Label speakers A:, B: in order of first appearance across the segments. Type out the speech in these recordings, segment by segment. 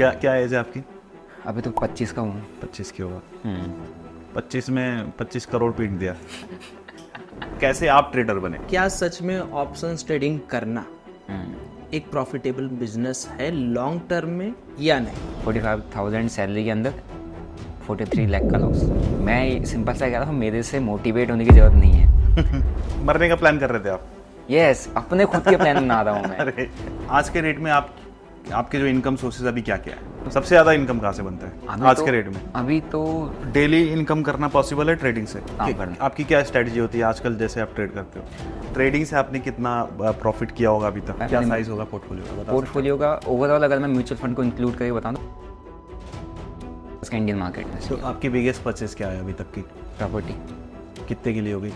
A: क्या क्या एज है आपकी?
B: अभी तो 25 का हूँ।
A: 25 की होगा। 25 में 25 करोड़ पीट दिया। कैसे आप ट्रेडर बने?
C: क्या सच में ऑप्शंस ट्रेडिंग करना एक प्रॉफिटेबल बिजनेस है लॉन्ग टर्म में या नहीं?
B: 45,000 सैलरी के अंदर 43 लाख का लॉस। मैं सिंपल सा कह रहा हूँ, मेरे से मोटिवेट होने की जरूरत नहीं है।
A: मरने का प्लान कर रहे थे आप?
B: यस, अपने खुद के प्लान बना रहा हूँ मैं।
A: अरे आज के रेट में आपके जो इनकम सोर्सेज अभी क्या क्या है? सबसे ज्यादा इनकम कहाँ से बनता है आज के रेट में?
B: अभी तो
A: डेली इनकम करना पॉसिबल है ट्रेडिंग से?
B: करना।
A: आपकी क्या स्ट्रेटजी होती है आजकल जैसे आप ट्रेड करते हो? ट्रेडिंग से आपने कितना प्रॉफिट किया होगा अभी तक? क्या साइज होगा
B: पोर्टफोलियो का ओवरऑल अगर मैं म्यूचुअल फंड को इंक्लूड करके बताऊँ तो इंडियन मार्केट में?
A: तो आपकी बिगेस्ट परचेज क्या है अभी तक की?
B: प्रॉपर्टी।
A: कितने की ली होगी?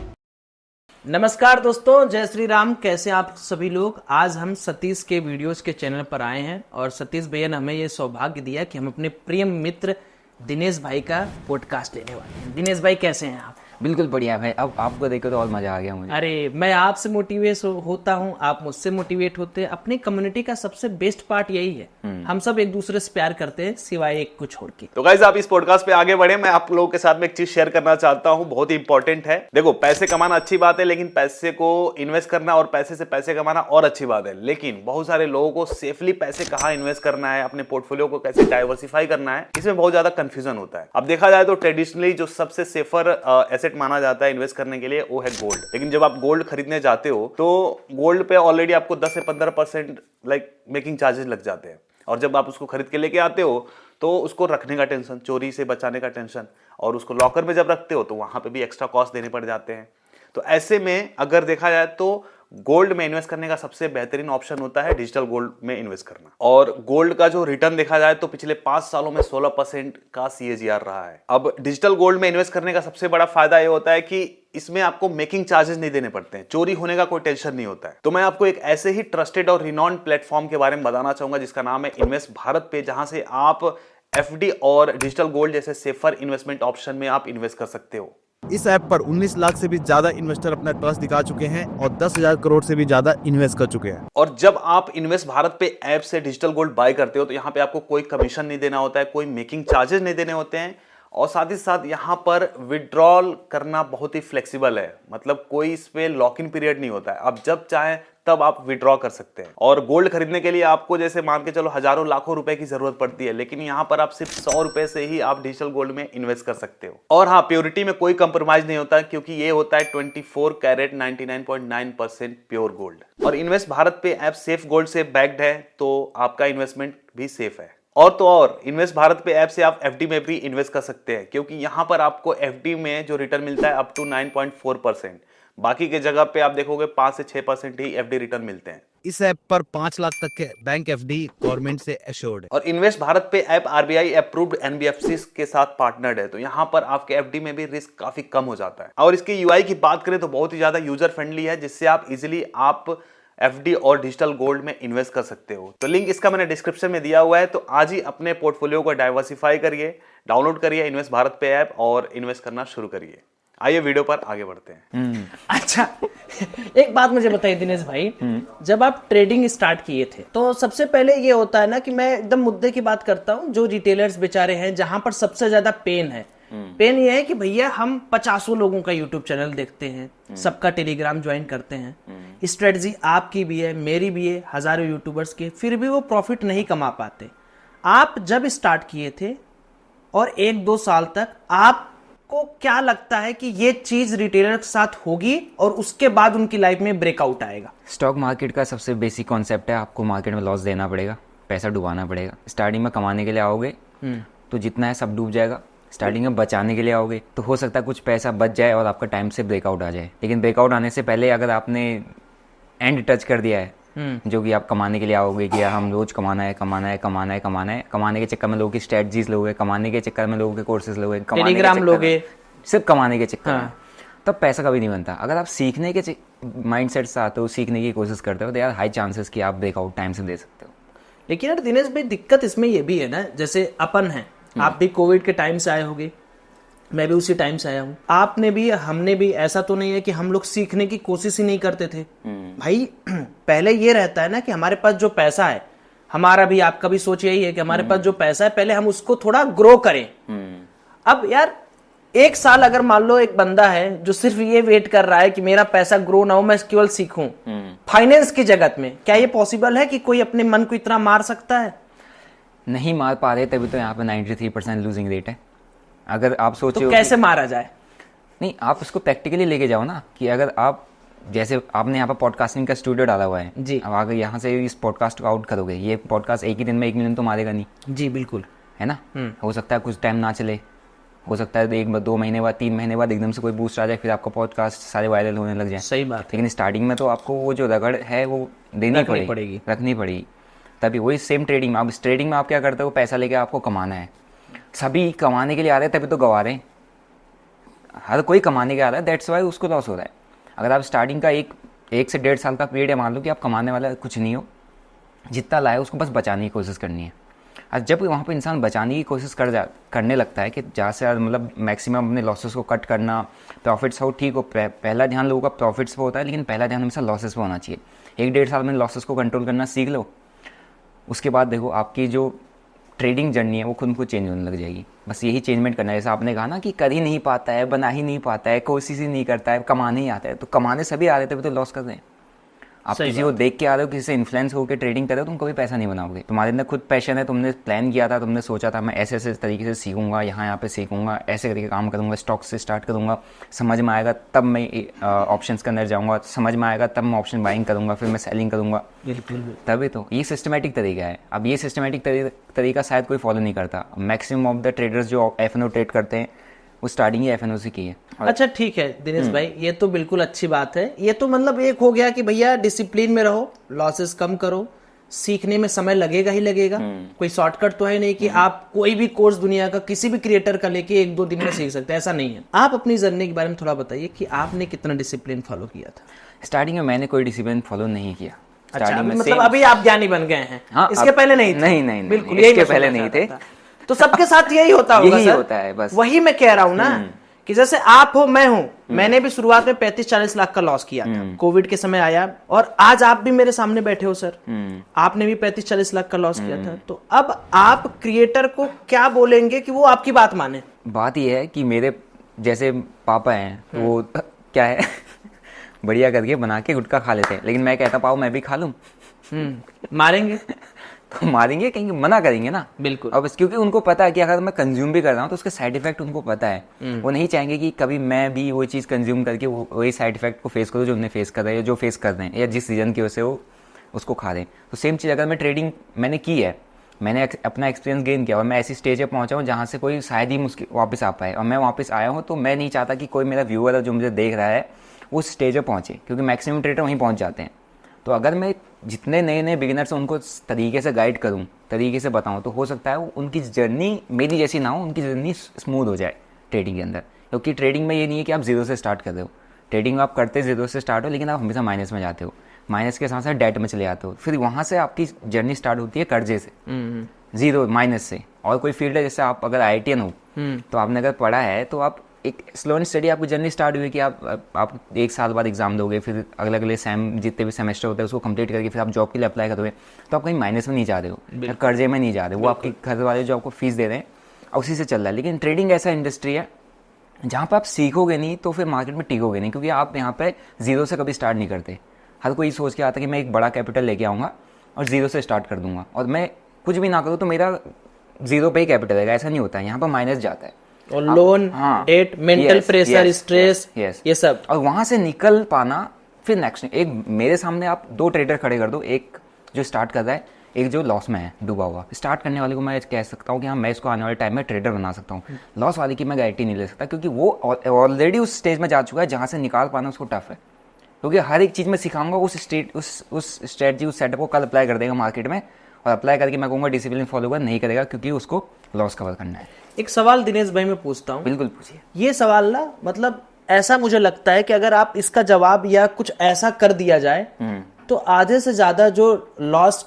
C: नमस्कार दोस्तों, जय श्री राम। कैसे आप सभी लोग? आज हम सतीश के वीडियोस के चैनल पर आए हैं और सतीश भैया ने हमें ये सौभाग्य दिया कि हम अपने प्रिय मित्र दिनेश भाई का पॉडकास्ट लेने वाले हैं। दिनेश भाई कैसे हैं आप?
B: बिल्कुल बढ़िया भाई। अब आपको देखो तो और मजा आ गया मुझे।
C: अरे मैं आपसे मोटिवेट होता हूँ, आप मुझसे मोटिवेट होते हैं। अपनी कम्युनिटी का सबसे बेस्ट पार्ट यही है, हम सब एक दूसरे से प्यार करते हैं सिवाय एक को छोड़ के।
A: तो गाइस आप इस पॉडकास्ट पे आगे बढ़े, मैं आप लोगों के साथ में एक चीज शेयर करना चाहता हूँ, बहुत ही इंपॉर्टेंट है। देखो, पैसे कमाना अच्छी बात है, लेकिन पैसे को इन्वेस्ट करना और पैसे से पैसे कमाना और अच्छी बात है। लेकिन बहुत सारे लोगों को सेफली पैसे कहाँ इन्वेस्ट करना है, अपने पोर्टफोलियो को कैसे डाइवर्सिफाई करना है, इसमें बहुत ज्यादा कंफ्यूजन होता है। अब देखा जाए तो ट्रेडिशनली जो सबसे सेफर एसेट माना जाता है इन्वेस्ट करने के लिए वो है गोल्ड। लेकिन जब आप गोल्ड खरीदने जाते हो तो गोल्ड पे ऑलरेडी आपको 10 से 15% लाइक मेकिंग चार्जेस लग जाते हैं। और जब आप उसको खरीद के लेके आते हो तो उसको रखने का टेंशन, चोरी से बचाने का टेंशन, और उसको लॉकर में जब रखते हो तो वहां पे भी एक्स्ट्रा कॉस्ट देने पड़ जाते हैं। तो ऐसे में अगर देखा जाए तो गोल्ड में इन्वेस्ट करने का सबसे बेहतरीन ऑप्शन होता है डिजिटल गोल्ड में इन्वेस्ट करना। और गोल्ड का जो रिटर्न देखा जाए तो पिछले 5 सालों में 16% का CAGR रहा है। अब डिजिटल गोल्ड में इन्वेस्ट करने का सबसे बड़ा फायदा यह होता है कि इसमें आपको मेकिंग चार्जेस नहीं देने पड़ते हैं, चोरी होने का कोई टेंशन नहीं होता है। तो मैं आपको एक ऐसे ही ट्रस्टेड और रिनॉन्ड प्लेटफॉर्म के बारे में बताना चाहूंगा जिसका नाम है इन्वेस्ट भारत पे, जहां से आप FD और डिजिटल गोल्ड जैसे सेफर इन्वेस्टमेंट ऑप्शन में आप इन्वेस्ट कर सकते हो।
D: इस ऐप पर 19 लाख से भी ज्यादा इन्वेस्टर अपना ट्रस्ट दिखा चुके हैं और 10,000 करोड़ से भी ज्यादा इन्वेस्ट कर चुके हैं।
A: और जब आप इन्वेस्ट भारत पे ऐप से डिजिटल गोल्ड बाय करते हो तो यहाँ पे आपको कोई कमीशन नहीं देना होता है, कोई मेकिंग चार्जेस नहीं देने होते हैं, और साथ ही साथ यहाँ पर विड्रॉल करना बहुत ही फ्लेक्सिबल है। मतलब कोई इस पे लॉक इन पीरियड नहीं होता है, आप जब चाहें तब आप विड्रॉ कर सकते हैं। और गोल्ड खरीदने के लिए आपको जैसे मान के चलो हजारों लाखों रुपए की जरूरत पड़ती है, लेकिन यहाँ पर आप सिर्फ 100 रुपए से ही आप डिजिटल गोल्ड में इन्वेस्ट कर सकते हो। और हाँ, प्योरिटी में कोई कंप्रोमाइज नहीं होता, क्योंकि ये होता है 24 कैरेट 99.9% प्योर गोल्ड। और इन्वेस्ट भारत पे ऐप सेफ गोल्ड से बैक्ड है, तो आपका इन्वेस्टमेंट भी सेफ है। और तो और इन्वेस्ट भारत पे ऐप से आप FD में भी इन्वेस्ट कर सकते हैं, क्योंकि यहाँ पर आपको FD में जो रिटर्न मिलता है अप टू 9.4%। बाकी के जगह पे आप देखोगे 5 से 6% ही FD रिटर्न मिलते हैं।
D: इस ऐप पर 5 लाख तक के बैंक FD गवर्नमेंट से एश्योर्ड है।
A: और इन्वेस्ट भारत पे ऐप RBI अप्रूव्ड NBFCs के साथ पार्टनर्ड है, तो यहाँ पर आपके FD में भी रिस्क काफी कम हो जाता है। और इसकी UI की बात करें तो बहुत ही ज्यादा यूजर फ्रेंडली है, जिससे आप इजिली आप FD और डिजिटल गोल्ड में इन्वेस्ट कर सकते हो। तो लिंक इसका मैंने डिस्क्रिप्शन में दिया हुआ है, तो आज ही अपने पोर्टफोलियो को डाइवर्सिफाई करिए, डाउनलोड करिए इन्वेस्ट भारत पे ऐप और इन्वेस्ट करना शुरू करिए। आइए वीडियो पर आगे बढ़ते हैं।
C: अच्छा, एक बात मुझे बताइए दिनेश भाई, जब आप ट्रेडिंग स्टार्ट किए थे तो सबसे पहले ये होता है ना कि मैं एकदम मुद्दे की बात करता हूँ, जो रिटेलर्स बेचारे हैं जहां पर सबसे ज्यादा पेन है, पेन ये है कि भैया हम 50 लोगों का यूट्यूब चैनल देखते हैं, सबका टेलीग्राम ज्वाइन करते हैं, स्ट्रेटजी आपकी भी है, मेरी भी है, हजारों यूट्यूबर्स की, फिर भी वो प्रॉफिट नहीं कमा पाते। आप जब स्टार्ट किए थे और 1-2 साल तक आपको क्या लगता है कि ये चीज रिटेलर के साथ होगी और उसके बाद उनकी लाइफ में ब्रेकआउट आएगा?
B: स्टॉक मार्केट का सबसे बेसिक कॉन्सेप्ट है, आपको मार्केट में लॉस देना पड़ेगा, पैसा डुबाना पड़ेगा। स्टार्टिंग में कमाने के लिए आओगे तो जितना है सब डूब जाएगा। स्टार्टिंग में बचाने के लिए आओगे तो हो सकता है कुछ पैसा बच जाए और आपका टाइम से ब्रेकआउट आ जाए। लेकिन ब्रेकआउट आने से पहले अगर आपने एंड टच कर दिया है, जो कि आप कमाने के लिए आओगे कि हम रोज कमाना है, कमाने के चक्कर में लोगों की स्ट्रेटजीज लोगे, कमाने के चक्कर में लोगों के कोर्सेज लोगे,
C: टेलीग्राम लोगे,
B: सिर्फ कमाने के चक्कर में, तब पैसा कभी नहीं बनता। अगर आप सीखने के माइंडसेट से आते हो, सीखने की कोशिश करते हो, तो यार हाई चांसेस कि आप ब्रेकआउट टाइम से दे सकते हो।
C: लेकिन यार दिनेश भाई, दिक्कत इसमें ये भी है ना, जैसे अपन है, आप भी कोविड के टाइम से आए होगे, मैं भी उसी टाइम से आया हूँ, आपने भी, हमने भी। ऐसा तो नहीं है कि हम लोग सीखने की कोशिश ही नहीं करते थे भाई। पहले ये रहता है ना कि हमारे पास जो पैसा है हमारा भी आपका भी सोच यही है कि हमारे पास जो पैसा है पहले हम उसको थोड़ा ग्रो करें। अब यार 1 साल अगर मान लो एक बंदा है जो सिर्फ ये वेट कर रहा है कि मेरा पैसा ग्रो ना हो, मैं केवल सीखूं फाइनेंस की जगत में, क्या ये पॉसिबल है कि कोई अपने मन को इतना मार सकता है?
B: नहीं मार पा रहे, तभी तो यहाँ पे 93% लूजिंग रेट है। अगर आप सोचो
C: तो कैसे मारा जाए?
B: नहीं, आप उसको प्रैक्टिकली लेके जाओ ना, कि अगर आप जैसे आपने यहाँ पर पॉडकास्टिंग का स्टूडियो डाला हुआ है
C: जी,
B: अब अगर यहाँ से इस पॉडकास्ट को आउट करोगे, ये पॉडकास्ट एक ही दिन में 1 मिलियन तो मारेगा नहीं।
C: जी बिल्कुल,
B: है ना। हो सकता है कुछ टाइम ना चले, हो सकता है 1-2 महीने बाद 3 महीने बाद एकदम से कोई बूस्ट आ जाए, फिर आपका पॉडकास्ट सारे वायरल होने लग जाए।
C: सही बात है।
B: लेकिन स्टार्टिंग में तो आपको वो जो रगड़ है वो रखनी पड़ेगी। तभी वही सेम ट्रेडिंग में, अब इस ट्रेडिंग में आप क्या करते हो, पैसा लेके आपको कमाना है। सभी कमाने के लिए आ रहे हैं, तभी तो गवा रहे हैं। हर कोई कमाने के आ रहा है, दैट्स वाई उसको लॉस हो रहा है। अगर आप स्टार्टिंग का 1 से 1.5 साल का पीरियड है, मान लो कि आप कमाने वाला कुछ नहीं हो, जितना लाए उसको बस बचाने की कोशिश करनी है। और जब वहाँ पर इंसान बचाने की कोशिश करने लगता है कि ज़्यादा से ज़्यादा मतलब मैक्सिमम अपने लॉसेस को कट करना, प्रॉफिट्स हो ठीक हो, पहला ध्यान लोगों का प्रॉफिट्स पर होता है, लेकिन पहला ध्यान हमेशा लॉसेस पर होना चाहिए। 1-1.5 साल में लॉसेस को कंट्रोल करना सीख लो, उसके बाद देखो आपकी जो ट्रेडिंग जर्नी है वो खुद को चेंज होने लग जाएगी। बस यही चेंजमेंट करना है। जैसा आपने कहा ना कि कर ही नहीं पाता है, बना ही नहीं पाता है, कोशिश ही नहीं करता है, कमाने ही आता है, तो कमाने सभी आ रहे थे, तो लॉस कर रहे हैं। आप किसी को देख के आ रहे हो, किसी से इन्फ्लुएंस होकर ट्रेडिंग कर रहे हो, तुम कभी पैसा नहीं बनाओगे। तुम्हारे अंदर खुद पैशन है, तुमने प्लान किया था, तुमने सोचा था मैं ऐसे ऐसे तरीके से सीखूंगा, यहाँ पे सीखूंगा, ऐसे करके काम करूंगा, स्टॉक से स्टार्ट करूंगा, समझ में आएगा तब मैं ऑप्शंस के अंदर जाऊंगा, समझ में आएगा तब मैं ऑप्शन बाइंग करूंगा, फिर मैं सेलिंग करूंगा।
C: बिल्कुल।
B: तभी तो ये सिस्टमेटिक तरीका है। अब ये सिस्टमेटिक तरीका शायद कोई फॉलो नहीं करता। मैक्सिमम ऑफ द ट्रेडर्स जो एफएनओ ट्रेड करते हैं वो स्टार्टिंग ही एफएनओ से की है।
C: अच्छा ठीक है दिनेश भाई, ये तो बिल्कुल अच्छी बात है। ये तो मतलब एक हो गया कि भैया डिसिप्लिन में रहो, लॉसेस कम करो, सीखने में समय लगेगा ही लगेगा। कोई शॉर्टकट तो है नहीं कि आप कोई भी कोर्स दुनिया का किसी भी क्रिएटर का लेके 1-2 दिन में सीख सकते हैं, ऐसा नहीं है। आप अपनी जर्नी के बारे में थोड़ा बताइए कि आपने कितना डिसिप्लिन फॉलो किया था?
B: स्टार्टिंग में मैंने कोई डिसिप्लिन फॉलो नहीं किया।
C: अच्छा, मतलब अभी आप ज्ञानी बन गए हैं।
B: हाँ,
C: इसके पहले नहीं थे?
B: नहीं,
C: बिल्कुल
B: इसके पहले नहीं थे।
C: तो सबके साथ यही होता होगा।
B: यही होता है बस।
C: वही मैं कह रहा हूँ ना कि जैसे आप हो, मैं हूं, मैंने भी शुरुआत में 35-40 लाख का लॉस किया था, कोविड के समय आया, और आज आप भी मेरे सामने बैठे हो सर, आपने भी 35-40 लाख का लॉस किया था। तो अब आप क्रिएटर को क्या बोलेंगे कि वो आपकी बात माने?
B: बात यह है कि मेरे जैसे पापा हैं, वो क्या है बढ़िया करके बना के गुटखा खा लेते हैं, लेकिन मैं कहता पाओ मैं भी खा लूं,
C: मारेंगे
B: तो मारेंगे, कहीं मना करेंगे ना।
C: बिल्कुल।
B: अब क्योंकि उनको पता है कि अगर मैं कंज्यूम भी कर रहा हूँ तो उसके साइड इफेक्ट उनको पता है। वो नहीं चाहेंगे कि कभी मैं भी वो चीज़ कंज्यूम करके वही साइड इफेक्ट को फेस करूँ जो उन्हें फेस कर रहे हैं, जो फेस कर रहे हैं, या जिस रीजन की वजह से वो उसको खा रहे हैं। तो सेम चीज़ अगर मैं ट्रेडिंग मैंने की है, मैंने अपना एक्सपीरियंस गेन किया और मैं ऐसी स्टेज पर पहुंचा हूँ जहाँ से कोई शायद ही मुझे वापस आ पाए, और मैं वापस आया हूँ, तो मैं नहीं चाहता कि कोई मेरा व्यूअर जो मुझे देख रहा है उस स्टेज पर पहुँचे, क्योंकि मैक्सिमम ट्रेडर वहीं पहुँच जाते हैं। तो अगर मैं जितने नए नए बिगिनर्स हैं उनको तरीके से गाइड करूं, तरीके से बताऊं, तो हो सकता है उनकी जर्नी मेरी जैसी ना हो, उनकी जर्नी स्मूथ हो जाए ट्रेडिंग के अंदर। क्योंकि ट्रेडिंग में ये नहीं है कि आप जीरो से स्टार्ट कर रहे हो, ट्रेडिंग में आप करते जीरो से स्टार्ट हो, लेकिन आप हमेशा माइनस में जाते हो, माइनस के साथ साथ डेट में चले जाते हो, फिर वहाँ से आपकी जर्नी स्टार्ट होती है कर्जे से, जीरो माइनस से। और कोई फील्ड है जैसे आप अगर IITian हो तो आपने अगर पढ़ा है तो आप एक स्लो एंड स्टडी आपकी जर्नी स्टार्ट हुई कि आप 1 साल बाद एग्जाम दोगे, फिर अगले जितने भी सेमेस्टर होते हैं उसको कंप्लीट करके फिर आप जॉब के लिए अप्लाई करोगे, तो आप कहीं माइनस में नहीं जा रहे हो, कर्जे में नहीं जा रहे हो, वो आपके घर वाले जो आपको फीस दे रहे हैं उसी से चल रहा है। लेकिन ट्रेडिंग ऐसा इंडस्ट्री है जहाँ पर आप सीखोगे नहीं तो फिर मार्केट में टिकोगे नहीं, क्योंकि आप यहाँ पे जीरो से कभी स्टार्ट नहीं करते। हर कोई सोच के आता है कि मैं एक बड़ा कैपिटल लेके आऊँगा और जीरो से स्टार्ट कर दूंगा, और मैं कुछ भी ना करूँ तो मेरा जीरो पे ही कैपिटल है। ऐसा नहीं होता है, यहाँ पर माइनस जाता है,
C: और loan, debt, mental pressure, stress, ये सब,
B: और वहां से निकल पाना। फिर नेक्स्ट एक मेरे सामने आप 2 ट्रेडर खड़े कर दो, एक जो स्टार्ट कर रहा है, एक जो लॉस में है डूबा हुआ। स्टार्ट करने वाले को मैं कह सकता हूँ कि हाँ मैं इसको आने वाले टाइम में ट्रेडर बना सकता हूँ, लॉस वाले की मैं गारंटी नहीं ले सकता, क्योंकि वो ऑलरेडी उस स्टेज में जा चुका है जहाँ से निकाल पाना उसको टफ है। क्योंकि हर एक चीज़ में सिखाऊंगा उस स्ट्रेटजी उस सेटअप को कल अप्लाई कर देगा मार्केट में, और अप्लाई करके मैं कहूँगा डिसिप्लिन फॉलो कर नहीं करेगा, क्योंकि उसको लॉस कवर करना है।
C: एक सवाल दिनेश भाई मैं पूछता हूँ।
B: बिल्कुल पूछिए।
C: ये सवाल ना मतलब ऐसा मुझे लगता है कि अगर आप इसका जवाब या कुछ ऐसा कर दिया जाए तो आधे से ज्यादा जो लॉस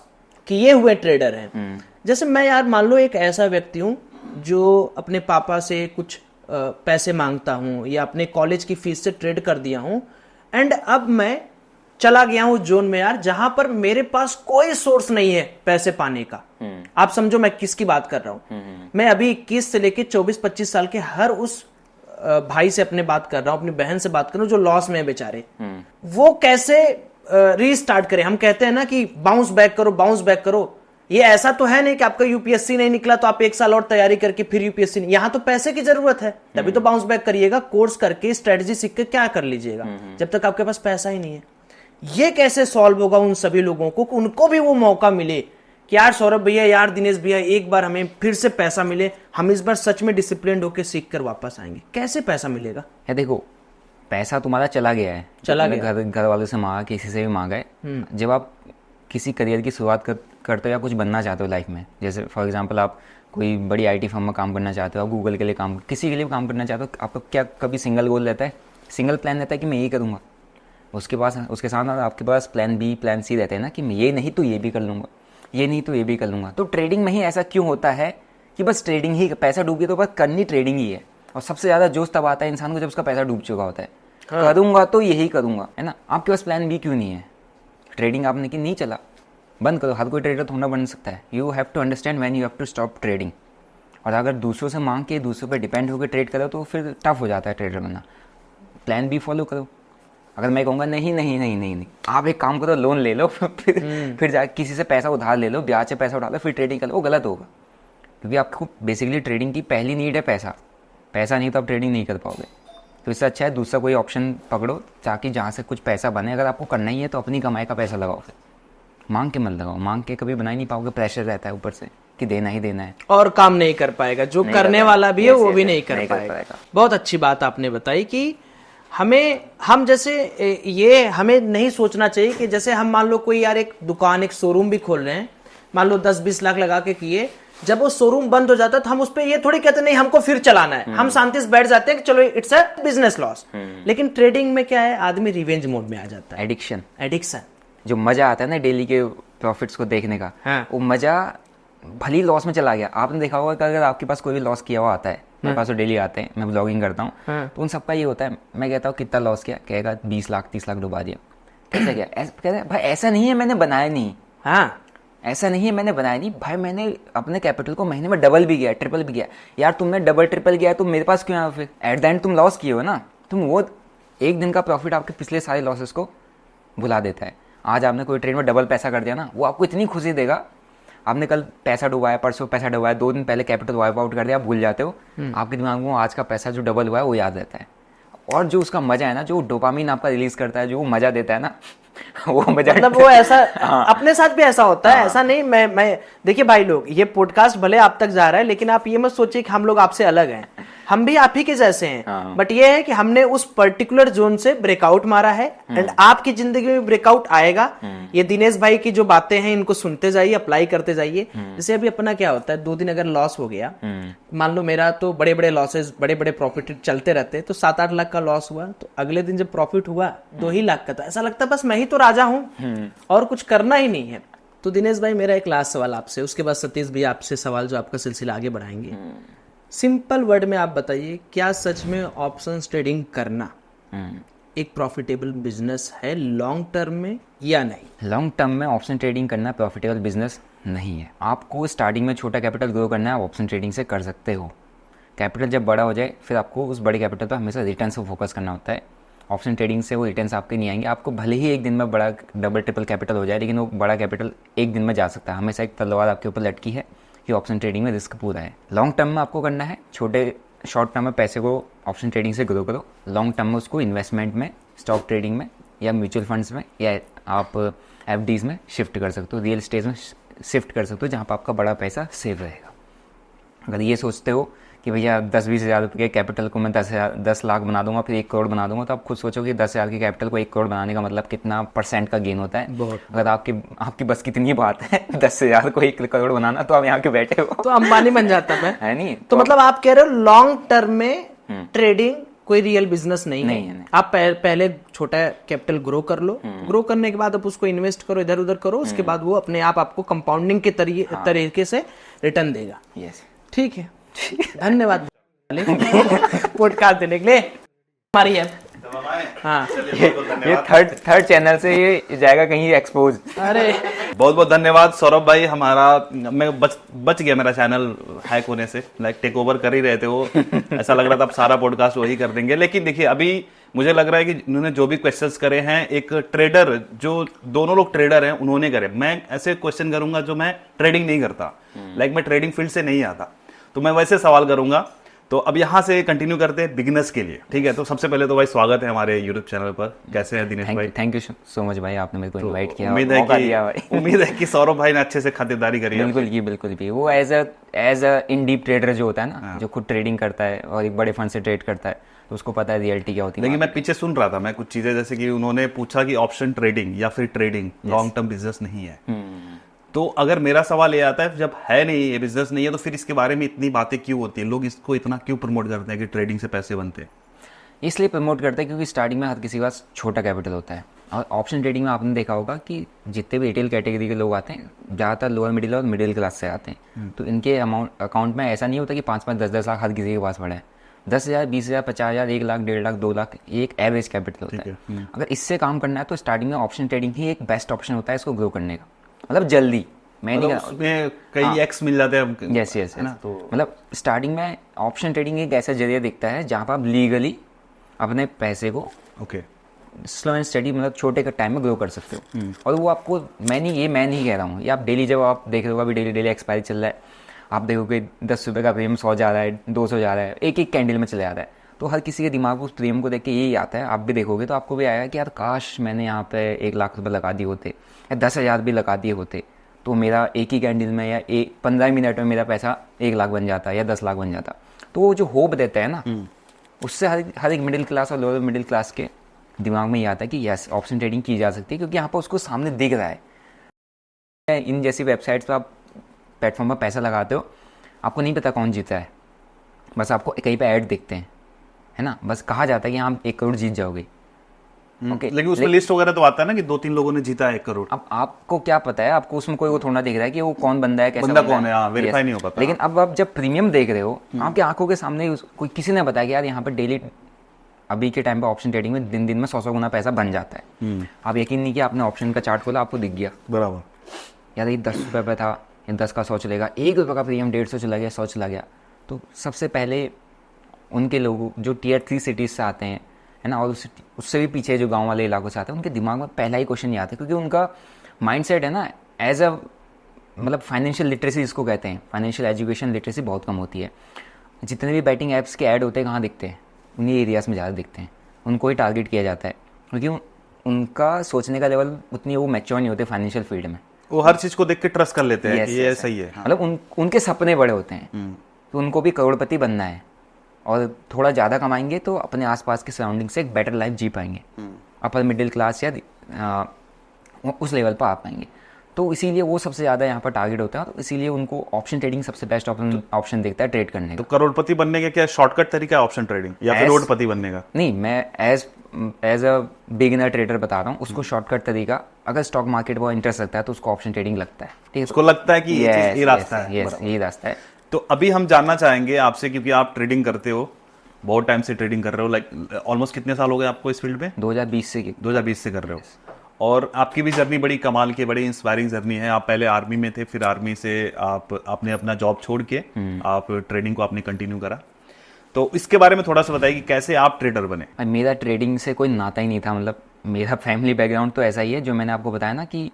C: किए हुए ट्रेडर हैं, जैसे मैं यार मान लो एक ऐसा व्यक्ति हूँ जो अपने पापा से कुछ पैसे मांगता हूँ या अपने कॉलेज की फीस से ट्रेड कर दिया हूँ, एंड अब मैं चला गया हूं जोन में यार, जहां पर मेरे पास कोई सोर्स नहीं है पैसे पाने का। आप समझो मैं किसकी बात कर रहा हूं। मैं अभी 21 से लेके 24-25 साल के हर उस भाई से अपने बात कर रहा हूं, अपनी बहन से बात कर रहा हूं जो लॉस में है बेचारे। वो कैसे रीस्टार्ट करें? हम कहते हैं ना कि बाउंस बैक करो, बाउंस बैक करो। ये ऐसा तो है नहीं कि आपका यूपीएससी नहीं निकला तो आप 1 साल और तैयारी करके फिर यूपीएससी नहीं। यहां तो पैसे की जरूरत है, तभी तो बाउंस बैक करिएगा। कोर्स करके स्ट्रेटजी सीख के क्या कर लीजिएगा जब तक आपके पास पैसा ही नहीं है। ये कैसे सॉल्व होगा उन सभी लोगों को, उनको भी वो मौका मिले कि यार सौरभ भैया, यार दिनेश भैया, एक बार हमें फिर से पैसा मिले, हम इस बार सच में डिसिप्लिन होकर सीख कर वापस आएंगे। कैसे पैसा मिलेगा?
B: है देखो, पैसा तुम्हारा चला गया है,
C: चला गया,
B: घर वालों से मांगा, किसी से भी मांगा है। जब आप किसी करियर की शुरुआत करते हो या कुछ बनना चाहते हो लाइफ में, जैसे फॉर एग्जांपल आप कोई बड़ी आईटी फर्म में काम करना चाहते हो, आप गूगल के लिए काम, किसी के लिए काम करना चाहते हो, आपका क्या कभी सिंगल गोल रहता है, सिंगल प्लान रहता है कि मैं ये करूँगा? उसके साथ आपके पास प्लान बी, प्लान सी रहते हैं ना, कि मैं ये नहीं तो ये भी कर लूँगा, ये नहीं तो ये भी कर लूँगा। तो ट्रेडिंग में ही ऐसा क्यों होता है कि बस ट्रेडिंग ही, पैसा डूब गया तो बस करनी ट्रेडिंग ही है। और सबसे ज़्यादा जोश तब आता है इंसान को जब उसका पैसा डूब चुका होता है। करूँगा तो यही करूँगा, है ना। आपके पास प्लान बी क्यों नहीं है? ट्रेडिंग आपने की, नहीं चला, बंद करो। हर कोई ट्रेडर थोड़ा बन सकता है। You have to understand when you have to stop trading. और अगर दूसरों से मांग के, दूसरों पर डिपेंड होकर ट्रेड करो तो फिर टफ हो जाता है ट्रेडर बनना। प्लान बी फॉलो करो। अगर मैं कहूँगा नहीं नहीं नहीं नहीं नहीं, आप एक काम करो, लोन ले लो, फिर जाके किसी से पैसा उधार ले लो, ब्याज से पैसा उठा लो, फिर ट्रेडिंग कर लो, वो गलत होगा। क्योंकि आपको बेसिकली ट्रेडिंग की पहली नीड है पैसा। पैसा नहीं तो आप ट्रेडिंग नहीं कर पाओगे। तो इससे अच्छा है दूसरा कोई ऑप्शन पकड़ो, ताकि जहाँ से कुछ पैसा बने। अगर आपको करना ही है तो अपनी कमाई का पैसा लगाओ, फिर मांग के मत लगाओ। मांग के कभी बना ही नहीं पाओगे, प्रेशर रहता है ऊपर से कि देना ही देना है,
C: और काम नहीं कर पाएगा। जो करने वाला भी है वो भी नहीं कर पाएगा। बहुत अच्छी बात आपने बताई कि हम जैसे ये हमें नहीं सोचना चाहिए कि जैसे हम मान लो कोई यार एक दुकान, एक शोरूम भी खोल रहे हैं, मान लो 10-20 लाख लगा के किए, जब वो शोरूम बंद हो जाता है तो हम उस पर ये थोड़ी कहते नहीं हमको फिर चलाना है। हम शांति से बैठ जाते हैं कि चलो इट्स अ बिजनेस लॉस। लेकिन ट्रेडिंग में क्या है, आदमी रिवेंज मोड में आ जाता है। एडिक्शन
B: जो मजा आता है ना डेली के प्रॉफिट्स को देखने का, वो मजा भली लॉस में चला गया। आपने देखा होगा कि अगर आपके पास कोई भी लॉस किया हुआ आता है, मेरे पास तो डेली आते हैं, मैं ब्लॉगिंग करता हूँ, तो उन सबका ये होता है, मैं कहता हूँ कितना लॉस किया, कहेगा 20 लाख 30 लाख डुबा दिया। कैसे किया? कहते हैं भाई ऐसा नहीं है, मैंने बनाया नहीं। हाँ, ऐसा नहीं है मैंने बनाया नहीं भाई, मैंने अपने कैपिटल को महीने में डबल भी किया, ट्रिपल भी किया। यार तुमने डबल ट्रिपल किया तो मेरे पास क्यों आया? फिर एट द एंड तुम लॉस किए हो ना। तुम वो एक दिन का प्रॉफिट आपके पिछले सारे लॉसेस को भुला देता है। आज आपने कोई ट्रेड में डबल पैसा कर दिया ना, वो आपको इतनी खुशी देगा। आपने कल पैसा डुबाया, परसों पैसा डुबाया, 2 दिन पहले कैपिटल वाइप आउट कर दिया, आप भूल जाते हो। आपके दिमाग में आज का पैसा जो डबल हुआ है वो याद रहता है। और जो उसका मजा है ना, जो डोपामिन आपका रिलीज करता है, जो मजा देता है ना, वो मजा,
C: मतलब वो ऐसा अपने साथ भी ऐसा होता है। ऐसा नहीं मैं देखिए भाई लोग, ये पॉडकास्ट भले आप तक जा रहा है, लेकिन आप ये मत सोचिए कि हम लोग आपसे अलग हैं। हम भी आप ही के जैसे हैं, बट ये है कि हमने उस पर्टिकुलर जोन से ब्रेकआउट मारा है, एंड आपकी जिंदगी में ब्रेकआउट आएगा। ये दिनेश भाई की जो बातें हैं इनको सुनते जाइए, अप्लाई करते जाइए। जैसे अभी अपना क्या होता है, 2 दिन अगर लॉस हो गया, मान लो मेरा तो बड़े बड़े लॉसेस, बड़े बड़े प्रॉफिट चलते रहते, तो 7-8 लाख का लॉस हुआ, तो अगले दिन जब प्रॉफिट हुआ 2 ही लाख का, तो ऐसा लगता है बस मैं ही तो राजा हूं और कुछ करना ही नहीं है। तो दिनेश भाई मेरा एक लास्ट सवाल आपसे, उसके बाद सतीश भाई आपसे सवाल जो आपका सिलसिला आगे बढ़ाएंगे। सिंपल वर्ड में आप बताइए, क्या सच में ऑप्शंस ट्रेडिंग करना एक प्रॉफिटेबल बिजनेस है लॉन्ग टर्म में या नहीं?
B: लॉन्ग टर्म में ऑप्शन ट्रेडिंग करना प्रॉफिटेबल बिजनेस नहीं है। आपको स्टार्टिंग में छोटा कैपिटल ग्रो करना है, आप ऑप्शन ट्रेडिंग से कर सकते हो। कैपिटल जब बड़ा हो जाए फिर आपको उस बड़े कैपिटल पर हमेशा रिटर्न से फोकस करना होता है। ऑप्शन ट्रेडिंग से वो रिटर्न्स आपके नहीं आएंगे। आपको भले ही एक दिन में बड़ा डबल ट्रिपल कैपिटल हो जाए, लेकिन वो बड़ा कैपिटल एक दिन में जा सकता है। हमेशा एक तलवार आपके ऊपर लटकी है कि ऑप्शन ट्रेडिंग में रिस्क पूरा है। लॉन्ग टर्म में आपको करना है, शॉर्ट टर्म में पैसे को ऑप्शन ट्रेडिंग से ग्रो करो, लॉन्ग टर्म में उसको इन्वेस्टमेंट में, स्टॉक ट्रेडिंग में या म्यूचुअल फंड्स में या आप एफडीज में शिफ्ट कर सकते हो, रियल एस्टेट में शिफ्ट कर सकते हो, जहाँ पर आपका बड़ा पैसा सेव रहेगा। अगर ये सोचते हो कि भैया 10-20 हज़ार रुपये के कैपिटल को मैं 10 लाख बना दूंगा, फिर 1 करोड़ बना दूंगा, तो आप खुद सोचो कि 10 हज़ार के कैपिटल को 1 करोड़ बनाने का मतलब कितना % का गेन होता है। अगर आपकी बस कितनी बात है 10 हज़ार को 1 करोड़ बनाना, तो आप यहाँ के बैठे हो
C: तो अंबानी बन जाता है
B: नहीं?
C: तो मतलब आप कह रहे हो लॉन्ग टर्म में ट्रेडिंग कोई रियल बिजनेस नहीं है। आप पहले छोटा कैपिटल ग्रो कर लो, ग्रो करने के बाद आप उसको इन्वेस्ट करो, इधर उधर करो, उसके बाद वो अपने आप आपको कंपाउंडिंग के तरीके से रिटर्न देगा। ठीक है, धन्यवाद पॉडकास्ट देने के लिए। हमारी हाँ
B: ये थर्ड चैनल से ये जाएगा कहीं एक्सपोज।
C: अरे
A: बहुत बहुत धन्यवाद सौरभ भाई। हमारा मैं बच गया मेरा चैनल हैक होने से, लाइक टेक ओवर कर ही रहे थे वो। ऐसा लग रहा था अब सारा पॉडकास्ट वही कर देंगे, लेकिन देखिए अभी मुझे लग रहा है कि उन्होंने जो भी क्वेश्चंस करे हैं, एक ट्रेडर, जो दोनों लोग ट्रेडर हैं उन्होंने करे। मैं ऐसे क्वेश्चन करूंगा जो मैं ट्रेडिंग नहीं करता, लाइक मैं ट्रेडिंग फील्ड से नहीं आता, तो मैं वैसे सवाल करूंगा। तो अब यहाँ से कंटिन्यू करते हैं बिगिनर्स के लिए, ठीक है। तो सबसे पहले तो भाई स्वागत है हमारे यूट्यूब चैनल पर। कैसे हैं दिनेश भाई?
B: थैंक यू सो मच भाई, आपने मेरे को इनवाइट किया।
A: उम्मीद है कि सौरभ भाई ने अच्छे से खातिरदारी करी है।
B: बिल्कुल भी वो as a in deep trader जो होता है ना, जो खुद ट्रेडिंग करता है और एक बड़े फंड से ट्रेड करता है, तो उसको पता है रियलिटी क्या होती है।
A: लेकिन मैं पीछे सुन रहा था मैं कुछ चीजें, जैसे कि उन्होंने पूछा कि ऑप्शन ट्रेडिंग या फिर ट्रेडिंग लॉन्ग टर्म बिजनेस नहीं है। तो अगर मेरा सवाल ये आता है, जब है नहीं, ये बिजनेस नहीं है, तो फिर इसके बारे में इतनी बातें क्यों होती है? लोग इसको इतना क्यों प्रमोट करते हैं कि ट्रेडिंग से पैसे बनते हैं?
B: इसलिए प्रमोट करते हैं क्योंकि स्टार्टिंग में हर किसी के पास छोटा कैपिटल होता है। और ऑप्शन ट्रेडिंग में आपने देखा होगा कि जितने भी रिटेल कैटेगरी के लोग आते हैं, ज़्यादातर लोअर मिडिल और मिडिल क्लास से आते हैं। तो इनके अकाउंट में ऐसा नहीं होता कि 5-5, 10-10 लाख हर किसी के पास पड़ा है। 10,000, 20,000, 50,000, 1 लाख, 1.5 लाख, 2 लाख, ये एक एवरेज कैपिटल होता है। अगर इससे काम करना है तो स्टार्टिंग में ऑप्शन ट्रेडिंग ही एक बेस्ट ऑप्शन होता है इसको ग्रो करने का। मतलब जल्दी मैं नहीं
A: उसमें कई एक्स मिल जाते हैं।
B: यस तो मतलब स्टार्टिंग में ऑप्शन ट्रेडिंग एक ऐसा जरिया दिखता है जहाँ पर आप लीगली अपने पैसे को स्लो एंड स्टडी, मतलब छोटे का टाइम में ग्रो कर सकते हो। और वो आपको, मैं नहीं कह रहा हूँ, ये आप डेली, जब आप देख रहे हो अभी डेली एक्सपायरी चल रहा है, आप देखोगे 10 रुपये का प्रीमियम 100 जा रहा है, 200 जा रहा है, एक कैंडल में चले जा रहा है। तो हर किसी के दिमाग को उस प्रीमियम को देख के यही आता है। आप भी देखोगे तो आपको भी आएगा कि यार काश मैंने यहाँ पे 1 लाख रुपये लगा दिए होते या 10,000 भी लगा दिए होते, तो मेरा एक ही कैंडल में या 15 मिनट में मेरा पैसा 1 लाख बन जाता या 10 लाख बन जाता। तो वो जो होप देता है ना, उससे हर एक मिडिल क्लास और लोअर मिडिल क्लास के दिमाग में ये आता है कि यस, ऑप्शन ट्रेडिंग की जा सकती है, क्योंकि यहाँ पर उसको सामने दिख रहा है। इन जैसी वेबसाइट्स पर आप प्लेटफॉर्म पर पैसा लगाते हो, आपको नहीं पता कौन जीता है, बस आपको कहीं पे ऐड दिखते हैं, है ना, बस कहा जाता है कि हाँ 1 करोड़ जीत जाओगे।
A: ओके, लेकिन उसमें लिस्ट वगैरह तो आता है ना कि 2-3 लोगों ने जीता है 1 करोड़।
B: अब आपको क्या पता है, आपको उसमें कोई वो थोड़ा दिख रहा है कि वो कौन बंदा है, कैसा
A: बंदा कौन है, वेरीफाई नहीं हो पाता।
B: लेकिन अब आप जब प्रीमियम देख रहे हो, आपकी आंखों के सामने कोई किसी ने बताया कि यार यहाँ पर डेली, अभी के टाइम पे ऑप्शन ट्रेडिंग में दिन में 100 गुना पैसा बन जाता है। आप यकीन नहीं कि आपने ऑप्शन का चार्ट खोला, आपको दिख गया
A: बराबर,
B: यार ये 10 रुपये पे था, 10 का 100 चलेगा, 1 रुपये का प्रीमियम 150 चला गया, 100 चला गया। तो सबसे पहले उनके लोग जो Tier 3 सिटीज़ से आते हैं, है ना, और उससे भी पीछे जो गांव वाले इलाकों से आते हैं, उनके दिमाग में पहला ही क्वेश्चन ये आता है, क्योंकि उनका माइंडसेट है ना एज अ, मतलब फाइनेंशियल लिटरेसी जिसको कहते हैं, फाइनेंशियल एजुकेशन लिटरेसी बहुत कम होती है। जितने भी बैटिंग ऐप्स के ऐड होते हैं कहाँ दिखते हैं, उन्हीं एरियाज़ में ज़्यादा दिखते हैं, उनको ही टारगेट किया जाता है, क्योंकि उनका सोचने का लेवल उतनी वो मैच्योर नहीं होते फाइनेंशियल फील्ड में।
A: वो हर चीज़ को देख के ट्रस्ट कर लेते हैं कि ये सही है।
B: मतलब उनके सपने बड़े होते हैं, तो उनको भी करोड़पति बनना है और थोड़ा ज़्यादा कमाएंगे तो अपने आसपास के सराउंडिंग से एक बेटर लाइफ जी पाएंगे, अपर मिडिल क्लास या उस लेवल पर आ पाएंगे। तो इसीलिए वो सबसे ज़्यादा यहाँ पर टारगेट होता है, तो इसीलिए उनको ऑप्शन ट्रेडिंग सबसे बेस्ट ऑप्शन देखता है ट्रेड करने का।
A: तो करोड़पति बनने का क्या शॉर्टकट तरीका है ऑप्शन ट्रेडिंग, या फिर करोड़पति बनने का?
B: नहीं, मैं एज अ बिगिनर ट्रेडर बता रहा हूँ, उसको शॉर्टकट तरीका, अगर स्टॉक मार्केट में इंटरेस्ट लगता है तो उसको ऑप्शन ट्रेडिंग लगता है, ठीक है,
A: उसको लगता है कि ये रास्ता है।
B: यही रास्ता है।
A: तो अभी हम जानना चाहेंगे आपसे, क्योंकि आप ट्रेडिंग करते हो, बहुत टाइम से ट्रेडिंग कर रहे हो, लाइक ऑलमोस्ट कितने साल हो गए आपको इस फील्ड में?
B: 2020 से कर रहे हो।
A: और आपकी भी जर्नी बड़ी कमाल की, बड़ी इंस्पायरिंग जर्नी है। आप पहले आर्मी में थे, फिर आर्मी से आपने अपना जॉब छोड़ के आप ट्रेडिंग को आपने कंटिन्यू करा। तो इसके बारे में थोड़ा सा बताइए कि कैसे आप ट्रेडर बने।
B: मेरा ट्रेडिंग से कोई नाता ही नहीं था, मतलब मेरा फैमिली बैकग्राउंड तो ऐसा ही है, जो मैंने आपको बताया ना कि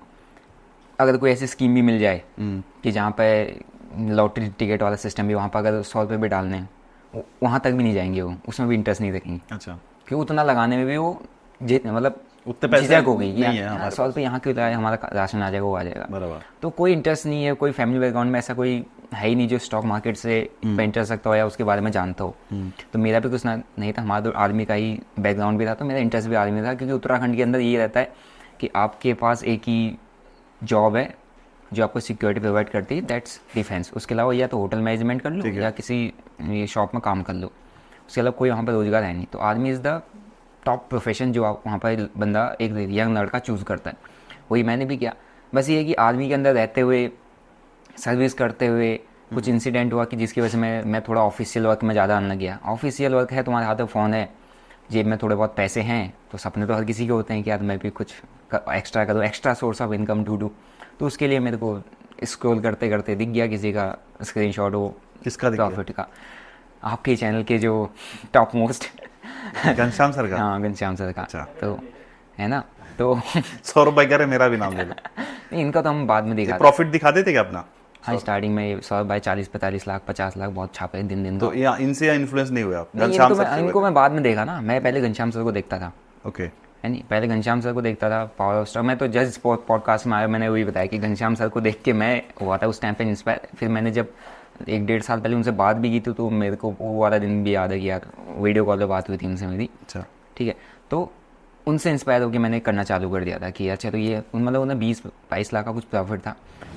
B: अगर कोई ऐसी स्कीम भी मिल जाए कि जहाँ पे लॉटरी टिकट वाला सिस्टम भी, वहाँ पर अगर 100 रुपये भी डालने हैं, वहाँ तक भी नहीं जाएंगे, वो उसमें भी इंटरेस्ट नहीं रखेंगे।
A: अच्छा,
B: क्योंकि उतना लगाने में भी वो मतलब
A: उतने पैसे
B: हो गई, 100 रुपये यहाँ क्यों लाए, हमारा राशन आ जाएगा, वो आ जाएगा
A: बराबर।
B: तो कोई इंटरेस्ट नहीं है, कोई फैमिली बैकग्राउंड में ऐसा कोई है ही नहीं जो स्टॉक मार्केट से इंटरेस्ट रखता हो या उसके बारे में जानता हो। तो मेरा भी कुछ नहीं था, हमारा तो आर्मी का ही बैकग्राउंड भी था, तो मेरा इंटरेस्ट भी आर्मी था, क्योंकि उत्तराखंड के अंदर ये रहता है कि आपके पास एक ही जॉब है जो आपको सिक्योरिटी प्रोवाइड करती है, दैट्स डिफेंस। उसके अलावा या तो होटल मैनेजमेंट कर लो या किसी शॉप में काम कर लो, उसके अलावा कोई वहाँ पर रोजगार है नहीं। तो army is the top profession जो आप वहाँ पर बंदा, एक यंग लड़का चूज़ करता है, वही मैंने भी किया। बस ये है कि आर्मी के अंदर रहते हुए, सर्विस करते हुए कुछ इंसिडेंट हुआ कि जिसकी वजह से मैं थोड़ा ऑफिशियल वर्क में ज़्यादा आने लग गया। ऑफिशियल वर्क है, तुम्हारे हाथ में फ़ोन है, जेब में थोड़े बहुत पैसे हैं तो सपने तो हर किसी के होते हैं कि यार मैं भी कुछ एक्स्ट्रा करूँ, extra source of income to do. तो उसके लिए मेरे को स्क्रॉल करते करते दिख गया किसी का स्क्रीनशॉट, वो
A: किसका दिख गया?
B: प्रॉफिट का, आपके चैनल के जो टॉप मोस्ट
A: घनश्याम सर का?
B: हाँ, घनश्याम सर का।
A: अच्छा।
B: तो है ना, तो
A: सौरभ भाई कह रहे मेरा भी नाम ले लो।
B: नहीं, इनका तो हम बाद में दिखा
A: प्रॉफिट दिखा देते क्या अपना?
B: हाँ, स्टार्टिंग में 100 बाई 40-45 लाख 50 लाख बहुत छापे दिन
A: तो या इनसे इन्फ्लुएंस नहीं हुआ आप?
B: नहीं,
A: घनश्याम सर से
B: इनको मैं बाद में देखा ना, मैं पहले घनश्याम सर को देखता था।
A: ओके।
B: है नहीं, पहले घनश्याम सर को देखता था पावर ऑफ स्टॉक। मैं तो जस्ट पॉडकास्ट में आया, मैंने वही बताया कि घनश्याम सर को देख के मैं हुआ था उस टाइम पे इंस्पायर। फिर मैंने जब 1-1.5 साल पहले उनसे बात भी की थी तो मेरे को वो वाला दिन भी याद है कि यार वीडियो कॉल पे बात हुई थी उनसे मेरी।
A: अच्छा,
B: ठीक है, तो उनसे इंस्पायर होकर मैंने करना चालू कर दिया था कि अच्छा तो ये मतलब उन्हें 20-22 लाख का कुछ प्रॉफिट था।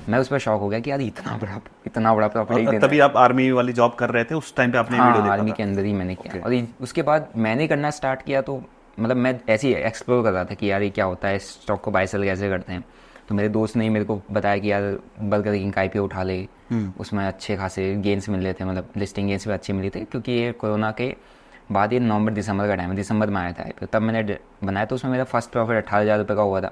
B: मैं उस पर शौक हो गया कि यार इतना बड़ा प्रॉफिट एक दिन।
A: तभी आप आर्मी वाली जॉब कर रहे थे उस टाइम पे? आपने वीडियो देखा
B: आर्मी
A: था?
B: के अंदर ही मैंने किया।
A: Okay.
B: और उसके बाद मैंने करना स्टार्ट किया तो मतलब मैं ऐसे ही एक्सप्लोर कर रहा था कि यार ये क्या होता है, स्टॉक को बाय सेल कैसे करते हैं। तो मेरे दोस्त ने मेरे को बताया कि यार बर्गर किंग का IPO उठा ले, उसमें अच्छे खासे गेंस मिल रहे थे, मतलब लिस्टिंग गेंस भी अच्छी मिली थी क्योंकि ये कोरोना के बाद ये नवंबर-दिसंबर का टाइम है, दिसंबर में आया था IPO, तब मैंने बनाया। तो उसमें मेरा फर्स्ट प्रॉफिट 18,000 रुपये का हुआ था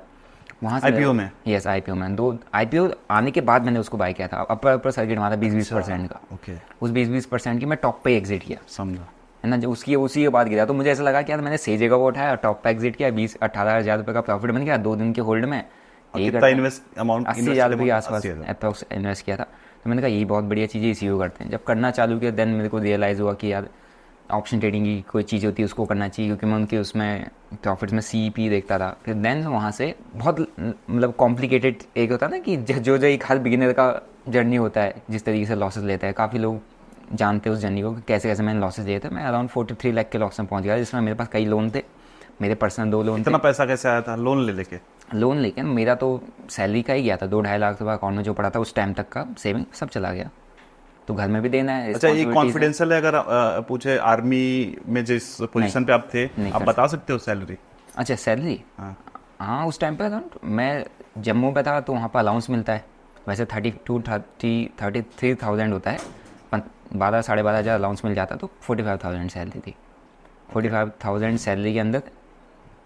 B: वहाँ से।
A: IPO में?
B: यस, IPO में। IPO आने के बाद मैंने उसको बाय किया था। अपर सर्किट हमारा 20-20% का।
A: ओके।
B: उस 20-20% की मैं टॉप पे एग्जिट किया,
A: समझा।
B: है ना। जो उसी के बाद गिरा तो मुझे ऐसा लगा कि यार मैंने सही जगह को उठाया, टॉप पे एग्जिट किया, 18,000 रुपये का प्रॉफिट बन गया 2 दिन के होल्ड में।
A: कितना इन्वेस्ट अमाउंट?
B: 80,000 रुपये के आसपास अप्रॉक्स इन्वेस्ट किया था। तो मैंने कहा यही बहुत बढ़िया चीज़ है, इसी को करते हैं। जब करना चालू किया देन मेरे को रियलाइज़ हुआ कि यार ऑप्शन ट्रेडिंग की कोई चीज़ होती है उसको करना चाहिए, क्योंकि मैं उनके उसमें प्रॉफिट्स में CP देखता था। फिर देन वहाँ से बहुत मतलब कॉम्प्लिकेटेड एक होता है ना कि जो एक हर बिगिनर का जर्नी होता है, जिस तरीके से लॉसेस लेता है। काफ़ी लोग जानते हैं उस जर्नी को कि कैसे कैसे मैंने लॉसेस लिए थे। मैं अराउंड 43 लाख के लॉस में पहुँच गया, जिसमें मेरे पास कई लोन थे, मेरे पर्सनल 2 लोन थे।
A: इतना पैसा कैसे आया था लोन ले लेके?
B: लोन लेके मेरा तो सैलरी का ही गया था, 2-2.5 लाख रुपये अकाउंट में जो पड़ा था उस टाइम तक का सेविंग सब चला गया। तो घर में भी देना है।
A: अच्छा, ये कॉन्फिडेंशियल है अगर पूछे आर्मी में जिस पोजीशन पे आप थे, आप बता सकते हो सैलरी?
B: अच्छा, सैलरी? हाँ, उस टाइम पे मैं जम्मू पे था तो वहाँ पर अलाउंस मिलता है। वैसे 33,000 होता है, 12-12,500 अलाउंस मिल जाता, तो 45,000 सैलरी थी। 45,000 सैलरी के अंदर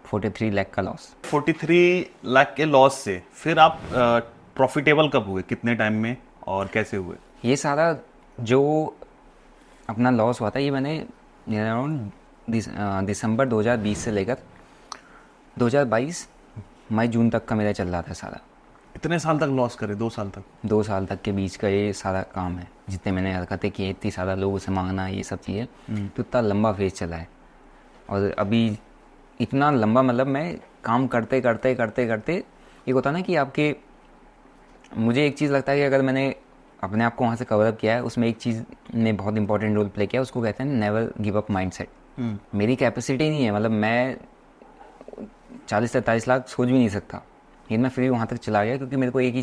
B: 43 लाख का लॉस।
A: 43 लाख के लॉस से फिर आप प्रॉफिटेबल कब हुए, कितने टाइम में और कैसे हुए?
B: ये सारा जो अपना लॉस हुआ था ये मैंने अराउंड दिसंबर 2020 से लेकर 2022 मई जून तक का मेरा चल रहा था सारा।
A: इतने साल तक लॉस करे? 2 साल तक?
B: 2 साल तक के बीच का ये सारा काम है, जितने मैंने हरकतें की, इतनी सारा लोगों से मांगना, ये सब चीज़ें, तो इतना लंबा फेज चला है। और अभी इतना लंबा मतलब मैं काम करते करते करते करते एक होता ना कि आपके, मुझे एक चीज़ लगता है कि अगर मैंने अपने आप को वहाँ से कवर अप किया है, उसमें एक चीज़ ने बहुत इंपॉर्टेंट रोल प्ले किया, उसको कहते हैं नेवर गिव अप माइंडसेट। मेरी कैपेसिटी नहीं है, मतलब मैं 40-43 लाख सोच भी नहीं सकता, लेकिन मैं फिर भी वहाँ तक चला गया क्योंकि मेरे को एक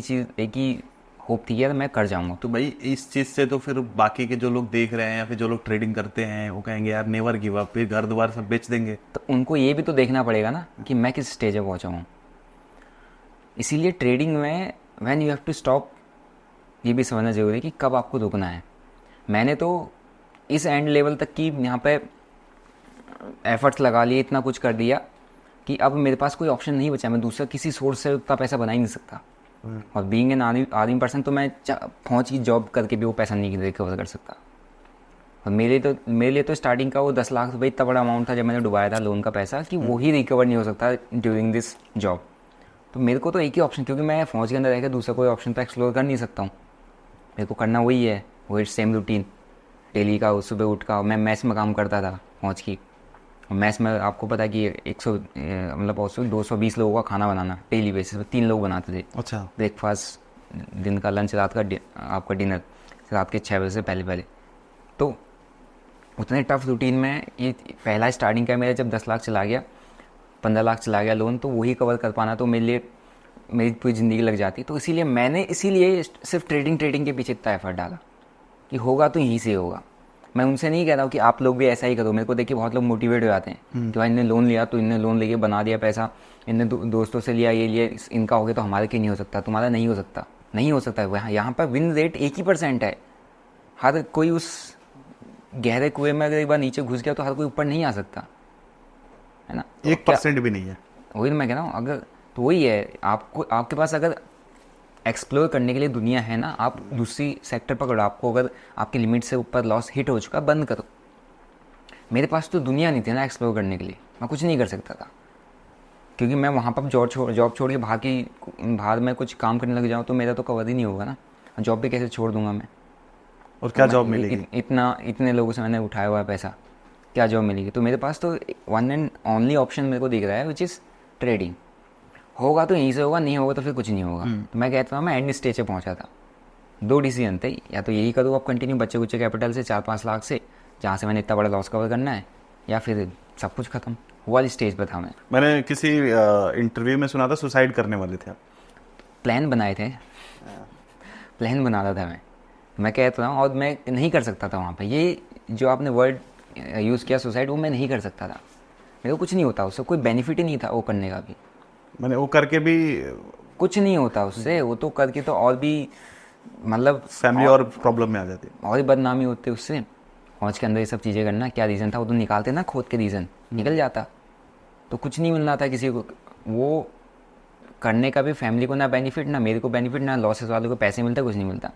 B: ही होप थी यार मैं कर जाऊँगा।
A: तो भाई इस चीज़ से तो फिर बाकी के जो लोग देख रहे हैं या फिर जो लोग ट्रेडिंग करते हैं वो कहेंगे यार नेवर गिव अप, फिर घर द्वार सब बेच देंगे।
B: तो उनको ये भी तो देखना पड़ेगा ना कि मैं किस स्टेज पे पहुँचा हूँ। इसीलिए ट्रेडिंग में when you have to stop, ये भी समझना जरूरी है कि कब आपको रुकना है। मैंने तो इस एंड लेवल तक की यहाँ पे एफर्ट्स लगा लिए, इतना कुछ कर दिया कि अब मेरे पास कोई ऑप्शन नहीं बचा, मैं दूसरा किसी सोर्स से उतना पैसा बना ही नहीं सकता। और बीइंग एन आर्मी पर्सन तो मैं फौज की जॉब करके भी वो पैसा नहीं रिकवर कर सकता। और मेरे लिए तो स्टार्टिंग का वो 10 लाख रुपये इतना बड़ा अमाउंट था जब मैंने डुबाया था लोन का पैसा, कि वो ही रिकवर नहीं हो सकता ड्यूरिंग दिस जॉब। तो मेरे को तो एक ही ऑप्शन, क्योंकि मैं फौज के अंदर रहकर दूसरा कोई ऑप्शन तो एक्सप्लोर कर नहीं सकता हूँ, मेरे को करना वही है, वही सेम रूटीन डेली का। सुबह उठ का मैं मैस में काम करता था फौज की। मैस में आपको पता है कि 220 लोगों का खाना बनाना डेली बेसिस पे 3 लोग बनाते थे।
A: अच्छा।
B: ब्रेकफास्ट, दिन का लंच, रात का आपका डिनर रात के 6 बजे से पहले। तो उतने टफ रूटीन में ये पहला स्टार्टिंग का मेरा जब 10 लाख चला गया, 15 लाख चला गया लोन, तो वही कवर कर पाना तो मेरे लिए मेरी पूरी ज़िंदगी लग जाती। तो इसीलिए सिर्फ ट्रेडिंग के पीछे इतना एफर्ट डाला कि होगा तो यहीं से होगा। मैं उनसे नहीं कह रहा हूँ कि आप लोग भी ऐसा ही करो। मेरे को देखिए बहुत लोग मोटिवेट हो जाते हैं कि भाई इनने लोन लिया तो इनने लोन लेके बना दिया पैसा, इनने दोस्तों से लिया, ये लिए, इनका हो गया तो हमारे क्यों नहीं हो सकता। तुम्हारा नहीं हो सकता। यहाँ पर विन रेट 1% है। हर कोई उस गहरे कुएं में अगर एक बार नीचे घुस गया तो हर कोई ऊपर नहीं आ सकता।
D: 1% भी नहीं है।
B: वही मैं कह रहा हूँ, अगर तो वही है, आपको आपके पास अगर एक्सप्लोर करने के लिए दुनिया है ना, आप दूसरी सेक्टर पकड़ो। आपको अगर आपकी लिमिट से ऊपर लॉस हिट हो चुका, बंद करो। मेरे पास तो दुनिया नहीं थी ना एक्सप्लोर करने के लिए, मैं कुछ नहीं कर सकता था, क्योंकि मैं वहाँ पर जॉब छोड़ के बाहर में कुछ काम करने लग जाऊँ तो मेरा तो कवर ही नहीं होगा ना। जॉब भी कैसे छोड़ दूंगा मैं?
D: और क्या जॉब मिलेगी?
B: इतने लोगों से मैंने उठाया हुआ है पैसा, क्या जॉब मिलेगी? तो मेरे पास तो वन एंड ओनली ऑप्शन मेरे को दिख रहा है, विच इज़ ट्रेडिंग। होगा तो यहीं से होगा, नहीं होगा तो फिर कुछ नहीं होगा। तो मैं कहता हूँ, मैं एंड स्टेज पे पहुँचा था। 2 डिसीजन थे, या तो यही करूँ अब कंटिन्यू बच्चे कुच्चे कैपिटल से 4-5 लाख से, जहाँ से मैंने इतना बड़ा लॉस कवर करना है, या फिर सब कुछ खत्म। वो वाली स्टेज पर था मैं।
D: मैंने किसी इंटरव्यू में सुना था सुसाइड करने वाले थे आप।
B: प्लान बनाए थे, प्लान बना रहा था मैं कहता हूँ, और मैं नहीं कर सकता था वहाँ पे। ये जो आपने वर्ड यूज़ किया सुसाइड, वो मैं नहीं कर सकता था। मेरे को कुछ नहीं होता उससे, कोई बेनिफिट ही नहीं था वो करने का भी।
D: मैंने वो करके भी
B: कुछ नहीं होता उससे, वो तो करके तो और भी मतलब
D: फैमिली और प्रॉब्लम में आ जाती है।
B: और ही बदनामी होती उससे। फौज के अंदर ये सब चीज़ें करना क्या रीज़न था? वो तो निकालते ना खोद के रीज़न, निकल जाता। तो कुछ नहीं मिलना था किसी को, वो करने का भी फैमिली को ना बेनिफिट, ना मेरे को बेनिफिट, ना लॉसेस वालों को पैसे मिलता, कुछ नहीं मिलता।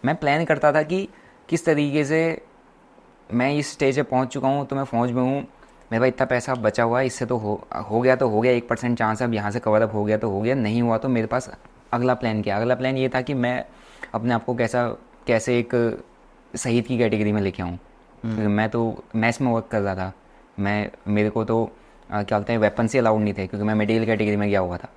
B: मैं प्लान करता था कि किस तरीके से मैं इस स्टेज पे पहुंच चुका हूं, तो मैं फौज में हूं, मेरे पास इतना पैसा बचा हुआ है, इससे तो हो गया तो हो गया, 1% चांस अब यहाँ से कवर अप हो गया तो हो गया, नहीं हुआ तो मेरे पास अगला प्लान क्या? अगला प्लान ये था कि मैं अपने आप को कैसे एक शहीद की कैटेगरी में लेके आऊँ। क्योंकि मैं तो मैथ्स में वर्क कर रहा था, मेरे को तो क्या बोलते हैं, वेपन से अलाउड नहीं थे, क्योंकि मैं मेडिकल कैटेगरी में गया हुआ था,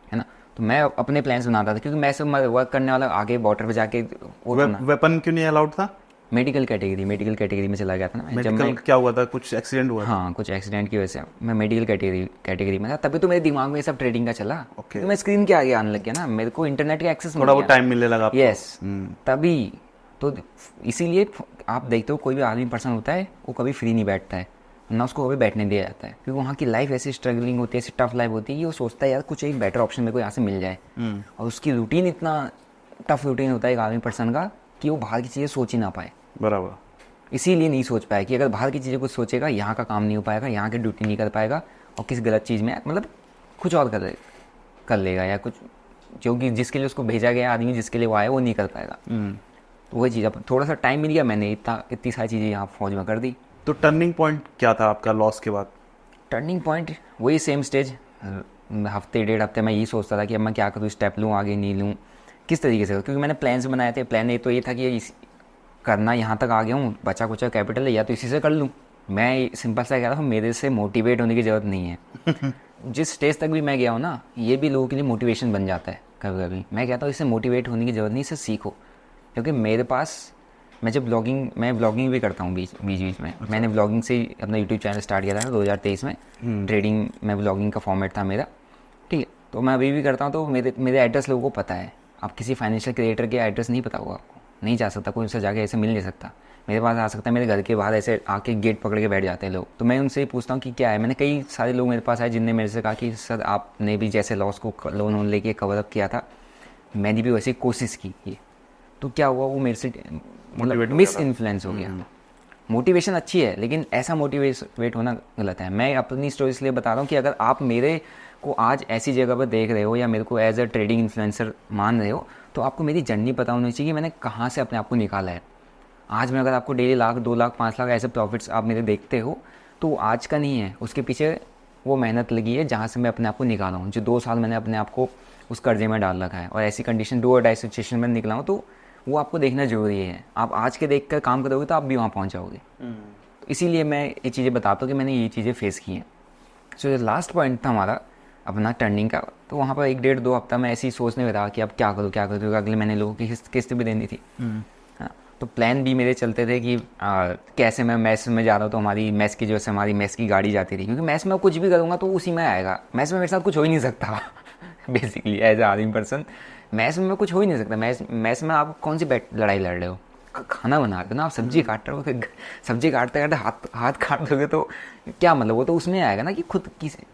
B: है ना। तो मैं अपने प्लान्स बनाता था, क्योंकि मैं सब वर्क करने वाला आगे बॉर्डर पे जाके
D: वेपन क्यों नहीं अलाउड था?
B: मेडिकल कैटेगरी में चला गया था ना मैं। जब
D: मेडिकल
B: मैं
D: क्या हुआ था? कुछ एक्सीडेंट हुआ था?
B: हाँ, कुछ एक्सीडेंट की वजह से मैं मेडिकल कैटेगरी में था। तभी तो मेरे दिमाग में ये सब ट्रेडिंग का चला।
D: Okay.
B: तो मैं स्क्रीन के आगे आने लग गया ना, मेरे को इंटरनेट का एक्सेस
D: थोड़ा वो टाइम मिलने लगा आपको।
B: यस, तभी तो इसीलिए आप देखते हो कोई भी आदमी पर्सन होता है, वो कभी फ्री नहीं बैठता है, ना उसको कभी बैठने दिया जाता है, क्योंकि वहाँ की लाइफ ऐसी स्ट्रगलिंग होती है, ऐसी टफ लाइफ होती है कि वो सोचता है यार कुछ एक बेटर ऑप्शन मेरे को यहाँ से मिल जाए। और उसकी रूटीन इतना टफ रूटीन होता है एक आदमी पर्सन का कि वो बाहर की चीज़ें सोच ही ना पाए।
D: बराबर।
B: इसीलिए नहीं सोच पाया कि अगर बाहर की चीज़ें कुछ सोचेगा, यहाँ का काम नहीं हो पाएगा, यहाँ की ड्यूटी नहीं कर पाएगा, और किसी गलत चीज़ में मतलब कुछ और कर लेगा, या कुछ जो कि जिसके लिए उसको भेजा गया आदमी, जिसके लिए वो आया, वो नहीं कर पाएगा। तो वही चीज़, अब थोड़ा सा टाइम मिल गया, मैंने इतनी सारी चीज़ें यहाँ फौज में कर दी।
D: तो टर्निंग पॉइंट क्या था आपका लॉस के बाद?
B: टर्निंग पॉइंट वही सेम स्टेज, हफ्ते 1.5 हफ्ते मैं यही सोचता था कि अब मैं क्या करूँ, स्टेप लूँ, आगे नहीं लूँ, किस तरीके से, क्योंकि मैंने प्लान्स बनाए थे। प्लान ये तो ये था कि करना यहाँ तक आ गया हूँ, बचा कुचा कैपिटल है, या तो इसी से कर लूँ। मैं सिंपल सा कह रहा हूँ, मेरे से मोटिवेट होने की ज़रूरत नहीं है। जिस स्टेज तक भी मैं गया हूँ ना, ये भी लोगों के लिए मोटिवेशन बन जाता है कभी कभी। मैं कहता हूँ इससे मोटिवेट होने की ज़रूरत नहीं, इससे सीखो। क्योंकि मेरे पास, मैं ब्लॉगिंग भी करता हूँ बीच में। अच्छा। मैंने ब्लॉगिंग से ही अपना यूट्यूब चैनल स्टार्ट किया था 2023 में। ट्रेडिंग में ब्लॉगिंग का फॉर्मेट था मेरा, ठीक है। तो मैं अभी भी करता हूँ। तो मेरे एड्रेस लोगों को पता है। आप किसी फाइनेंशियल क्रिएटर के एड्रेस नहीं पता होगा आपको, नहीं जा सकता कोई, उससे जाके ऐसे मिल नहीं सकता। मेरे पास आ सकता है, मेरे घर के बाहर ऐसे आके गेट पकड़ के बैठ जाते हैं लोग। तो मैं उनसे पूछता हूँ कि क्या है। मैंने कई सारे लोग मेरे पास आए जिनने मेरे से कहा कि सर आपने भी जैसे लॉस को लोन लेके कवर अप किया था, मैंने भी वैसे कोशिश की। ये तो क्या हुआ, वो मेरे से मतलब मिस इन्फ्लुएंस हो गया। मोटिवेशन अच्छी है, लेकिन ऐसा मोटिवेट होना गलत है। मैं अपनी स्टोरी इसलिए बता रहा हूँ कि अगर आप मेरे को आज ऐसी जगह पर देख रहे हो, या मेरे को एज अ ट्रेडिंग इन्फ्लुएंसर मान रहे हो, तो आपको मेरी जर्नी पता होनी चाहिए कि मैंने कहाँ से अपने आप को निकाला है। आज मैं अगर आपको डेली 1 लाख 2 लाख 5 लाख ऐसे प्रॉफिट्स आप मेरे देखते हो, तो आज का नहीं है, उसके पीछे वो मेहनत लगी है जहाँ से मैं अपने आप को निकाला हूँ। जो 2 साल मैंने अपने आप को उस कर्जे में डाल रखा है, और ऐसी कंडीशन 2 और 2.5 सिचुएशन में निकला हूँ, तो वो आपको देखना जरूरी है। आप आज के देख कर काम करोगे तो आप भी वहाँ पहुँच जाओगे। तो इसीलिए मैं ये चीज़ें बताता हूँ कि मैंने ये चीज़ें फेस की हैं। सो जो लास्ट पॉइंट था हमारा अपना टर्निंग का, तो वहाँ पर 1 डेढ़ 2 हफ्ता मैं ऐसे ही सोचने में रहा कि अब क्या करूँ, क्योंकि अगले महीने लोगों की किस्त भी देनी थी। हाँ, तो प्लान भी मेरे चलते थे कि कैसे मैं मैस में जा रहा हूँ, तो हमारी मैस की जो है हमारी मैस की गाड़ी जाती थी, क्योंकि मैस में कुछ भी करूँगा तो उसी में आएगा। मैस में मेरे साथ कुछ हो ही नहीं सकता बेसिकली एज ए आदमी पर्सन। मैस में कुछ हो ही नहीं सकता। मैस में आप कौन सी लड़ाई लड़ रहे हो, खाना बना रहे हो ना, आप सब्जी काट रहे हो, सब्जी काटते काटते हाथ काट दोगे तो क्या मतलब, वो तो उसमें आएगा ना कि खुद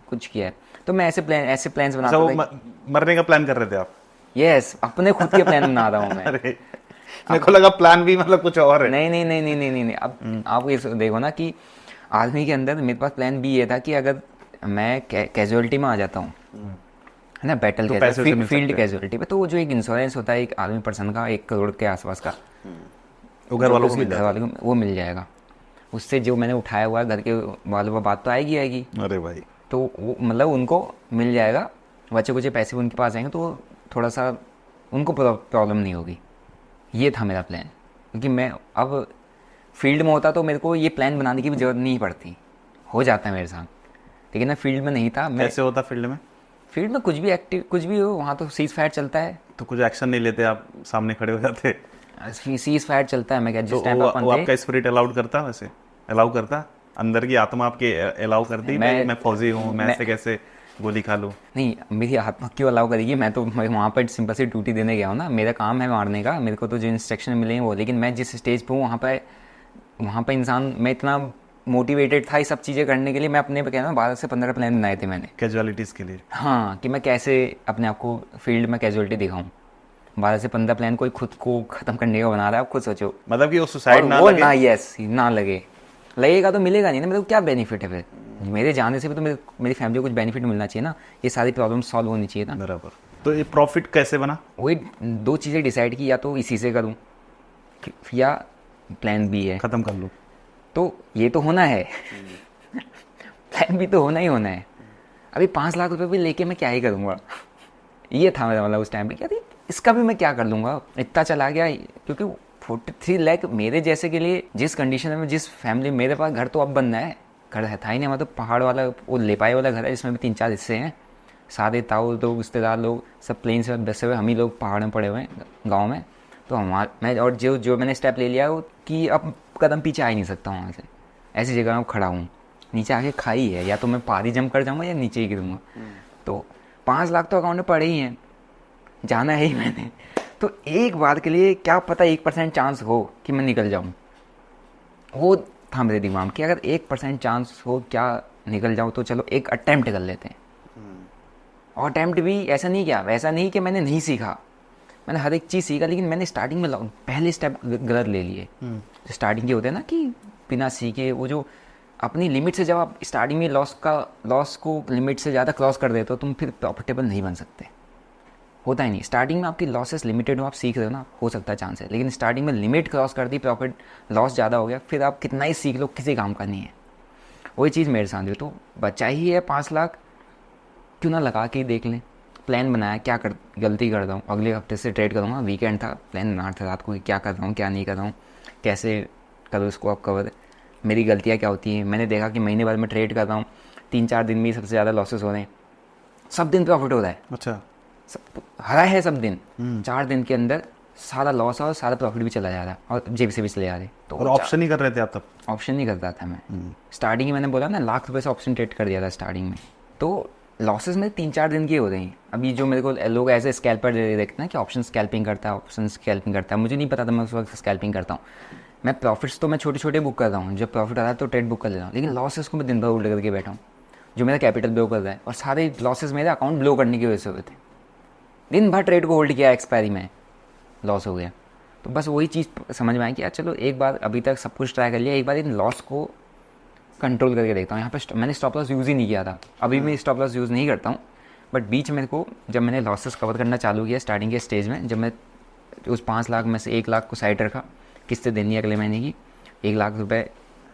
B: कुछ किया है। तो मैं ऐसे प्लान्स बनाता था।
D: मरने का प्लान कर रहे थे आप?
B: यस, अपने खुद के प्लान बना रहा हूँ मैं।
D: अरे मेरे को लगा प्लान भी मतलब कुछ और है।
B: नहीं। अब आप ये देखो ना कि आदमी के अंदर, मेरे पास प्लान भी ये था कि अगर मैं कैजुअलिटी में आ जाता हूँ, है ना, बैटल
A: तो पैसे उसे मिल
B: फील्ड
A: सकते हैं।
B: कैजुअलिटी पे। तो वो जो एक इंश्योरेंस होता है एक आदमी पर्सन का 1 करोड़ के आसपास का,
A: वो घर वालों को
B: उसके
A: मिल
B: घर
A: जाता
B: वालों को वो मिल जाएगा। उससे जो मैंने उठाया हुआ है घर के वालों पर बात तो आएगी आएगी,
A: है। अरे भाई,
B: तो वो मतलब उनको मिल जाएगा, बच्चे कुछ पैसे उनके पास आएंगे तो थोड़ा सा उनको प्रॉब्लम नहीं होगी। ये था मेरा प्लान, क्योंकि मैं अब फील्ड में होता तो मेरे को ये प्लान बनाने की भी जरूरत नहीं पड़ती, हो जाता है मेरे साथ। लेकिन मैं फील्ड में नहीं था, मैं
A: कैसे होता फील्ड में?
B: फील्ड में कुछ भी एक्टिव कुछ भी हो वहाँ तो सीज फायर चलता है,
A: तो कुछ एक्शन नहीं लेते, आप सामने खड़े हो जाते?
B: सीज फायर चलता है। मैं क्या
A: तो
B: जिस टाइम
A: वो
B: अपन
A: आपका
B: थे,
A: स्पिरिट अलाउड करता? वैसे अलाउ करता? अंदर की आत्मा आपके अलाउ करती? मैं फौजी हूँ, मैं ऐसे कैसे गोली खा लूँ?
B: नहीं मेरी आत्मा क्यों अलाउ करेगी, मैं तो वहाँ पर सिंपल सी ड्यूटी देने गया हूँ ना, मेरा काम है मारने का, मेरे को तो जो इंस्ट्रक्शन मिले हैं वो। लेकिन मैं जिस स्टेज पे हूँ वहाँ पर इंसान, मैं इतना मोटिवेटेड था ये सब चीज़ें करने के लिए। मैं अपने पे कहना 12 से 15 प्लान बनाए थे मैंने,
A: कैजुअलिटीज़ के लिए।
B: हाँ, कि मैं कैसे अपने आप को फील्ड में कैजुअलिटी दिखाऊं। 12 से 15 प्लान कोई खुद को ख़त्म करने का बना रहा है, आप खुद सोचो।
A: मतलब कि वो सुसाइड
B: और
A: ना
B: वो
A: लगे?
B: ना, यस, ना लगेगा तो मिलेगा नहीं ना, मेरे को क्या बेनिफिट है फिर? मेरे जाने से भी तो मेरी फैमिली को कुछ बेनिफिट मिलना चाहिए ना, ये सारी प्रॉब्लम सॉल्व होनी चाहिए ना।
A: बराबर। तो ये प्रॉफिट कैसे बना?
B: वही 2 चीज़ें डिसाइड की, या तो इसी से करूँ या प्लान बी है,
A: खत्म कर लूँ।
B: तो ये तो होना है प्लान भी तो होना ही होना है। अभी 5 लाख रुपए भी लेके मैं क्या ही करूँगा, ये था मेरा मतलब उस टाइम पे, क्या थी इसका भी मैं क्या कर लूँगा, इतना चला गया। क्योंकि 43 लाख मेरे जैसे के लिए, जिस कंडीशन में, जिस फैमिली, मेरे पास घर तो अब बनना है, घर था ही नहीं, मतलब पहाड़ वाला वो लेपाई वाला घर है जिसमें भी 3-4 हिस्से हैं, सारे ताऊ लोग, रिश्तेदार लोग सब प्लेन से बसे हुए, हम ही लोग पहाड़ में पड़े हुए हैं गाँव में। तो मैं और जो मैंने स्टेप ले लिया वो कि अब कदम पीछे आ ही नहीं सकता वहाँ से, ऐसी जगह में खड़ा हूँ, नीचे आके खाई है, या तो मैं पारी जंप कर जाऊँगा या नीचे ही गिरूँगा। तो 5 लाख तो अकाउंट में पड़े ही हैं, जाना है ही मैंने। तो एक बार के लिए क्या पता 1% चांस हो कि मैं निकल जाऊँ, वो था मेरे दिमाग कि अगर 1% चांस हो क्या निकल जाऊँ, तो चलो एक अटेम्प्ट कर लेते हैं। और अटेम्प्ट भी ऐसा नहीं किया, वैसा नहीं कि मैंने नहीं सीखा, मैंने हर एक चीज़ सीखा, लेकिन मैंने स्टार्टिंग में पहले स्टेप गलत ले लिए। स्टार्टिंग के होते हैं ना कि बिना सीखे, वो जो अपनी लिमिट से, जब आप स्टार्टिंग में लॉस को लिमिट से ज़्यादा क्रॉस कर देते हो, तुम फिर प्रॉफिटेबल नहीं बन सकते, होता ही नहीं। स्टार्टिंग में आपकी लॉसेस लिमिटेड हो, आप सीख रहे हो ना, हो सकता है चांस है, लेकिन स्टार्टिंग में लिमिट क्रॉस कर दी, प्रॉफिट लॉस ज़्यादा हो गया, फिर आप कितना ही सीख लो, किसी काम का नहीं है। वही चीज़ मेरे साथ हुई। तो बचा ही है 5 लाख, क्यों ना लगा के ही देख लें। प्लान बनाया, क्या गलती कर रहा हूँ, अगले हफ्ते से ट्रेड करूँगा, वीकेंड था, प्लान बना था रात को कि क्या कर रहा हूँ क्या नहीं कर रहा हूँ, कैसे करूँ इसको अब कवर, मेरी गलतियाँ क्या होती हैं। मैंने देखा कि महीने भर में ट्रेड कर रहा हूँ, 3-4 दिन में ही सबसे ज़्यादा लॉसेस हो रहे हैं, सब दिन प्रॉफिट हो रहा है,
A: अच्छा,
B: हरा है सब दिन, 4 दिन के अंदर सारा लॉस है और सारा प्रॉफिट भी चला जा रहा है और जेब से भी चले जा रहे। तो
A: और ऑप्शन ही कर रहे थे आप तब?
B: ऑप्शन नहीं करता था मैं, स्टार्टिंग में मैंने बोला ना, लाख रुपए से ऑप्शन ट्रेड कर दिया था स्टार्टिंग में। तो लॉसेस में 3-4 दिन की हो रही हैं। अभी जो मेरे को लोग ऐसे स्कैल्पर देखते हैं कि ऑप्शन स्कैल्पिंग करता है, ऑप्शन स्कैल्पिंग करता है, मुझे नहीं पता था मैं उस वक्त स्कैल्पिंग करता हूँ। मैं प्रॉफिट्स तो मैं छोटे बुक कर रहा हूँ, जब प्रॉफिट आ रहा है तो ट्रेड बुक कर लेता हूँ, लेकिन लॉसेस को मैं दिन भर उल्ट करके बैठा हूँ, जो मेरा कैपिटल ब्लो कर रहा है, और सारे लॉसेस मेरे अकाउंट ब्लो करने की वजह से हुए थे। दिन भर ट्रेड को होल्ड किया, एक्सपायरी में लॉस हो गया। तो बस वही चीज़ समझ में आई कि यार चलो एक बार, अभी तक सब कुछ ट्राई कर लिया, एक बार इन लॉस को कंट्रोल करके देखता हूँ। यहाँ पे मैंने स्टॉप लॉस यूज़ ही नहीं किया था, अभी मैं स्टॉप लॉस यूज़ नहीं करता हूँ, बट बीच मेरे को जब मैंने लॉसेस कवर करना चालू किया स्टार्टिंग के स्टेज में, जब मैं उस 5 लाख में से 1 लाख को साइड रखा, किस्तें देनी है अगले महीने की, 1 लाख रुपए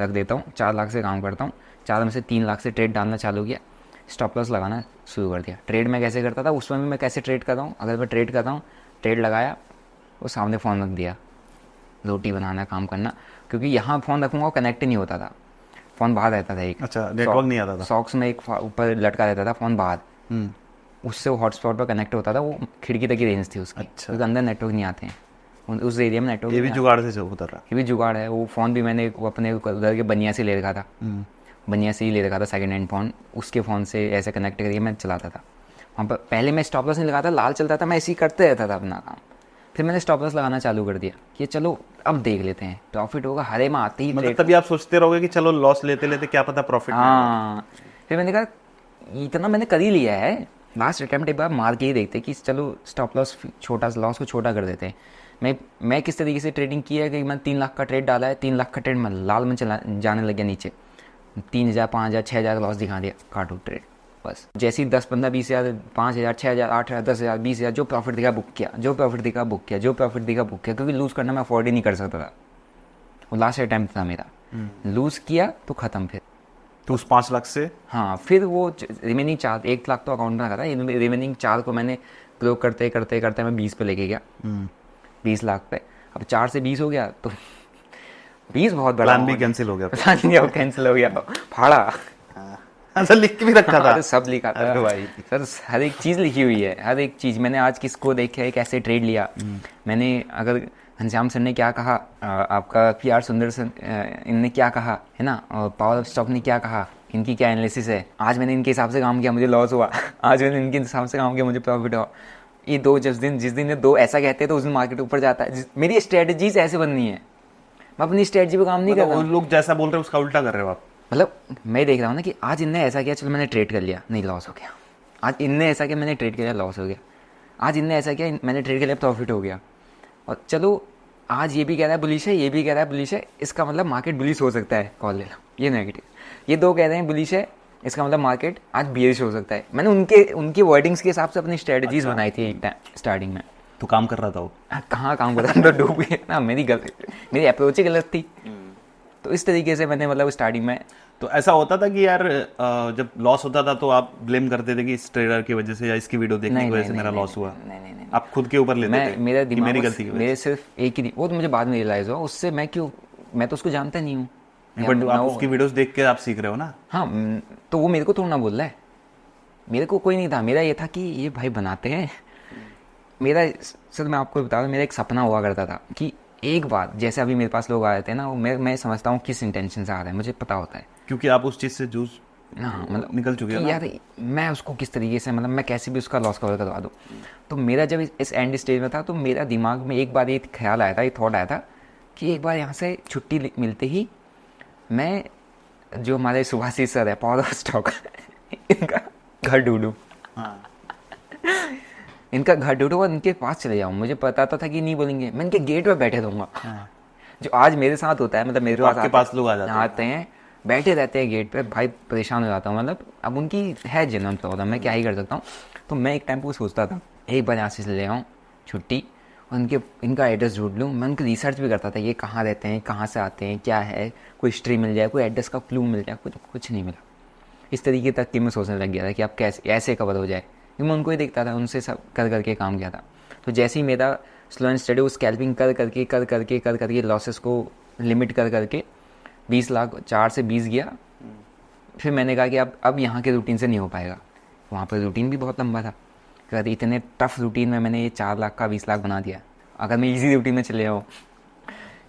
B: रख देता हूँ, 4 लाख से काम करता हूँ, 4 में से 3 लाख से ट्रेड डालना चालू किया, स्टॉप लॉस लगाना शुरू कर दिया। ट्रेड मैं कैसे करता था, उसमें भी मैं कैसे ट्रेड करता हूँ, अगर मैं ट्रेड करता हूँ, ट्रेड लगाया, वो सामने फ़ोन रख दिया, रोटी बनाना, काम करना, क्योंकि यहाँ फ़ोन रखूँगा वो कनेक्ट नहीं होता था, फ़ोन बाहर रहता था एक,
A: अच्छा, नेटवर्क नहीं आता था,
B: सॉक्स में एक ऊपर लटका रहता था फ़ोन बाहर, उससे वो हॉटस्पॉट पर कनेक्ट होता था, वो खिड़की तक की रेंज थी उसकी,
A: अच्छा।
B: क्योंकि अंदर नेटवर्क नहीं आते हैं उस एरिया में, नेटवर्क
A: ये भी जुगाड़ से होता रहा।
B: ये भी जुगाड़ है। वो फ़ोन भी मैंने अपने उधर के बनिया से ले रखा था, बनिया से ही ले रखा था सेकंड हैंड फ़ोन, उसके फ़ोन से ऐसे कनेक्ट करके मैं चलाता था। वहाँ पर पहले मैं स्टॉप लॉस नहीं लगाता, लाल चलता था, मैं ऐसे ही करते रहता था अपना काम। फिर मैंने स्टॉप लॉस लगाना चालू कर दिया कि चलो अब देख लेते हैं, प्रॉफिट होगा, हरे में आते ही
A: मतलब तभी आप सोचते रहोगे कि चलो लॉस लेते लेते क्या पता प्रॉफिट।
B: हाँ, फिर मैंने कहा इतना मैंने कर ही लिया है, लास्ट अटेम्प्ट एक बार मार के ही देखते कि चलो स्टॉप लॉस छोटा, लॉस को छोटा कर देते हैं। मैं किस तरीके से ट्रेडिंग की है कि मैं 3 लाख का ट्रेड डाला है, 3 लाख का ट्रेड मैं लाल में चला जाने लग गया नीचे, 3,000 5,000 6,000 लॉस दिखा दिया, काटो ट्रेड बस। जैसे ही 10 15 20,000 5,000 6,000 8,000 10,000 20,000 जो प्रॉफिट दिखा बुक किया, जो प्रॉफिट दिखा बुक किया, जो प्रॉफिट दिखा बुक किया, क्योंकि लूज़ करना मैं अफोर्ड ही नहीं कर सकता था। वो लास्ट अटैम्प्ट था मेरा, लूज़ किया तो ख़त्म। फिर
A: तो उस 5 लाख से
B: हाँ, फिर वो रिमेनिंग 4 1 लाख तो अकाउंट में रखा था, रिमेनिंग 4 को मैंने ग्रो करते करते करते मैं 20 पे लेके गया, 20 लाख पे। अब 4 से 20 हो गया तो 20 बहुत बड़ा
A: प्लान भी कैंसिल हो गया।
B: प्लान भी कैंसिल हो गया, फाड़ा।
A: अच्छा, लिख के भी रखा था?
B: तो सब लिखा था
A: अरे भाई,
B: सर, हर एक चीज़ लिखी हुई है, हर एक चीज़। मैंने आज किसको देखा है, कैसे ट्रेड लिया, मैंने अगर घनश्याम सर ने क्या कहा, आपका PR सुंदर सर इनने क्या कहा है ना, और पावर ऑफ स्टॉक ने क्या कहा, इनकी क्या एनालिसिस है, आज मैंने इनके हिसाब से काम किया मुझे लॉस हुआ, आज मैंने इनके हिसाब से काम किया मुझे प्रॉफिट हुआ। ये दो जिस दिन ये दो ऐसा कहते हैं तो उस दिन मार्केट ऊपर जाता है। मेरी स्ट्रेटजीज ऐसे बननी है, मैं अपनी स्ट्रेटजी पे काम नहीं कर रहा हूँ।
A: लोग जैसा बोल रहे हैं उसका उल्टा कर रहे हो आप।
B: मतलब मैं देख रहा हूँ ना कि आज इनने ऐसा किया, चलो मैंने ट्रेड कर लिया, नहीं लॉस हो गया। आज इनने ऐसा किया, मैंने ट्रेड किया, लॉस हो गया। आज इनने ऐसा किया, मैंने ट्रेड कर लिया, प्रॉफिट हो गया। और चलो आज ये भी कह रहा है बुलिश है, ये भी कह रहा है बुलिश है, इसका मतलब मार्केट बुलिश हो सकता है, कॉल ले लो। ये नेगेटिव, ये दो कह रहे हैं बुलिश है, इसका मतलब मार्केट आज बियरिश हो सकता है। मैंने उनके वर्डिंग्स के हिसाब से अपनी स्ट्रेटजीज बनाई थी एक टाइम स्टार्टिंग में।
A: तो काम कर रहा था वो?
B: कहाँ काम कर रहा था, तो डूब गया ना। मेरी अप्रोच ही गलत थी। तो इस तरीके से मैंने मतलब स्टार्टिंग में।
A: तो ऐसा होता था कि यार जब लॉस होता था तो आप ब्लेम करते थे कि इस ट्रेडर की वजह से या इसकी वीडियो देखने की वजह से मेरा लॉस हुआ?
B: नहीं,
A: आप खुद के ऊपर लेते थे
B: मेरा
A: कि
B: दिमाग
A: मेरी गलती की वजह
B: मेरे सिर्फ एक ही, वो तो मुझे बाद में रियलाइज हुआ। उससे मैं तो उसको जानता नहीं हूँ।
A: से? बट आप उसकी वीडियोस देख के आप सीख रहे हो ना।
B: हाँ, तो वो मेरे को थोड़ा ना बोल रहा है, मेरे को कोई नहीं था। मेरा ये था कि ये भाई बनाते हैं। मेरा सर मैं आपको बता दूं, मेरा एक सपना हुआ करता था कि एक बार जैसे अभी मेरे पास लोग आए थे ना, वो मैं समझता हूँ किस इंटेंशन से आ रहे हैं, मुझे पता होता है।
A: क्योंकि आप उस चीज से जूझ
B: हाँ, मतलब
A: निकल चुके हो ना।
B: यार मैं उसको किस तरीके से, मतलब मैं कैसे भी उसका लॉस कवर करवा दूँ। तो मेरा जब इस एंड स्टेज में था तो मेरा दिमाग में एक बार ये ख्याल आया था, ये थॉट आया था कि एक बार यहाँ से छुट्टी मिलते ही मैं जो हमारे सुभाषित सर है पावर ऑफ स्टॉक इनका घर ढूंढूं। इनका घर ढूंढूं और इनके पास चले जाऊं। मुझे पता था कि नहीं बोलेंगे, मैं इनके गेट पे बैठे रहूंगा। जो आज मेरे साथ होता है, मतलब मेरे
A: पास लोग
B: आते हैं बैठे रहते हैं गेट पे, भाई परेशान हो जाता हूँ। मतलब अब उनकी है जन्म तो होता, मैं क्या ही कर सकता हूँ। तो मैं एक टाइम पर सोचता था एक बार यहाँ से ले आऊँ छुट्टी और इनका एड्रेस ढूंढ लूँ। मैं उनकी रिसर्च भी करता था, ये कहाँ रहते हैं, कहाँ से आते हैं, क्या है, कोई हिस्ट्री मिल जाए, कोई एड्रेस का क्लू मिल जाए, कुछ नहीं मिला। इस तरीके तक कि मैं सोचने लग गया था कि आप कैसे ऐसे कवर हो जाए। मैं उनको ही देखता था, उनसे सब कर करके काम किया था। तो जैसे ही मेरा स्लो एंड स्टडी वो स्कैल्पिंग कर करके लॉसेस को लिमिट कर करके 20 लाख 4 से 20 गया। फिर मैंने कहा कि अब यहाँ के रूटीन से नहीं हो पाएगा। वहाँ पर रूटीन भी बहुत लंबा था, अगर इतने टफ रूटीन में मैंने ये 4 लाख का 20 लाख बना दिया। अगर मैं इजी रूटीन में चले जाऊँ,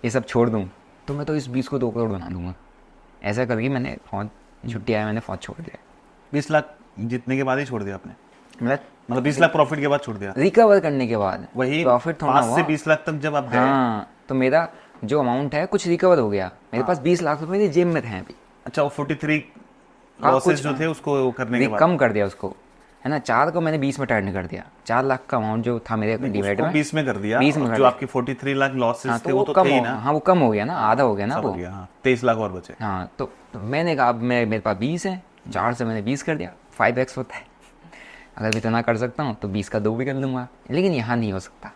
B: ये सब छोड़ दूँ, तो मैं तो इस 20 को 2 करोड़ बना दूँगा। ऐसा करके मैंने फौज छुट्टी आया, मैंने फौज छोड़ दिया।
A: 20 लाख जीतने के बाद ही छोड़ दिया आपने?
B: मतलब
A: 20 लाख प्रॉफिट के बाद छोड़ दिया?
B: रिकवर करने के बाद।
A: वही
B: प्रॉफिट थोड़ा
A: 5 से 20 लाख तक जब आप गए।
B: हाँ, तो मेरा जो अमाउंट है कुछ रिकवर हो गया। मेरे पास 20 लाख रुपए मेरी जेब में थे अभी।
A: अच्छा, वो 43 लॉसेस जो थे उसको करने के बाद
B: कम कर दिया उसको, है ना। 4 को मैंने 20 में टर्न कर दिया। 4 लाख का अमाउंट जो था मेरे डिवाइड में
A: 20 में कर दिया।
B: 20 में कर
A: जो
B: दिया।
A: आपके 43 लाख लॉसेस थे वो तो
B: कम
A: थे ही
B: हो,
A: ना।
B: हाँ वो कम हो गया ना, आधा हो गया ना वो।
A: 23 लाख और बचे।
B: हाँ, तो मैंने कहा अब मेरे पास 20 है, 4 से मैंने 20 कर दिया। 5x होता है। अगर इतना कर सकता हूँ तो 20 का 2 भी कर लूँगा, लेकिन यहाँ नहीं हो सकता।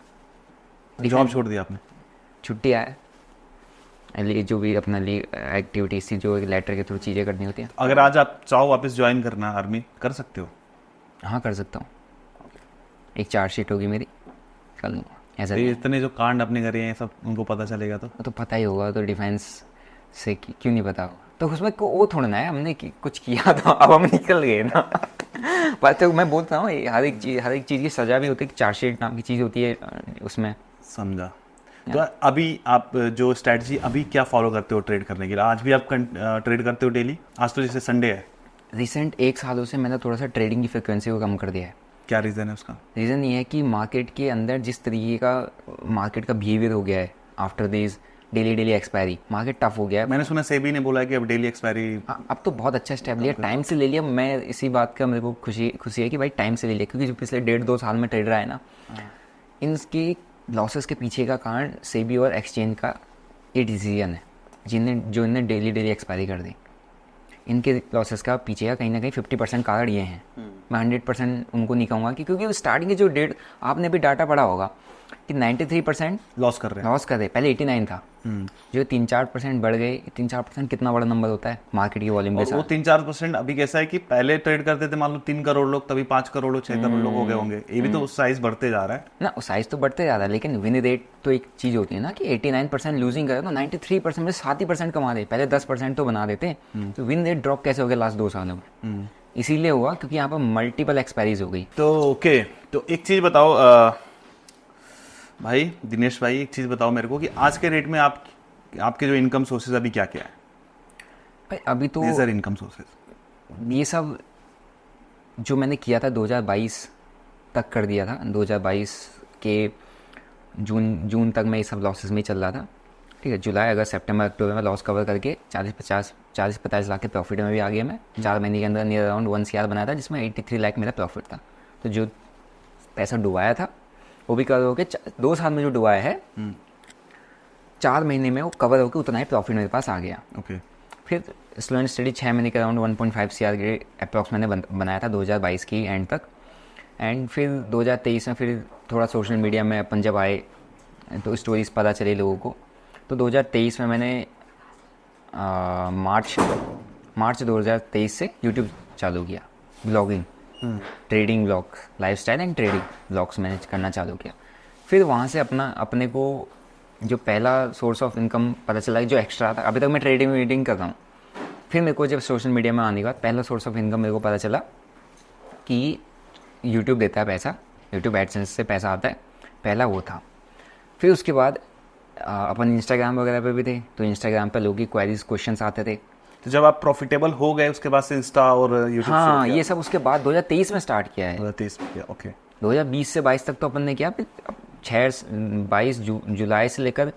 A: जॉब छोड़ दिया आपने?
B: छुट्टी आया, जो भी अपना एक्टिविटीज थी, जो लेटर के थ्रू चीज़ें करनी होती हैं।
A: अगर आज आप चाहो वापस ज्वाइन करना आर्मी, कर सकते हो?
B: हाँ, कर सकता हूँ। एक चार्जशीट होगी मेरी, कर लूँगा। ऐसा
A: इतने जो कांड अपने करे हैं सब उनको पता चलेगा तो
B: पता ही होगा। तो डिफेंस से क्यों नहीं पता होगा? तो उसमें वो थोड़ा ना है हमने कुछ किया तो अब हम निकल गए ना। पर तो मैं बोलता हूँ हर एक चीज़ की सजा भी होती है। चार्जशीट नाम की चीज़ होती है उसमें।
A: समझा। तो अभी आप जो स्ट्रेटजी अभी क्या फॉलो करते हो ट्रेड करने के लिए? आज भी आप ट्रेड करते हो डेली? आज तो जैसे संडे है।
B: रिसेंट 1 सालों से मैंने थोड़ा सा ट्रेडिंग की फ्रिक्वेंसी को कम कर दिया है।
A: क्या रीज़न है उसका?
B: रीज़न ये है कि मार्केट के अंदर जिस तरीके का मार्केट का बिहेवियर हो गया है after this daily expiry, market tough हो गया है।
A: मैंने सुना सेबी ने बोला है कि अब डेली एक्सपायरी
B: अब तो बहुत अच्छा स्टेप लिया, टाइम से ले लिया। मैं इसी बात का मेरे को खुशी है कि भाई टाइम से ले लिया, क्योंकि जो पिछले 1.5-2 साल में ट्रेड रहा है ना, इनकी लॉसेस के पीछे का कारण सेबी और एक्सचेंज का ये डिसीजन है, इनने डेली एक्सपायरी कर दी। इनके लॉसेस का पीछे का कहीं ना कहीं 50% कारण ये हैं। मैं 100% उनको नहीं कहूँगा कि, क्योंकि स्टार्टिंग के जो डेट आपने भी डाटा पढ़ा होगा कि 93%
A: लॉस कर रहे हैं।
B: लॉस कर रहे, पहले 89 था, जो 3-4% बढ़ गए। 3-4% कितना बड़ा नंबर होता है मार्केट की वॉल्यूम के
A: और वो
B: साथ।
A: 3-4% अभी कैसा है कि पहले ट्रेड करते थे मान लो 3 करोड़ लोग, तभी 5 करोड़ लोग, 6 करोड़ लोग हो गए होंगे। ये भी तो साइज बढ़ते जा रहा है
B: ना, साइज तो बढ़ते जा रहा है, लेकिन विन रेट तो एक चीज़ होती है ना कि 89% लूजिंग करे तो 93% में 7% कमा दे, पहले 10% तो बना देते। तो विन रेट ड्रॉप कैसे हो गया लास्ट 2 सालों में? इसीलिए हुआ क्योंकि यहाँ पर मल्टीपल एक्सपायरीज हो गई।
A: तो ओके, तो एक चीज बताओ भाई दिनेश भाई, एक चीज बताओ मेरे को कि आज के रेट में आपके जो इनकम सोर्सेज अभी क्या क्या है?
B: भाई अभी तो
A: मेजर इनकम सोर्सेज
B: ये सब जो मैंने किया था 2022 तक कर दिया था। 2022 के जून तक मैं ये सब लॉसेस में ही चल रहा था, ठीक है। जुलाई, अगस्त, सितंबर, अक्टूबर में लॉस कवर करके 40-45 लाख के प्रॉफिट में भी आ गया मैं। 4 महीने के अंदर नियर अराउंड 1 CR बनाया था, जिसमें 83 लाख मेरा प्रॉफिट था। तो जो पैसा डुबाया था वो भी कवर होकर 2 साल में जो डुबाया है 4 महीने में वो कवर होकर उतना ही प्रॉफिट मेरे पास आ गया।
A: ओके।
B: फिर स्लो एंड स्टडी 6 महीने के अराउंड 1.5 CR के अप्रॉक्स मैंने बनाया था 2022 की एंड तक। एंड फिर 2023 में फिर थोड़ा सोशल मीडिया में अपन जब आए तो स्टोरीज पता चले लोगों को, तो 2023 में मैंने मार्च 2023 से यूट्यूब चालू किया, blogging, trading blog, lifestyle and trading blogs मैंने करना चालू किया। फिर वहाँ से अपने को जो पहला सोर्स ऑफ इनकम पता चला जो एक्स्ट्रा था, अभी तक मैं ट्रेडिंग कर रहा हूँ। फिर मेरे को जब सोशल मीडिया में आने के बाद पहला सोर्स ऑफ इनकम मेरे को पता चला कि यूट्यूब देता है पैसा, यूट्यूब एडसेंस से पैसा आता है, पहला वो था। फिर उसके बाद अपन इंस्टाग्राम वगैरह पे भी थे, तो इंस्टाग्राम पे लोगों की क्वेरीज, क्वेश्चंस आते थे।
A: तो जब आप प्रॉफिटेबल हो गए उसके बाद से इंस्टा और यूट्यूब?
B: हाँ, ये सब उसके बाद 2023 में स्टार्ट किया है।
A: 2023 में किया, ओके।
B: 2020 से 22 तक तो अपन ने किया। फिर 22 जुलाई से लेकर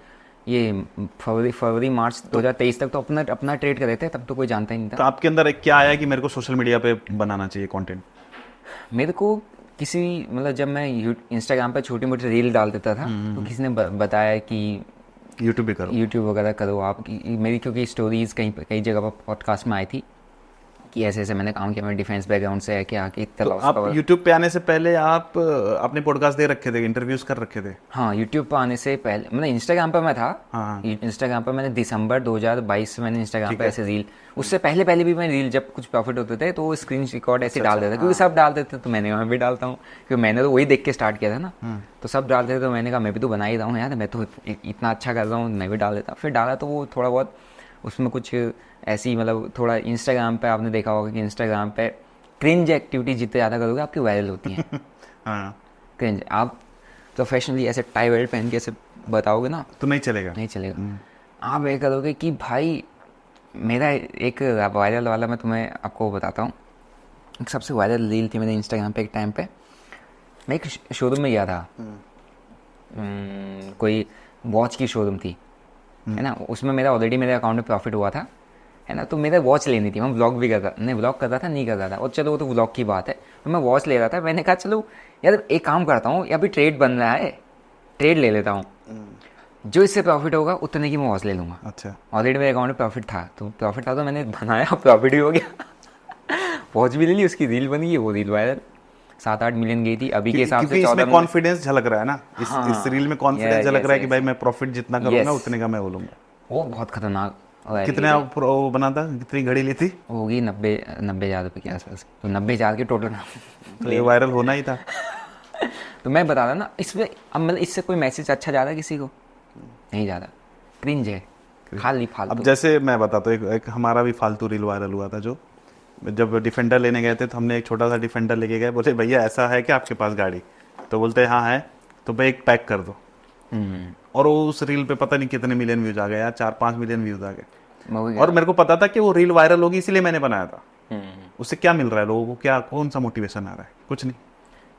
B: ये फरवरी मार्च 2023 तक तो अपना ट्रेड कर रहे थे, तब तो कोई जानता ही नहीं
A: तो
B: था।
A: आपके अंदर एक क्या आया कि मेरे को सोशल मीडिया पे बनाना चाहिए कंटेंट?
B: मेरे को किसी मतलब जब मैं इंस्टाग्राम पे छोटी मोटी रील डाल देता था तो किसी ने बताया कि
A: यूट्यूब भी करो,
B: यूट्यूब वगैरह करो आप। मेरी क्योंकि स्टोरीज कई जगह पर पॉडकास्ट में आई थी कि ऐसे ऐसे मैंने काम किया, मैं डिफेंस बैकग्राउंड से है कि आके
A: तो आप यूट्यूब पे आने से पहले आप अपने पॉडकास्ट दे रखे थे, इंटरव्यूज कर रखे थे?
B: हाँ, यूट्यूब पर आने से पहले मतलब इंस्टाग्राम पर मैं था।
A: हाँ।
B: इंस्टाग्राम पर मैंने दिसंबर 2022 से मैंने इंस्टाग्राम पे ऐसे रील, उससे पहले भी मैं रील जब कुछ प्रॉफिट होते थे तो वो स्क्रीन रिकॉर्ड ऐसे डाल देता, क्योंकि सब डालते थे तो मैं भी डालता हूँ, क्योंकि मैंने तो वही देख के स्टार्ट किया था ना। तो सब डालते थे तो मैंने कहा मैं भी तो बना ही रहा हूँ यार, मैं तो इतना अच्छा कर रहा हूँ, मैं भी डाल देता। फिर डाला तो वो थोड़ा बहुत उसमें कुछ ऐसी मतलब थोड़ा इंस्टाग्राम पे आपने देखा होगा कि इंस्टाग्राम पे क्रिंज एक्टिविटी जितने ज़्यादा करोगे आपकी वायरल होती हैं।
A: हाँ।
B: क्रिंज आप प्रोफेशनली ऐसे टाई बेल्ट पहन के ऐसे बताओगे ना
A: तो नहीं चलेगा,
B: नहीं चलेगा। आप ये करोगे कि भाई मेरा एक वायरल वाला मैं तुम्हें आपको बताता हूँ। एक सबसे वायरल रील थी मेरे इंस्टाग्राम पे एक टाइम पे। मैं एक शोरूम में गया था, कोई वॉच की शोरूम थी, है ना। उसमें मेरे अकाउंट में प्रॉफिट हुआ था, है ना। तो मेरा वॉच लेनी थी, मैं व्लॉग भी करता नहीं, व्लॉग करता था नहीं करता था, और चलो वो तो व्लॉग की बात है। तो मैं वॉच ले रहा था, मैंने कहा चलो यार एक काम करता हूँ, अभी ट्रेड बन रहा है, ट्रेड ले लेता हूँ, जो इससे प्रॉफिट होगा उतने की मैं वॉच ले लूँगा।
A: अच्छा।
B: ऑलरेडी मेरे अकाउंट में प्रॉफिट था तो मैंने बनाया, प्रॉफिट भी हो गया। वॉच भी ले ली, उसकी रील बनी, वो रील वायरल 7-8 मिलियन गई थी अभी के हिसाब से। 14
A: इसमें कॉन्फिडेंस झलक रहा है ना,
B: हाँ,
A: इस रील में कॉन्फिडेंस झलक रहा है कि भाई मैं प्रॉफिट जितना करूंगा उतने का मैं वो लूंगा।
B: वो बहुत खतरनाक।
A: कितने वो बना था, कितनी घड़ी ली थी?
B: होगी 90,000 रुपये के आसपास, तो 90,000 के टोटल।
A: तो ये वायरल होना ही था।
B: तो मैं बता रहा ना, इसमें अब मतलब इससे कोई मैसेज अच्छा जा रहा है किसी को? नहीं जा रहा, क्रिंज है, खाली फालतू।
A: अब जैसे मैं बताता हूँ, एक हमारा भी फालतू रील वायरल हुआ था, जो जब डिफेंडर लेने गए थे तो हमने एक छोटा सा डिफेंडर लेके गए, बोले भैया ऐसा है कि आपके पास गाड़ी? तो बोलते हाँ है, तो भाई एक पैक कर दो। और वो उस रील पे पता नहीं कितने मिलियन व्यूज आ गए यार, 4-5 मिलियन व्यूज आ गए। और मेरे को पता था कि वो रील वायरल होगी, इसीलिए मैंने बनाया था। उससे क्या मिल रहा है लोगों को, क्या कौन सा मोटिवेशन आ रहा है? कुछ नहीं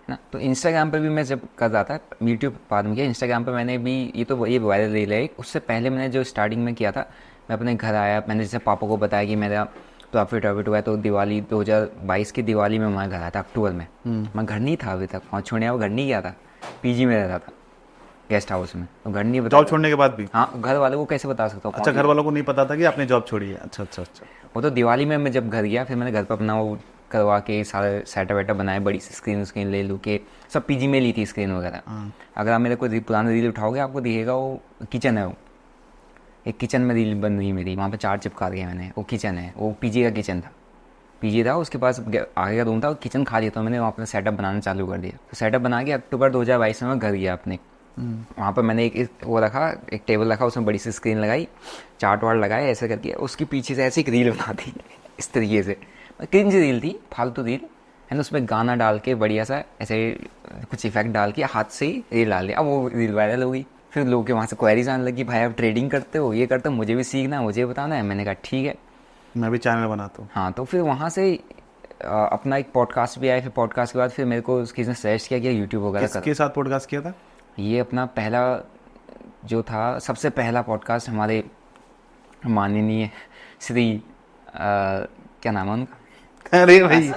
B: ना। तो इंस्टाग्राम पे भी मैं जब कर रहा था, यूट्यूब बाद में किया, इंस्टाग्राम पे मैंने भी ये वायरल रील है। उससे पहले मैंने जो स्टार्टिंग में किया था, मैं अपने घर आया, मैंने जैसे पापा को बताया कि मेरा प्रॉफिट हुआ है, तो दिवाली 2022 की दिवाली में मैं घर आया था अक्टूबर में। मैं घर नहीं था अभी तक, वहाँ छोड़ने वो घर नहीं गया था, पीजी में रहता था। गेस्ट हाउस में, तो घर नहीं बता।
A: जॉब छोड़ने के बाद भी?
B: हाँ, घर वालों को कैसे बता सकता हूँ?
A: अच्छा, घर वालों को नहीं पता था कि आपने जॉब छोड़ी है? अच्छा अच्छा अच्छा।
B: वो तो दिवाली में मैं जब घर गया, फिर मैंने घर पर अपना वो करवा के सारे सेटअप वेटअप बनाए, बड़ी सी स्क्रीन ले लूँ के, सब पीजी में ली थी स्क्रीन वगैरह। अगर आप मेरे कोई पुराना रील उठाओगे आपको दिखेगा वो किचन है, वो एक किचन में रील बन रही मेरी, वहाँ पे 4 चिपका दिया मैंने। वो किचन है, वो पीजी का किचन था, पीजी था, उसके पास आगे का रूम था, किचन खा लिया, तो मैंने वहाँ पर सेटअप बनाना चालू कर दिया। तो सेटअप बना के अक्टूबर 2022 में मैं घर गया अपने। वहाँ पर मैंने एक वो रखा, एक टेबल रखा, उसमें बड़ी सी स्क्रीन लगाई, चार्ट वार्ट लगाए, ऐसे करके उसके पीछे से ऐसी एक रील बना दी इस तरीके से। क्रिंज रील थी, फालतू रील है ना, उसमें गाना डाल के बढ़िया सा ऐसे कुछ इफेक्ट डाल के हाथ से ही रील डाल दिया। अब वो रील वायरल हो गई, फिर लोग के वहाँ से क्वेरीज आने लगी, भाई आप ट्रेडिंग करते हो, ये करते हो, मुझे भी सीखना है, मुझे बताना है। मैंने कहा ठीक है,
A: मैं भी चैनल बनाता हूँ।
B: हाँ, तो फिर वहाँ से अपना एक पॉडकास्ट भी आया। फिर पॉडकास्ट के बाद फिर मेरे को किसी ने सजेस्ट किया कि यूट्यूब वगैरह कर।
A: किसके साथ पॉडकास्ट किया था?
B: ये अपना पहला जो था, सबसे पहला पॉडकास्ट हमारे माननीय श्री क्या नाम है उनका?
A: अरे भाई,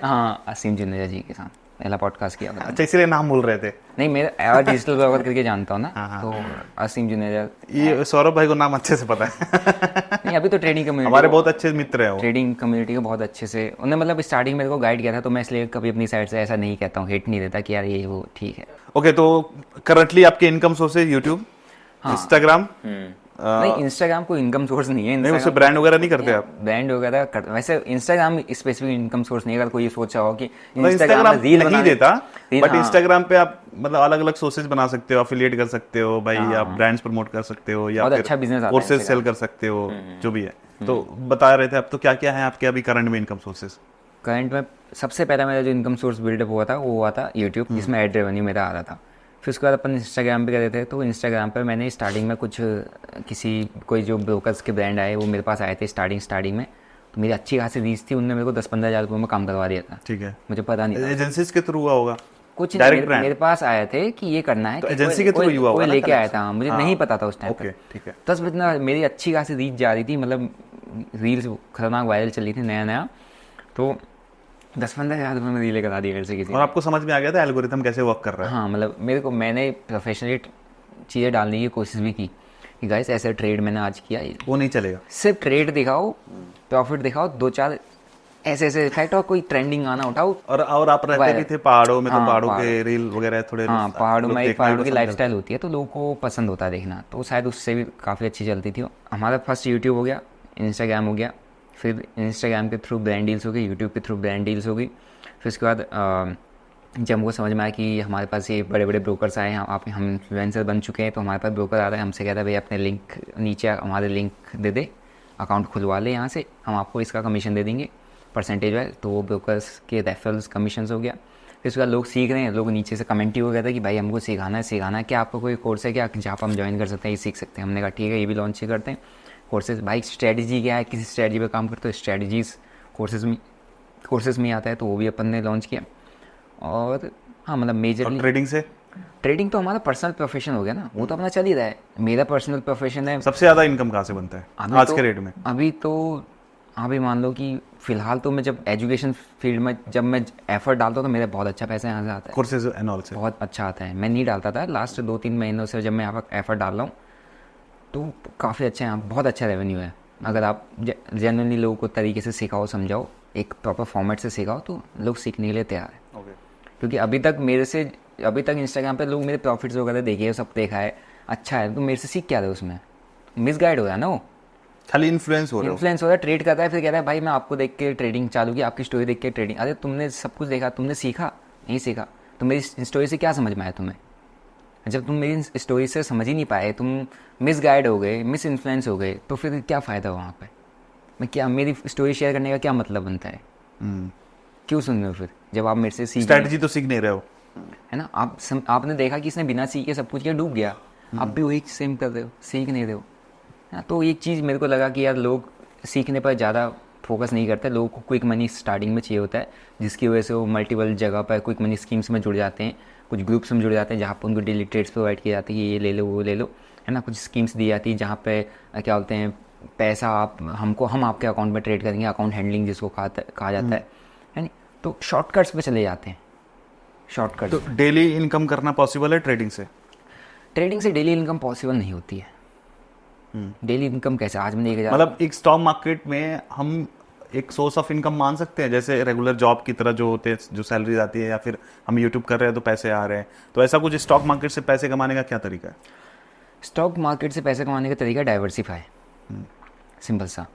B: हाँ, असीम जुनेजा जी के साथ पहला पॉडकास्ट किया था।
A: अच्छा, इसलिए नाम बोल रहे थे?
B: नहीं, मेरा डिजिटल ब्लॉगर करके जानता हूँ ना। तो असीम जुनेजा,
A: ये सौरभ भाई को नाम अच्छे से पता है।
B: नहीं, अभी तो ट्रेडिंग कम्युनिटी,
A: हमारे बहुत अच्छे मित्र हैं वो।
B: ट्रेडिंग कम्युनिटी को बहुत अच्छे से उन्होंने मतलब स्टार्टिंग मेरे को गाइड किया था, तो मैं इसलिए कभी अपनी साइड से ऐसा नहीं कहता हूँ, हेट नहीं देता कि यार ये वो ठीक है।
A: ओके, तो करंटली आपके इनकम सोर्सेज यूट्यूब, इंस्टाग्राम?
B: नहीं, इंस्टाग्राम कोई इनकम सोर्स नहीं है।
A: नहीं, उससे ब्रांड वगैरह नहीं करते आप?
B: ब्रांड वगैरह वैसे इंस्टाग्राम स्पेसिफिक इनकम सोर्स नहीं है। अगर कोई सोचा हो कि
A: इंस्टाग्राम
B: रील
A: नहीं देता, बट
B: हाँ।
A: इंस्टाग्राम पे आप मतलब अलग अलग सोर्सेज बना सकते हो, अफिलिएट कर सकते हो भाई, आप ब्रांड्स प्रमोट कर सकते हो, या
B: बहुत
A: फिर
B: अच्छा business आता है
A: कोर्सेज
B: Instagram।
A: सेल कर सकते हो, जो भी है। तो बता रहे थे आप, तो क्या क्या है आपके अभी करंट में इनकम सोर्सेज?
B: करंट में सबसे पहला मेरा जो इनकम सोर्स बिल्डअप हुआ था वो हुआ था यूट्यूब, जिसमें एड रेवेन्यू मेरा आ रहा था। फिर उसके बाद अपन इंस्टाग्राम पे कर रहे थे, तो इंस्टाग्राम पे मैंने स्टार्टिंग में कुछ कोई जो ब्रोकर्स के ब्रांड आए वो मेरे पास आए थे स्टार्टिंग में, तो मेरी अच्छी खासी रीच थी, उनने मेरे को 10-15 हज़ार रुपये में काम करवा दिया था।
A: ठीक है,
B: मुझे पता नहीं था,
A: एजेंसीज के थ्रू हुआ होगा
B: कुछ
A: डायरेक्ट
B: नहीं, मेरे पास आए थे कि ये करना है,
A: तो
B: कि
A: एजेंसी के थ्रू हुआ होगा
B: कोई
A: ना
B: लेके आया
A: connection?
B: था, मुझे
A: हाँ।
B: नहीं पता था उस टाइम
A: ओके,
B: पे।
A: ठीक है।
B: 10 बजे मेरी अच्छी खासी रीच जा रही थी, मतलब रील्स खतरनाक वायरल चल रही थी नया, तो 10-15 हज़ार रुपये में रीलें करा दी घर से किसी।
A: और आपको समझ में आ गया था एल्गोरिथम कैसे वर्क कर रहा है?
B: हाँ, मतलब मैंने प्रोफेशनली चीज़ें डालने की कोशिश भी की कि गाइस ऐसे ट्रेड मैंने आज किया,
A: वो नहीं चलेगा,
B: सिर्फ ट्रेड दिखाओ, प्रॉफिट दिखाओ, 2-4 ऐसे इफेक्ट, और कोई ट्रेंडिंग गाना उठाओ।
A: और आप रहते भी थे पहाड़ों में, तो
B: हाँ,
A: पहाड़ों के रील वगैरह थोड़े
B: हाँ, पहाड़ों में एक पहाड़ों की
A: पसंद
B: लाइफस्टाइल होती है, तो लोगों को पसंद होता है देखना, तो शायद उससे भी काफ़ी अच्छी चलती थी। हमारा फर्स्ट यूट्यूब हो गया, इंस्टाग्राम हो गया, फिर इंस्टाग्राम के थ्रू ब्रांड डील्स हो गई, यूट्यूब के थ्रू ब्रांड डील्स हो गई। फिर उसके बाद जब हमको समझ में आया कि हमारे पास ये बड़े बड़े ब्रोकर्स आए हैं, हम इन्फ्लुएंसर बन चुके हैं, तो हमारे पास ब्रोकर आ रहा है, हमसे कहता है भाई अपने लिंक नीचे हमारे लिंक दे दे, अकाउंट खुलवा ले यहाँ से, हम आपको इसका कमीशन दे देंगे परसेंटेज वाइज। तो वो ब्रोकर्स के रेफरल्स कमीशन हो गया। फिर उसके बाद लोग सीख रहे हैं, लोग नीचे से कमेंट ही हो गया था कि भाई हमको सिखाना है, क्या आपको कोई कोर्स है क्या जहाँ पर हम ज्वाइन कर सकते हैं, ये सीख सकते हैं। हमने कहा ठीक है, ये भी लॉन्च ही करते हैं कोर्सेज। भाई स्ट्रेटजी क्या है, किसी स्ट्रेटजी पर काम करते हो, स्ट्रेटजीज कोर्सेज में आता है, तो वो भी अपन ने लॉन्च किया। और हाँ, मतलब मेजरली ट्रेडिंग तो हमारा पर्सनल प्रोफेशन हो गया ना, वो तो अपना चल ही रहा है। मेरा पर्सनल प्रोफेशन है।
A: सबसे ज़्यादा इनकम कहाँ से बनता है आज के रेट में?
B: अभी मान लो कि फिलहाल तो मैं जब एजुकेशन फील्ड में जब मैं एफर्ट डालता हूँ तो मेरा बहुत अच्छा पैसा यहाँ से आता है,
A: कोर्सेज एंड ऑल से
B: बहुत अच्छा आता है। मैं नहीं डालता था, लास्ट 2-3 महीनों से जब मैं यहाँ पर एफर्ट डाल रहा हूँ तो काफ़ी अच्छा है, बहुत अच्छा रेवेन्यू है। अगर आप जेन्युइनली लोगों को तरीके से सिखाओ, समझाओ, एक प्रॉपर फॉर्मेट से सिखाओ, तो लोग सीखने के लिए तैयार है। क्योंकि अभी तक इंस्टाग्राम पे लोग मेरे प्रॉफिट्स वगैरह देखे हैं, सब देखा है, अच्छा है, तो मेरे से सीख क्या रहे उसमें? मिसगाइड हो रहा है ना, वो
A: खाली इन्फ्लुएंस हो रहा है,
B: ट्रेड करता है, फिर कहता है भाई मैं आपको देख के ट्रेडिंग चालू की, आपकी स्टोरी देख के ट्रेडिंग। अरे तुमने सब कुछ देखा, तुमने सीखा नहीं सीखा? तो मेरी स्टोरी से क्या समझ में आया तुम्हें? जब तुम मेरी स्टोरी से समझ ही नहीं पाए, तुम मिसगाइड हो गए, मिस इन्फ्लुएंस हो गए, तो फिर क्या फ़ायदा वहाँ पे? मेरी स्टोरी शेयर करने का क्या मतलब बनता है? क्यों सुन रहे हो फिर, जब आप मेरे से सीख
A: स्ट्रैटेजी तो सीख नहीं रहे हो,
B: है ना? आपने देखा कि इसने बिना सीखे सब कुछ किया, डूब गया, आप भी वही सेम कर रहे हो, सीख नहीं रहे हो। तो एक चीज़ मेरे को लगा कि यार लोग सीखने पर ज़्यादा फोकस नहीं करते, लोगों को क्विक मनी स्टार्टिंग में चाहिए होता है, जिसकी वजह से वो मल्टीपल जगह पर क्विक मनी स्कीम्स में जुड़ जाते हैं, कुछ ग्रुप्स में जुड़ जाते हैं जहाँ पर उनको डेली ट्रेड्स प्रोवाइड की जाती है, ये ले लो वो ले लो, है ना? कुछ स्कीम्स दी जाती है जहाँ पे क्या बोलते हैं, पैसा हम आपके अकाउंट में ट्रेड करेंगे, अकाउंट हैंडलिंग जिसको कहा जाता है नहीं? तो शॉर्टकट्स पे चले जाते हैं, शॉर्टकट।
A: तो डेली इनकम करना पॉसिबल है ट्रेडिंग से?
B: ट्रेडिंग से डेली इनकम पॉसिबल नहीं होती है। डेली इनकम कैसे, आज मैंने 1000
A: मतलब एक स्टॉक मार्केट में हम एक सोर्स ऑफ इनकम मान सकते हैं, जैसे रेगुलर जॉब की तरह जो होते हैं, जो सैलरी आती है, या फिर हम यूट्यूब कर रहे हैं तो पैसे आ रहे हैं, तो ऐसा कुछ स्टॉक मार्केट से पैसे कमाने का क्या तरीका है?
B: स्टॉक मार्केट से पैसे कमाने का तरीका डाइवर्सिफाई, सिंपल सा।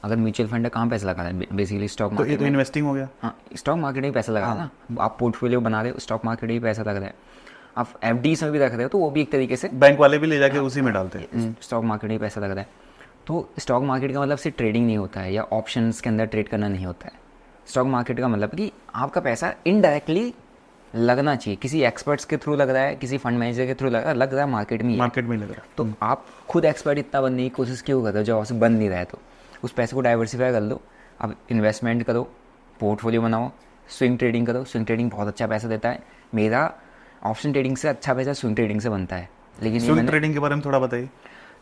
B: अगर म्यूचुअल फंड है कहाँ पैसा लगाना है, बेसिकली स्टॉक
A: तो ये
B: मार्केट
A: तो
B: में।
A: इन्वेस्टिंग हो गया।
B: हाँ, स्टॉक मार्केट में ही पैसा लगा ना, आप पोर्टफोलियो बना रहे हो, स्टॉक मार्केट में ही पैसा लग रहा है। आप एफडीज में भी रख रहे हो तो वो भी एक तरीके से
A: बैंक वाले भी ले जाके उसी में डालते हैं।
B: स्टॉक मार्केट में ही पैसा लग रहा है। तो स्टॉक मार्केट का मतलब सिर्फ ट्रेडिंग नहीं होता है या ऑप्शंस के अंदर ट्रेड करना नहीं होता है। स्टॉक मार्केट का मतलब कि आपका पैसा इनडायरेक्टली लगना चाहिए, किसी एक्सपर्ट्स के थ्रू लग रहा है, किसी फंड मैनेजर के थ्रू लग रहा है, मार्केट में ही है।
A: मार्केट में लग रहा है।
B: तो आप खुद एक्सपर्ट इतना बनने की कोशिश क्यों कर रहे हो जब आपसे बन नहीं रहा है? तो उस पैसे को डाइवर्सिफाई कर लो, आप इन्वेस्टमेंट करो, पोर्टफोलियो बनाओ, स्विंग ट्रेडिंग करो। स्विंग ट्रेडिंग बहुत अच्छा पैसा देता है। मेरा ऑप्शन ट्रेडिंग से अच्छा पैसा स्विंग ट्रेडिंग से बनता है। लेकिन
A: स्विंग ट्रेडिंग के बारे में थोड़ा बताइए।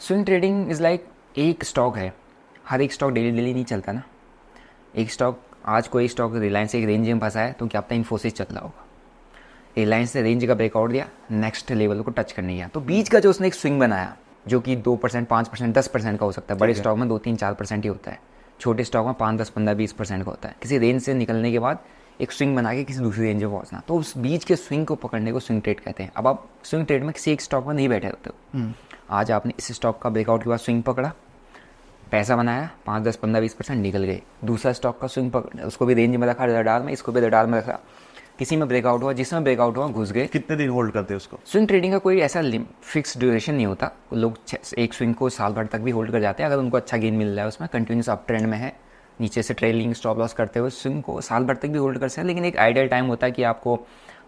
B: स्विंग ट्रेडिंग इज़ लाइक, एक स्टॉक है, हर एक स्टॉक डेली नहीं चलता ना। एक स्टॉक, आज कोई स्टॉक रिलायंस एक रेंज में फंसा है तो क्या पता इन्फोसिस चल रहा होगा। रिलायंस ने रेंज का ब्रेकआउट दिया, नेक्स्ट लेवल को टच करने गया, तो बीच का जो उसने एक स्विंग बनाया जो कि 2%, 5%, 10% का हो सकता है। बड़े स्टॉक में 2, 3, 4% ही होता है, छोटे स्टॉक में 5, 10, 15, 20% का होता है। किसी रेंज से निकलने के बाद एक स्विंग बना के किसी दूसरी रेंज में पहुंचना, तो उस बीच के स्विंग को पकड़ने को स्विंग ट्रेड कहते हैं। अब आप स्विंग ट्रेड में किसी एक स्टॉक में नहीं बैठे होते हो। आज आपने इस स्टॉक का ब्रेकआउट के बाद स्विंग पकड़ा, पैसा बनाया, 5, 10, 15, 20% निकल गए। दूसरा स्टॉक का स्विंग पकड़ा, उसको भी रेंज में रखा रडार में, इसको भी रडार में रखा, किसी में ब्रेकआउट हुआ, जिसमें ब्रेकआउट हुआ घुस गए।
A: कितने दिन होल्ड करते हैं उसको?
B: स्विंग ट्रेडिंग का कोई ऐसा फिक्स ड्यूरेशन नहीं होता। लोग एक स्विंग को साल भर तक भी होल्ड कर जाते हैं अगर उनको अच्छा गेन मिल रहा है, उसमें कंटिन्यूस अप ट्रेंड में है, नीचे से ट्रेलिंग स्टॉप लॉस करते हुए स्विंग को साल भर तक भी होल्ड कर सकते हैं। लेकिन एक आइडियल टाइम होता है कि आपको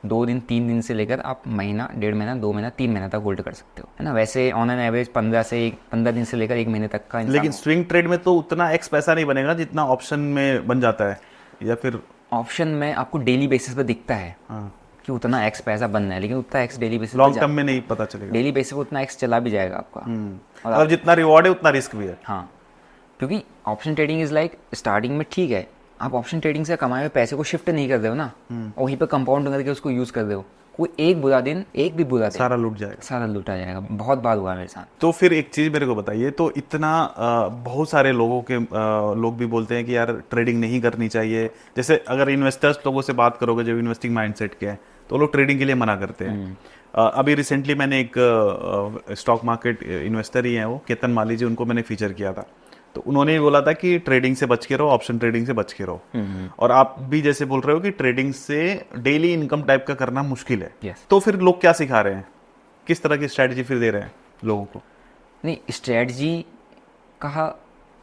B: 2 दिन, 3 दिन से लेकर आप महीना, 1.5 महीना, 2 महीना, 3 महीना तक होल्ड कर सकते हो, है ना। वैसे ऑन एन एवरेज 15 दिन से लेकर 1 महीने तक का।
A: लेकिन स्विंग ट्रेड में तो उतना एक्स पैसा नहीं बनेगा जितना ऑप्शन में बन जाता है, या फिर
B: ऑप्शन में आपको डेली बेसिस पे दिखता है कि उतना एक्स पैसा बनना है, लेकिन उतना x daily basis
A: long term में नहीं पता चलेगा।
B: डेली बेसिस पे उतना एक्स चला भी जाएगा आपका।
A: और जितना रिवॉर्ड है उतना रिस्क भी है।
B: हाँ, क्योंकि option trading is like, starting में ठीक है, आप ऑप्शन ट्रेडिंग से कमाए हुए पैसे को शिफ्ट नहीं कर रहे हो ना, और वहीं पे कंपाउंड करके उसको यूज कर रहे हो। कोई एक बुरा दिन, एक भी बुरा दिन,
A: सारा लूट जाएगा,
B: सारा लूटा जाएगा। बहुत बार हुआ है मेरे साथ।
A: तो फिर एक चीज मेरे को बताइए, तो इतना बहुत सारे लोगों के लोग भी बोलते हैं कि यार ट्रेडिंग नहीं करनी चाहिए। जैसे अगर इन्वेस्टर्स लोगों से बात करोगे जो इन्वेस्टिंग माइंडसेट के हैं, तो लोग ट्रेडिंग के लिए मना करते हैं। अभी रिसेंटली मैंने एक स्टॉक मार्केट इन्वेस्टर ही है, वो केतन माली जी, उनको मैंने फीचर किया था, तो उन्होंने भी बोला था कि ट्रेडिंग से बच के रहो, ऑप्शन ट्रेडिंग से बच के रहो। और आप भी जैसे बोल रहे हो कि ट्रेडिंग से डेली इनकम टाइप का करना मुश्किल है।
B: Yes.
A: तो फिर लोग क्या सिखा रहे हैं, किस तरह की स्ट्रेटजी फिर दे रहे हैं लोगों को?
B: नहीं, स्ट्रेटजी कहा,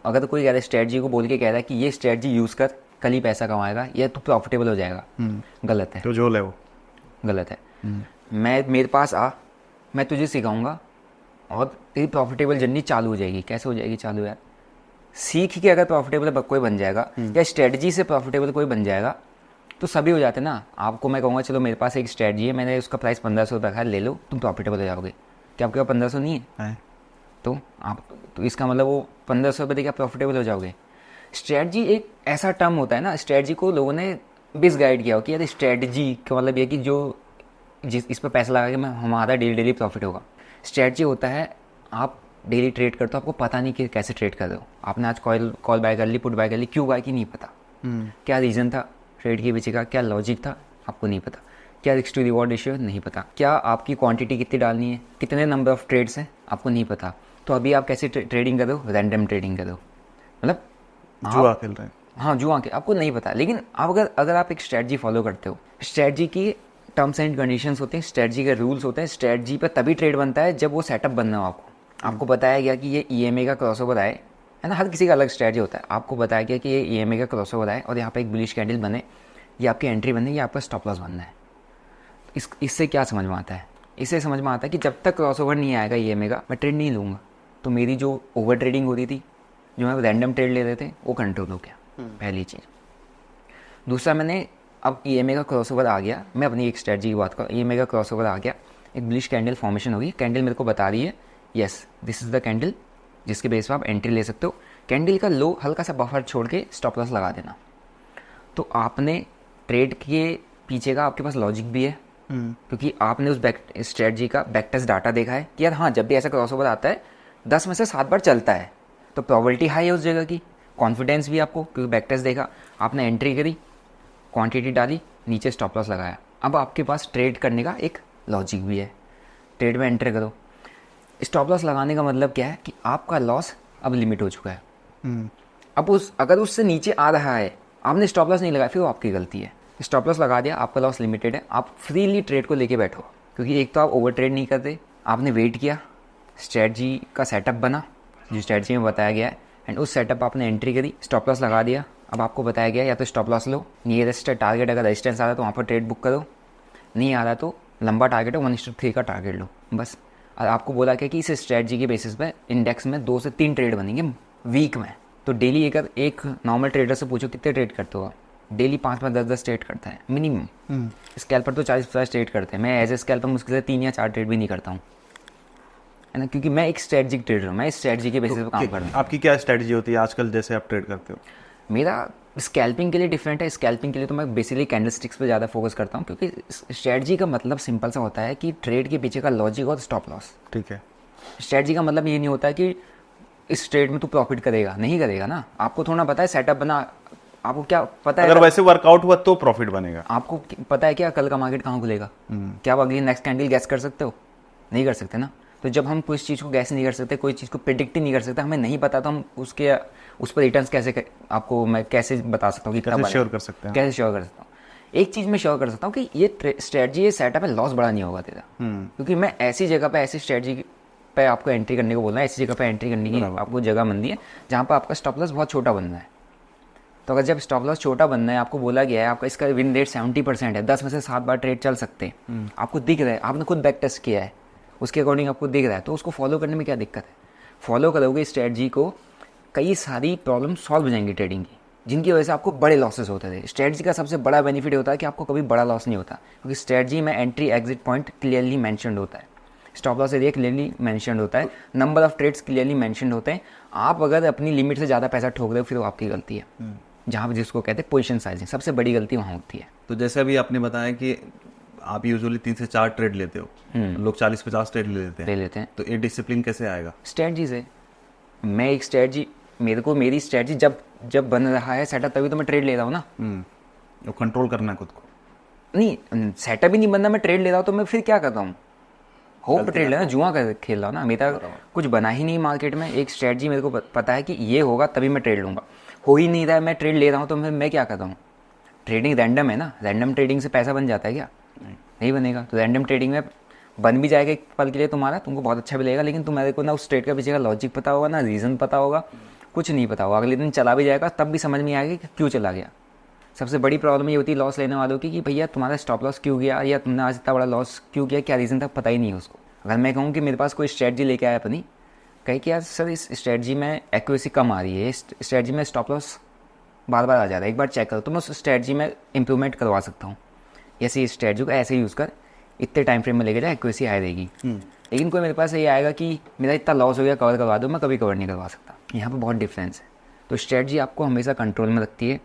B: अगर कोई कह रहा है स्ट्रेटजी को बोल के कह रहा है कि ये स्ट्रेटजी यूज कर, कल ही पैसा कमाएगा या तो प्रॉफिटेबल हो जाएगा, गलत है।
A: तो जो है वो
B: गलत है। मेरे पास आ, मैं तुझे सिखाऊंगा और तेरी प्रॉफिटेबल जर्नी चालू हो जाएगी। कैसे हो जाएगी चालू यार? सीख के अगर प्रॉफिटेबल कोई बन जाएगा या स्ट्रेटजी से प्रॉफिटेबल कोई बन जाएगा तो सभी हो जाते ना। आपको मैं कहूँगा चलो मेरे पास एक स्ट्रेटजी है, मैंने उसका प्राइस 1500 रखा है, ले लो, तुम प्रॉफिटेबल हो जाओगे। क्या आपके पास 1500 नहीं है? तो आप, तो इसका मतलब वो 1500 रुपये देकर प्रॉफिटेबल हो जाओगे। स्ट्रेटजी एक ऐसा टर्म होता है ना, स्ट्रेटजी को लोगों ने मिसगाइड किया हो कि यार स्ट्रेटजी का मतलब ये कि जो जिस इस पर पैसा लगा के मैं हमारा डेली प्रॉफिट होगा। स्ट्रेटजी होता है आप डेली ट्रेड करते हो, आपको पता नहीं कि कैसे ट्रेड कर रहे हो। आपने आज कॉल बाय कर ली, पुट बाय कर ली, क्यों बाय की नहीं पता, क्या रीज़न था ट्रेड के पीछे का, क्या लॉजिक था आपको नहीं पता, क्या रिस्क टू रिवॉर्ड रेशियो नहीं पता, क्या आपकी क्वांटिटी कितनी डालनी है, कितने नंबर ऑफ ट्रेड्स हैं आपको नहीं पता। तो अभी आप कैसे ट्रेडिंग कर रहे हो? रैंडम ट्रेडिंग कर रहे हो, मतलब
A: जुआ खेल रहे हैं।
B: हाँ, जुआ के, आपको नहीं पता। लेकिन आप अगर आप एक स्ट्रेटजी फॉलो करते हो, स्ट्रेटजी की टर्म्स एंड कंडीशंस होते हैं, स्ट्रेटजी के रूल्स होते हैं। स्ट्रेटजी पर तभी ट्रेड बनता है जब वो सेटअप बनना हो। आपको बताया गया कि ये EMA का क्रॉसओवर आए, है ना, हर किसी का अलग स्ट्रेटजी होता है। आपको बताया गया कि ये EMA का क्रॉसओवर आए और यहाँ पे एक बुलिश कैंडल बने, ये आपकी एंट्री बनने, ये आपका स्टॉप लॉस बनना है। इससे क्या समझ में आता है? इससे समझ में आता है कि जब तक क्रॉसओवर नहीं आएगा EMA का, मैं ट्रेड नहीं लूँगा। तो मेरी जो ओवर ट्रेडिंग हो रही थी, जो मैं रैंडम ट्रेड ले रहे थे, वो कंट्रोल हो गया, पहली चीज़। दूसरा, मैंने अब EMA का क्रॉसओवर आ गया, मैं अपनी एक स्ट्रेटजी की बात करूँ, EMA का क्रॉसओवर आ गया, एक बुलिश कैंडल फॉर्मेशन होगी, कैंडल मेरे को बता रही है yes this is the candle जिसके बेस पर आप एंट्री ले सकते हो। कैंडल का लो हल्का सा बफर छोड़ के स्टॉप लॉस लगा देना। तो आपने ट्रेड के पीछे का आपके पास लॉजिक भी है, क्योंकि आपने उस स्ट्रेटजी का बैक टेस्ट डाटा देखा है कि यार हाँ, जब भी ऐसा क्रॉसओवर आता है 10 में से 7 बार चलता है, तो प्रोबेबिलिटी हाई है उस जगह की। कॉन्फिडेंस भी आपको, क्योंकि बैक टेस्ट देखा, आपने एंट्री करी, क्वांटिटी डाली, नीचे स्टॉप लॉस लगाया। अब आपके पास ट्रेड करने का एक लॉजिक भी है, ट्रेड में एंटर करो। स्टॉप लॉस लगाने का मतलब क्या है कि आपका लॉस अब लिमिट हो चुका है। अब अगर उससे नीचे आ रहा है, आपने स्टॉप लॉस नहीं लगाया, फिर वो आपकी गलती है। स्टॉप लॉस लगा दिया, आपका लॉस लिमिटेड है, आप फ्रीली ट्रेड को लेके बैठो, क्योंकि एक तो आप ओवर ट्रेड नहीं करते, आपने वेट किया, स्ट्रेटजी का सेटअप बना जो स्ट्रेटजी में बताया गया है, एंड उस सेटअप आपने एंट्री करी, स्टॉप लॉस लगा दिया। अब आपको बताया गया या तो स्टॉप लॉस लो, नियरेस्ट टारगेट अगर रेजिस्टेंस आ रहा है तो वहाँ पर ट्रेड बुक करो, नहीं आ रहा तो लंबा टारगेट है 1:3 का टारगेट लो बस। और आपको बोला गया कि इस स्ट्रेटजी के बेसिस पे इंडेक्स में 2 से 3 ट्रेड बनेंगे वीक में। तो डेली अगर एक नॉर्मल ट्रेडर से पूछो कितने ट्रेड करते हो, डेली 5-5, 10-10 ट्रेड करता है मिनिमम। स्कैल्पर तो 40-50 ट्रेड करते हैं, मैं एज ए स्कैल्पर मुश्किल से 3 या 4 ट्रेड भी नहीं करता हूँ, है ना, क्योंकि मैं एक स्ट्रेटजिक ट्रेडर हूँ, मैं इस स्ट्रेटजी के बेसिस पे काम कर रहा हूँ।
D: आपकी क्या स्ट्रेटजी होती है आजकल जैसे आप ट्रेड करते हो?
B: मेरा स्कैल्पिंग के लिए डिफरेंट है। स्कैल्पिंग के लिए तो मैं बेसिकली कैंडलस्टिक्स पे ज़्यादा फोकस करता हूँ, क्योंकि स्ट्रेटजी का मतलब सिंपल सा होता है कि ट्रेड के पीछे का लॉजिक और स्टॉप लॉस।
D: ठीक है।
B: स्ट्रेटजी का मतलब ये नहीं होता है कि इस ट्रेड में तू प्रॉफिट करेगा, नहीं करेगा ना। आपको थोड़ा पता है सेटअप बना, आपको क्या पता है,
D: अगर वैसे वर्कआउट हुआ तो प्रॉफिट बनेगा।
B: आपको पता है क्या कल का मार्केट कहाँ खुलेगा, क्या आप अगली नेक्स्ट कैंडल गैस कर सकते हो? नहीं कर सकते ना। तो जब हम कोई चीज़ को गैस नहीं कर सकते, कोई चीज़ को प्रिडिक्ट ही नहीं कर सकते, हमें नहीं पता, तो हम उस पर रिटर्न्स कैसे, आपको मैं कैसे बता सकता हूँ कि
D: कैसे श्योर कर सकते हैं?
B: कैसे श्योर कर सकता हूँ? एक चीज़ मैं श्योर कर सकता हूँ कि ये स्ट्रेटजी, ये सेटअप है, लॉस बड़ा नहीं होगा तेरा, क्योंकि मैं ऐसी जगह पे, ऐसी स्ट्रेटजी पे आपको एंट्री करने को बोल रहा है, ऐसी जगह पे एंट्री करने की आपको जगह बनती है जहाँ पर आपका स्टॉप लॉस बहुत छोटा बनना है। तो अगर जब स्टॉप लॉस छोटा बनना है, आपको बोला गया है आपका इसका विन रेट 70% है, 10 में से 7 बार ट्रेड चल सकते हैं, आपको दिख रहा है, आपने खुद बैक टेस्ट किया है, उसके अकॉर्डिंग आपको दिख रहा है, तो उसको फॉलो करने में क्या दिक्कत है? फॉलो करोगे स्ट्रेटजी को, कई सारी प्रॉब्लम सॉल्व हो जाएंगी ट्रेडिंग की, जिनकी वजह से आपको बड़े लॉसेस होते थे। स्ट्रेटजी का सबसे बड़ा बेनिफिट होता है कि आपको कभी बड़ा लॉस नहीं होता, क्योंकि स्ट्रेटजी में entry exit point clearly mentioned होता है, stop loss area clearly mentioned होता है, number of trades clearly mentioned होते हैं। आप अगर अपनी लिमिट से ज़्यादा पैसा ठोक रहे हो, फिर वो आपकी गलती है, जहाँ जिसको कहते हैं पोजीशन साइजिंग, सबसे बड़ी गलती वहाँ होती है।
D: तो जैसे अभी आपने बताया कि आप यूजुअली 3 से 4 ट्रेड लेते हो, लोग 40-50 ट्रेड ले लेते हैं, तो ये डिसिप्लिन कैसे आएगा?
B: स्ट्रेटजी से। मैं एक स्ट्रेटजी, मेरी स्ट्रेटजी जब बन रहा है सेटअप, तभी तो मैं ट्रेड ले रहा हूँ ना।
D: वो कंट्रोल करना है खुद को।
B: नहीं, सेटअप ही नहीं बनना, मैं ट्रेड ले रहा हूँ, तो मैं फिर क्या कर रहा हूँ? होप ट्रेड लेना, जुआ कर खेल रहा हूँ ना। मेरा कुछ बना ही नहीं मार्केट में, एक स्ट्रेटजी मेरे को पता है कि ये होगा तभी मैं ट्रेड लूँगा, हो ही नहीं रहा है, मैं ट्रेड ले रहा हूँ, तो मैं क्या कर रहा हूँ? ट्रेडिंग रैंडम है ना, रैंडम ट्रेडिंग से पैसा बन जाता है क्या? नहीं बनेगा। तो रैंडम ट्रेडिंग में बन भी जाएगा एक पल के लिए तुम्हारा, तुमको बहुत अच्छा भी लगेगा, लेकिन तुम्हारे को ना उस ट्रेड का पीछे का लॉजिक पता होगा, ना रीज़न पता होगा, कुछ नहीं पता होगा। अगले दिन चला भी जाएगा, तब भी समझ में आएगा कि क्यों चला गया। सबसे बड़ी प्रॉब्लम ये होती है लॉस लेने वालों की कि भैया तुम्हारा स्टॉप लॉस क्यों गया, या तुमने आज इतना बड़ा लॉस क्यों किया, क्या रीज़न था, पता ही नहीं है उसको। अगर मैं कहूँ कि मेरे पास कोई स्ट्रेटजी लेके आया अपनी, कहे कि यार सर इस स्ट्रेटजी में एक्यूरेसी कम आ रही है, इस स्ट्रेटजी में स्टॉप लॉस बार बार आ जा रहा है, एक बार चेक करो, तो मैं उस स्ट्रेटजी में इंप्रूवमेंट करवा सकता हूँ। ऐसे इस स्ट्रेटजी को ऐसे यूज़ कर, इतने टाइम फ्रेम में लेके जाए, एक्यूरेसी आ रहेगी। लेकिन कोई मेरे पास ये आएगा कि मेरा इतना लॉस हो गया, कवर करवा दो, मैं कभी कवर नहीं करवा सकता। यहाँ पर बहुत डिफरेंस है। तो स्ट्रेटजी आपको हमेशा कंट्रोल में रखती है,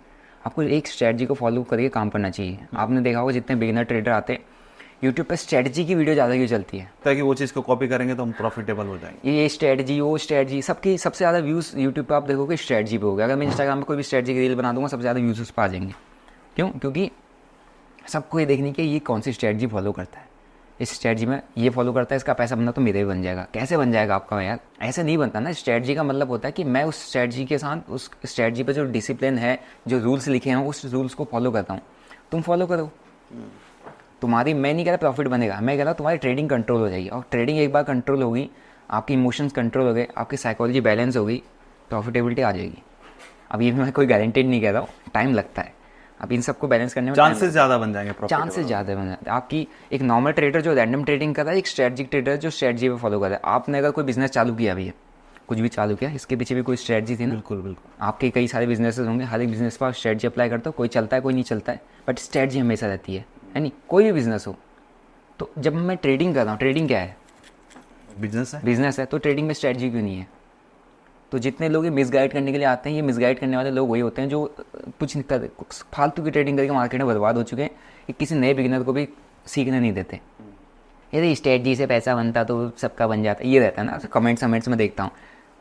B: आपको एक स्ट्रेटजी को फॉलो करके काम करना चाहिए। आपने देखा होगा जितने बिगिनर ट्रेडर आते हैं, यूट्यूब पर स्ट्रेटजी की वीडियो ज़्यादा क्यों चलती है?
D: ताकि वो चीज़ को कॉपी करेंगे तो हम प्रॉफिटेबल हो जाएंगे।
B: ये स्ट्रेटजी, वो स्ट्रेटजी, सबकी सबसे ज़्यादा व्यूज़ यूट्यूब पे आप देखोगे स्ट्रेटजी पे हो गया। अगर मैं इंस्टाग्राम में कोई भी स्ट्रेटजी की रील बना दूंगा, सबसे ज़्यादा व्यूज़ उस पर आ जाएंगे। क्यों? क्योंकि सबको ये देखने की ये कौन सी स्ट्रेटजी फॉलो करता है, इस स्ट्रेटजी में ये फॉलो करता है, इसका पैसा बनना तो मेरे भी बन जाएगा। कैसे बन जाएगा आपका यार? ऐसे नहीं बनता ना। स्ट्रेटजी का मतलब होता है कि मैं उस स्ट्रेटजी के साथ, उस स्ट्रेटजी पे जो डिसिप्लिन है, जो रूल्स लिखे हैं, उस रूल्स को फॉलो करता हूँ। तुम फॉलो करो, तुम्हारी, मैं नहीं कह रहा प्रॉफिट बनेगा, मैं कह रहा हूँ तुम्हारी ट्रेडिंग कंट्रोल हो जाएगी। और ट्रेडिंग एक बार कंट्रोल होगी, आपकी इमोशंस कंट्रोल हो गए, आपकी साइकोलॉजी बैलेंस होगी, प्रॉफिटेबिलिटी आ जाएगी। अब ये मैं कोई गारंटेड नहीं कह रहा हूँ, टाइम लगता है। अब इन सबको बैलेंस करने में
D: चांसेस ज़्यादा बन जाएंगे,
B: चांसेस ज़्यादा बन जाते हैं। आपकी एक नॉर्मल ट्रेडर जो रैंडम ट्रेडिंग कर रहा है, एक स्ट्रेटजिक ट्रेडर जो स्ट्रेटजी पे फॉलो कर रहा है। आपने अगर कोई बिजनेस चालू किया भी है, कुछ भी चालू किया, इसके पीछे भी कोई स्ट्रेटजी थी ना।
D: बिल्कुल बिल्कुल।
B: आपके कई सारे बिजनेसेस होंगे, हर एक बिजनेस पर आप स्ट्रेटजी अप्लाई करते हो, कोई चलता है कोई नहीं चलता है, बट स्ट्रेटजी हमेशा रहती है नहीं? कोई भी बिजनेस हो। तो जब मैं ट्रेडिंग कर रहा हूँ, ट्रेडिंग क्या है? बिजनेस है, तो ट्रेडिंग में स्ट्रेटजी क्यों नहीं है? तो जितने लोग ये मिसगाइड करने के लिए आते हैं, ये मिसगाइड करने वाले लोग वही होते हैं जो कुछ नहीं कर, फालतू की ट्रेडिंग करके मार्केट में बर्बाद हो चुके हैं। कि किसी नए बिगिनर को भी सीखने नहीं देते। ये स्ट्रेटजी से पैसा बनता तो सबका बन जाता, ये रहता है ना कमेंट्स में देखता हूँ।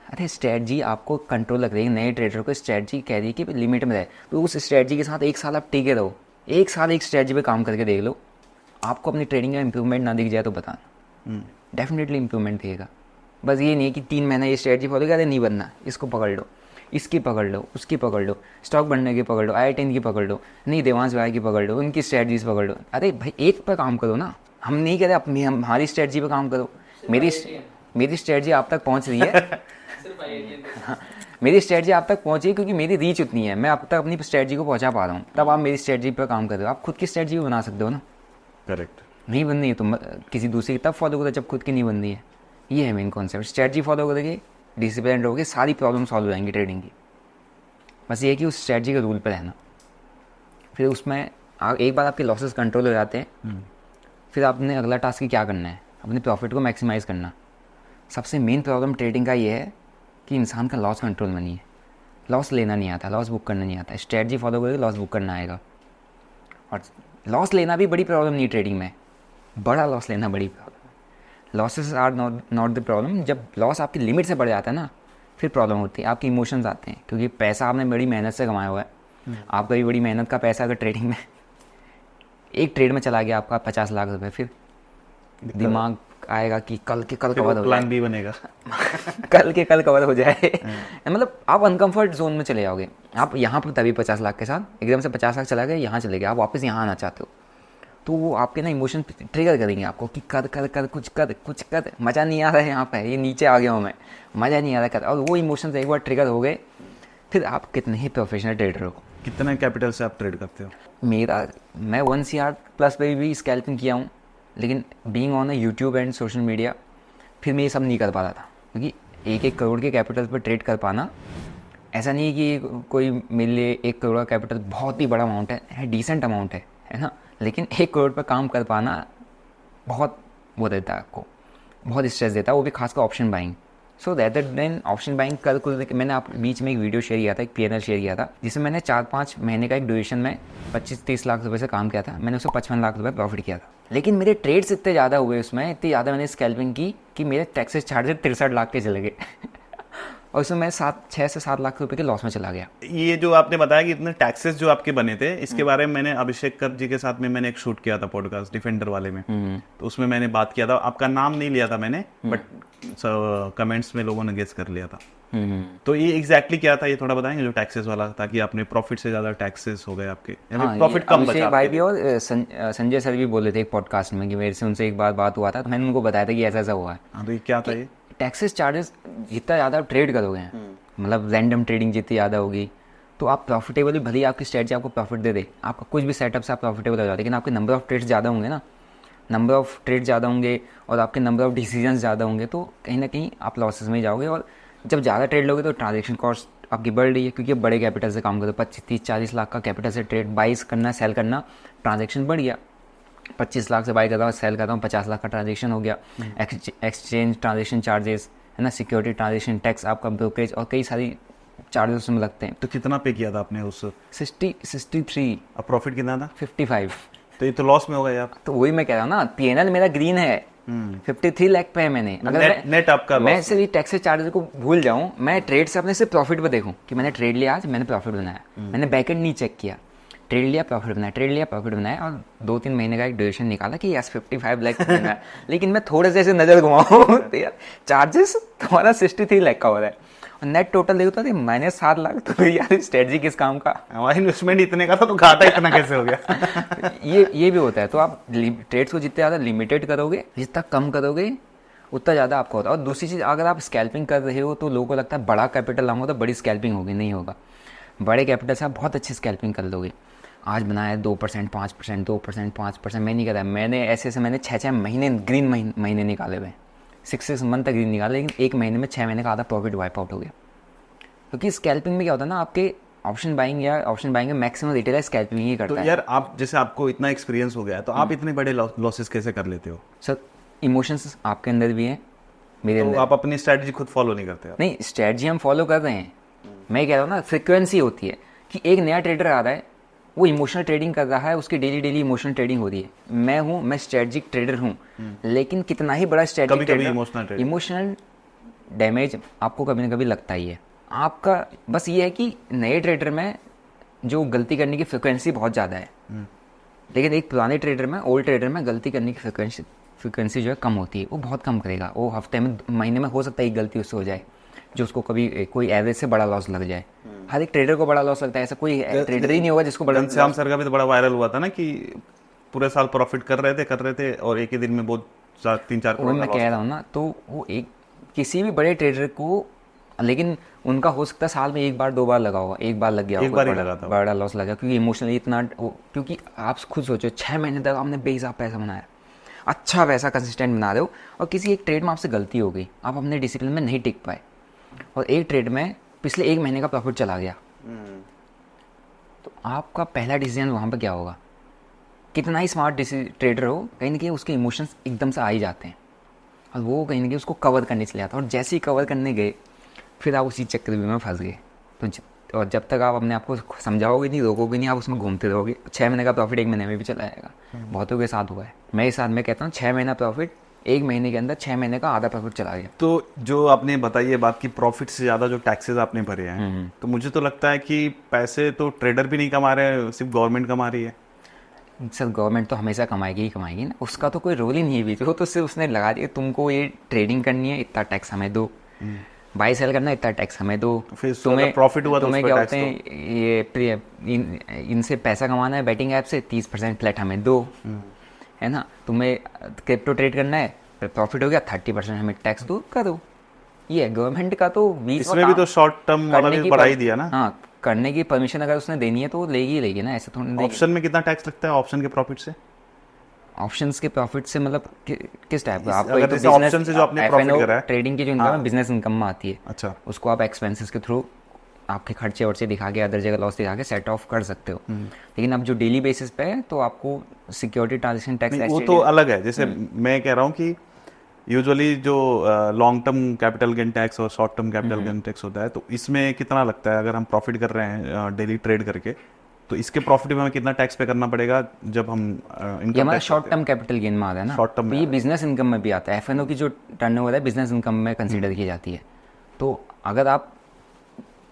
B: अरे स्ट्रेटजी आपको कंट्रोल रख रही है, नए ट्रेडर को स्ट्रेटजी कह रही है कि लिमिट में रहे, तो उस स्ट्रेटजी के साथ 1 साल आप टिके रहो, 1 साल एक स्ट्रेटजी पे काम करके देख लो, आपको अपनी ट्रेडिंग में इंप्रूवमेंट ना दिख जाए तो बताना, डेफिनेटली इंप्रूवमेंट दिखेगा। बस ये नहीं है कि 3 महीना ये स्ट्रेटजी फॉलो कर, नहीं बनना, इसको पकड़ लो, इसकी पकड़ लो, उसकी पकड़ लो, स्टॉक बढ़ने की पकड़ लो, i10 की पकड़ लो, नहीं देवांश भाई की पकड़ लो, उनकी स्ट्रेटजीज पकड़ लो। अरे भाई एक पर काम करो ना, हम नहीं कह रहे अपनी हमारी स्ट्रेटजी पे काम करो। मेरी स्ट्रेटजी आप तक पहुंच रही है मेरी स्ट्रेटजी आप तक पहुंची क्योंकि मेरी रीच उतनी है, मैं अब तक अपनी स्ट्रेटजी को पहुंचा पा रहा हूँ, तब आप मेरी स्ट्रेटजी पर काम कर रहे हो। आप खुद की स्ट्रेटजी भी बना सकते हो ना।
D: करेक्ट।
B: नहीं बननी है तो किसी दूसरी की तब फॉलो करो जब खुद की नहीं बननी है। ये है मेन कॉन्सेप्ट। स्ट्रेटजी फॉलो करोगे, डिसिप्लिन रहोगे, सारी प्रॉब्लम सॉल्व हो जाएंगी ट्रेडिंग की। बस ये है कि उस स्ट्रेटजी के रूल पर रहना। फिर उसमें एक बार आपके लॉसेस कंट्रोल हो जाते हैं, फिर आपने अगला टास्क क्या करना है, अपने प्रॉफिट को मैक्सिमाइज़ करना। सबसे मेन प्रॉब्लम ट्रेडिंग का ये है कि इंसान का लॉस कंट्रोल में नहीं है, लॉस लेना नहीं आता, लॉस बुक करना नहीं आता। स्ट्रेटजी फॉलो करोगे लॉस बुक करना आएगा, और लॉस लेना भी बड़ी प्रॉब्लम नहीं ट्रेडिंग में, बड़ा लॉस लेना बड़ी problem. Losses are not the problem. जब लॉस आपकी लिमिट से बढ़ जाता है ना, फिर प्रॉब्लम होती है, आपके इमोशंस आते हैं, क्योंकि पैसा आपने बड़ी मेहनत से कमाया हुआ है। आपका भी बड़ी मेहनत का पैसा अगर ट्रेडिंग में एक ट्रेड में चला गया आपका 50 लाख रुपए, फिर दिमाग आएगा कि कल के कल कवर हो जाए,
D: प्लान भी बनेगा
B: कल के कल कवर हो जाए। मतलब आप अनकंफर्ट जोन में चले जाओगे। आप यहाँ पर तभी 50 लाख के साथ एकदम से 50 लाख चला गए, यहाँ चले गए, आप वापस यहाँ आना चाहते हो, तो वो आपके ना इमोशन ट्रिगर करेंगे आपको कि कर कर कर कुछ कर, मज़ा नहीं आ रहा है यहाँ पे, ये नीचे आ गया हूँ मैं, मज़ा नहीं आ रहा कर। और वो इमोशंस एक बार ट्रिगर हो गए, फिर आप कितने ही प्रोफेशनल ट्रेडर हो।
D: कितने कैपिटल से आप ट्रेड करते हो?
B: मैं 1 CR प्लस पे भी स्कैल्पिंग किया हूँ, लेकिन being on YouTube and social media फिर मैं ये सब नहीं कर पा रहा था, क्योंकि 1-1 करोड़ के कैपिटल पर ट्रेड कर पाना ऐसा नहीं है कि कोई मेरे लिए 1 करोड़ का कैपिटल बहुत ही बड़ा अमाउंट है, डिसेंट अमाउंट है ना, लेकिन 1 करोड़ पर काम कर पाना बहुत वो देता है आपको, बहुत स्ट्रेस देता है, वो भी खासकर option buying. So that then option buying कर मैंने आप बीच में एक वीडियो शेयर किया था, एक PNL शेयर किया था, जिसमें मैंने 4-5 महीने का एक ड्यूरेशन में 25-30 लाख रुपए से काम किया था। मैंने उससे 55 लाख रुपए प्रॉफिट किया था, लेकिन मेरे ट्रेड्स इतने ज़्यादा हुए उसमें, इतनी ज़्यादा मैंने स्कैल्पिंग की कि मेरे टैक्सेस चार्जेस 63 लाख के चले गए और उसमें मैं 6 से 7 लाख रुपए के लॉस में चला गया।
D: ये जो आपने बताया कि इतने टैक्सेस जो आपके बने थे, इसके बारे में मैंने अभिषेक कर जी के साथ में मैंने एक शूट किया था पॉडकास्ट डिफेंडर वाले में, तो उसमें मैंने बात किया था, आपका नाम नहीं लिया था मैंने, बट कमेंट्स में लोगों ने गेस कर लिया था। तो ये एग्जैक्टली क्या था, ये थोड़ा बताएंगे जो टैक्सेस वाला था, कि आपने प्रॉफिट से ज्यादा टैक्सेस हो गए आपके, प्रॉफिट कम बचा।
B: भाई भी और संजय सर भी बोले थे एक पॉडकास्ट में कि मेरे से उनसे एक बार बात हुआ था, तो मैंने उनको बताया था कि ऐसा ऐसा हुआ है।
D: हाँ, तो ये क्या था? ये
B: टैक्सेस चार्जेस जितना ज़्यादा आप ट्रेड करोगे, मतलब रैंडम ट्रेडिंग जितनी ज़्यादा होगी, तो आप प्रॉफिटेबल, भले ही आपकी स्ट्रेटजी आपको प्रॉफिट दे दे, आपका कुछ भी सेटअप से आप प्रॉफिटेबल हो जाते, लेकिन आपके नंबर ऑफ ट्रेड्स ज़्यादा होंगे ना, नंबर ऑफ ट्रेड ज़्यादा होंगे और आपके नंबर ऑफ डिसीजन ज़्यादा होंगे, तो कहीं ना कहीं आप लॉसेस में जाओगे। और जब ज़्यादा ट्रेड लोगे तो ट्रांजेक्शन कॉस्ट आपकी बढ़ रही है, क्योंकि अब बड़े कैपिटल से काम करो, 25-30-40 लाख का कैपिटल से ट्रेड बाइस करना, सेल करना, ट्रांजेक्शन बढ़ गया, 25 लाख से बाई कर रहा हूँ, सेल कर रहा हूँ, 50 लाख का ट्रांजेक्शन हो गया, एक्सचेंज ट्रांजेक्शन चार्जेस है ना, सिक्योरिटी ट्रांजेक्शन टैक्स, आपका ब्रोकरेज और कई सारी चार्जेस उसमें लगते हैं।
D: तो कितना पे किया था आपने उस
B: 63?
D: अब प्रॉफिट कितना था?
B: 55।
D: तो ये तो लॉस में हो गया आप।
B: तो वही मैं कह रहा हूँ ना, PNL मेरा ग्रीन है, 53 लाख पे है मैंने। अगर
D: नेट आपका
B: मैं सिर्फ टैक्सेस चार्जेस को भूल जाऊँ, मैं ट्रेड से अपने सिर्फ प्रॉफिट पे देखूँ कि मैंने ट्रेड लिया, आज मैंने प्रॉफिट बनाया, मैंने बैकएंड नहीं चेक किया, ट्रेड लिया प्रॉफिट बनाया, ट्रेड लिया प्रॉफिट बनाया, और 2-3 महीने का एक ड्यूरेशन निकाला कि यस 55 लाख बनाया। लेकिन मैं थोड़े से ऐसे नजर घुमाऊँ तो यार चार्जेस तुम्हारा 63 लाख का हो रहा है, और नेट टोटल देखो तो -7 लाख। तो यार स्ट्रेटजी किस काम का,
D: हमारा इन्वेस्टमेंट इतने का था तो घाटा इतना कैसे हो गया?
B: ये भी होता है। तो आप ट्रेड्स को जितने ज़्यादा लिमिटेड करोगे, जितना कम करोगे, उतना ज़्यादा आपका होता है। और दूसरी चीज़, अगर आप स्कैल्पिंग कर रहे हो तो लोगों को लगता है बड़ा कैपिटल लाऊंगा तो बड़ी स्कैल्पिंग होगी, नहीं होगा। बड़े कैपिटल से आप बहुत अच्छी स्कैल्पिंग कर लोगे। आज बनाया 2%, 5%, 2%, 5%, मैं नहीं कर रहा, मैंने ऐसे मैंने 6 महीने ग्रीन महीने निकाले हुए, 6 मंथ तक ग्रीन निकाले, लेकिन 1 महीने में 6 महीने का आधा प्रॉफिट वाइप आउट हो गया। क्योंकि स्कैल्पिंग में क्या होता है ना, आपके ऑप्शन बाइंग में मैक्सिमम रिटेलर स्कैल्पिंग ही करता है।
D: तो यार आप जैसे आपको इतना एक्सपीरियंस हो गया, तो आप इतने बड़े लॉसेस कैसे कर लेते हो?
B: सर इमोशंस आपके अंदर भी हैं, मेरे अंदर।
D: आप अपनी स्ट्रेटजी खुद फॉलो नहीं करते?
B: नहीं, स्ट्रेटजी हम फॉलो कर रहे हैं, मैं कह रहा हूँ ना, फ्रिक्वेंसी होती है कि एक नया ट्रेडर आ रहा है, वो इमोशनल ट्रेडिंग कर रहा है, उसकी डेली डेली इमोशनल ट्रेडिंग हो रही है। मैं स्ट्रेटजिक ट्रेडर हूँ, लेकिन कितना ही बड़ा स्ट्रेटजिक ट्रेडर, इमोशनल डैमेज आपको कभी ना कभी लगता ही है। आपका बस ये है कि नए ट्रेडर में जो गलती करने की फ्रिक्वेंसी बहुत ज़्यादा है, लेकिन एक पुराने ट्रेडर में, ओल्ड ट्रेडर में गलती करने की फ्रिक्वेंसी जो है कम होती है। वो बहुत कम करेगा, वो हफ्ते में, महीने में हो सकता है एक गलती उससे हो जाए जो उसको कभी कोई एवरेज से बड़ा लॉस लग जाए। हर एक ट्रेडर को बड़ा लॉस लगता है, ऐसा कोई ट्रेडर ही नहीं होगा जिसको बड़ा।
D: घनश्याम सर का भी तो बड़ा वायरल हुआ था ना कि पूरे साल प्रॉफिट कर रहे थे और एक ही दिन में बहुत 3-4 करोड़
B: मैं कह रहा हूँ ना, तो वो एक किसी भी बड़े ट्रेडर को, लेकिन उनका हो सकता है साल में 1-2 बार लगा होगा, एक बार लग गया,
D: एक बार ही लगा था,
B: बड़ा लॉस लगा, क्योंकि इमोशनली इतना, क्योंकि आप खुद सोचो 6 महीने तक आपने बेहिसाब पैसा बनाया, अच्छा पैसा कंसिस्टेंट बना रहे हो, और किसी एक ट्रेड में आपसे गलती हो गई, आप अपने डिसिप्लिन में नहीं टिक पाए, और एक ट्रेड में पिछले 1 महीने का प्रॉफिट चला गया, तो आपका पहला डिसीजन वहाँ पर क्या होगा? कितना ही स्मार्ट ट्रेडर हो, कहीं ना कहीं उसके इमोशंस एकदम से आ ही जाते हैं, और वो कहीं ना कहीं उसको कवर करने चले जाता है, और जैसे ही कवर करने गए फिर आप उसी चक्रव्यूह में फंस गए। तो और जब तक आप अपने आप को समझाओगे नहीं, रोकोगे नहीं, आप उसमें घूमते रहोगे। 6 महीने का प्रॉफिट 1 महीने में भी चला जाएगा। बहुतों के साथ हुआ है, मेरे साथ मैं कहता हूँ 6 महीना प्रॉफिट 1 महीने के अंदर 6 महीने का आधा प्रॉफिट चला गया।
D: तो जो आपने बताई है बात की प्रॉफिट से ज़्यादा जो टैक्सेस आपने भरे हैं, तो मुझे तो लगता है कि पैसे तो ट्रेडर भी नहीं कमा रहे हैं, सिर्फ गवर्नमेंट कमा रही है।
B: सर गवर्नमेंट तो हमेशा कमाएगी ही कमाएगी ना, उसका तो कोई रोल ही नहीं है बीच में। वो तो सिर्फ उसने लगा दिया, तुमको ये ट्रेडिंग करनी है, इतना टैक्स हमें दो, बाई सेल करना है, इतना टैक्स हमें दो,
D: फिर तुम्हें प्रॉफिट हुआ तो
B: तुम्हें क्या होते हैं, ये इनसे पैसा कमाना है बैटिंग ऐप से, 30% फ्लैट हमें दो, है ना। तुम्हें क्रिप्टो ट्रेड करना है, प्रॉफिट हो गया, 30% हमें टैक्स दो, करो। ये है गवर्नमेंट का, तो
D: इसमें भी तो शॉर्ट टर्म वाला भी बढ़ा ही दिया ना।
B: हाँ, करने की परमिशन अगर उसने देनी है तो लेगी ना, ऐसे थोड़ा।
D: ऑप्शन में कितना टैक्स लगता है ऑप्शन के प्रॉफिट से?
B: ऑप्शंस के प्रॉफिट से मतलब किस टाइप का?
D: आपको अगर जैसे ऑप्शन से जो आपने प्रॉफिट करा है,
B: ट्रेडिंग की जो इनकम है, बिजनेस इनकम में आती है।
D: अच्छा,
B: उसको आप एक्सपेंसेस के थ्रू आपके खर्चे वर्चे दिखा के, अदर जगह लॉस दिखा के सेट ऑफ कर सकते हो। लेकिन अब जो डेली बेसिस पे है, तो आपको सिक्योरिटी ट्रांजेक्शन टैक्स,
D: वो तो अलग है। जैसे मैं कह रहा हूँ कि यूजुअली जो long term capital gain tax और short term capital gain tax होता है, तो इसमें कितना लगता है अगर हम प्रॉफिट कर रहे हैं डेली ट्रेड करके, तो इसके प्रॉफिट में हमें कितना टैक्स पे करना पड़ेगा जब हम
B: ये हमारा शॉर्ट टर्म कैपिटल गेन में आता है ना,
D: शॉर्ट टर्म,
B: ये बिजनेस इनकम में भी आता है। एफएनओ की जो टर्नओवर है बिजनेस इनकम में कंसीडर की जाती है। तो अगर आप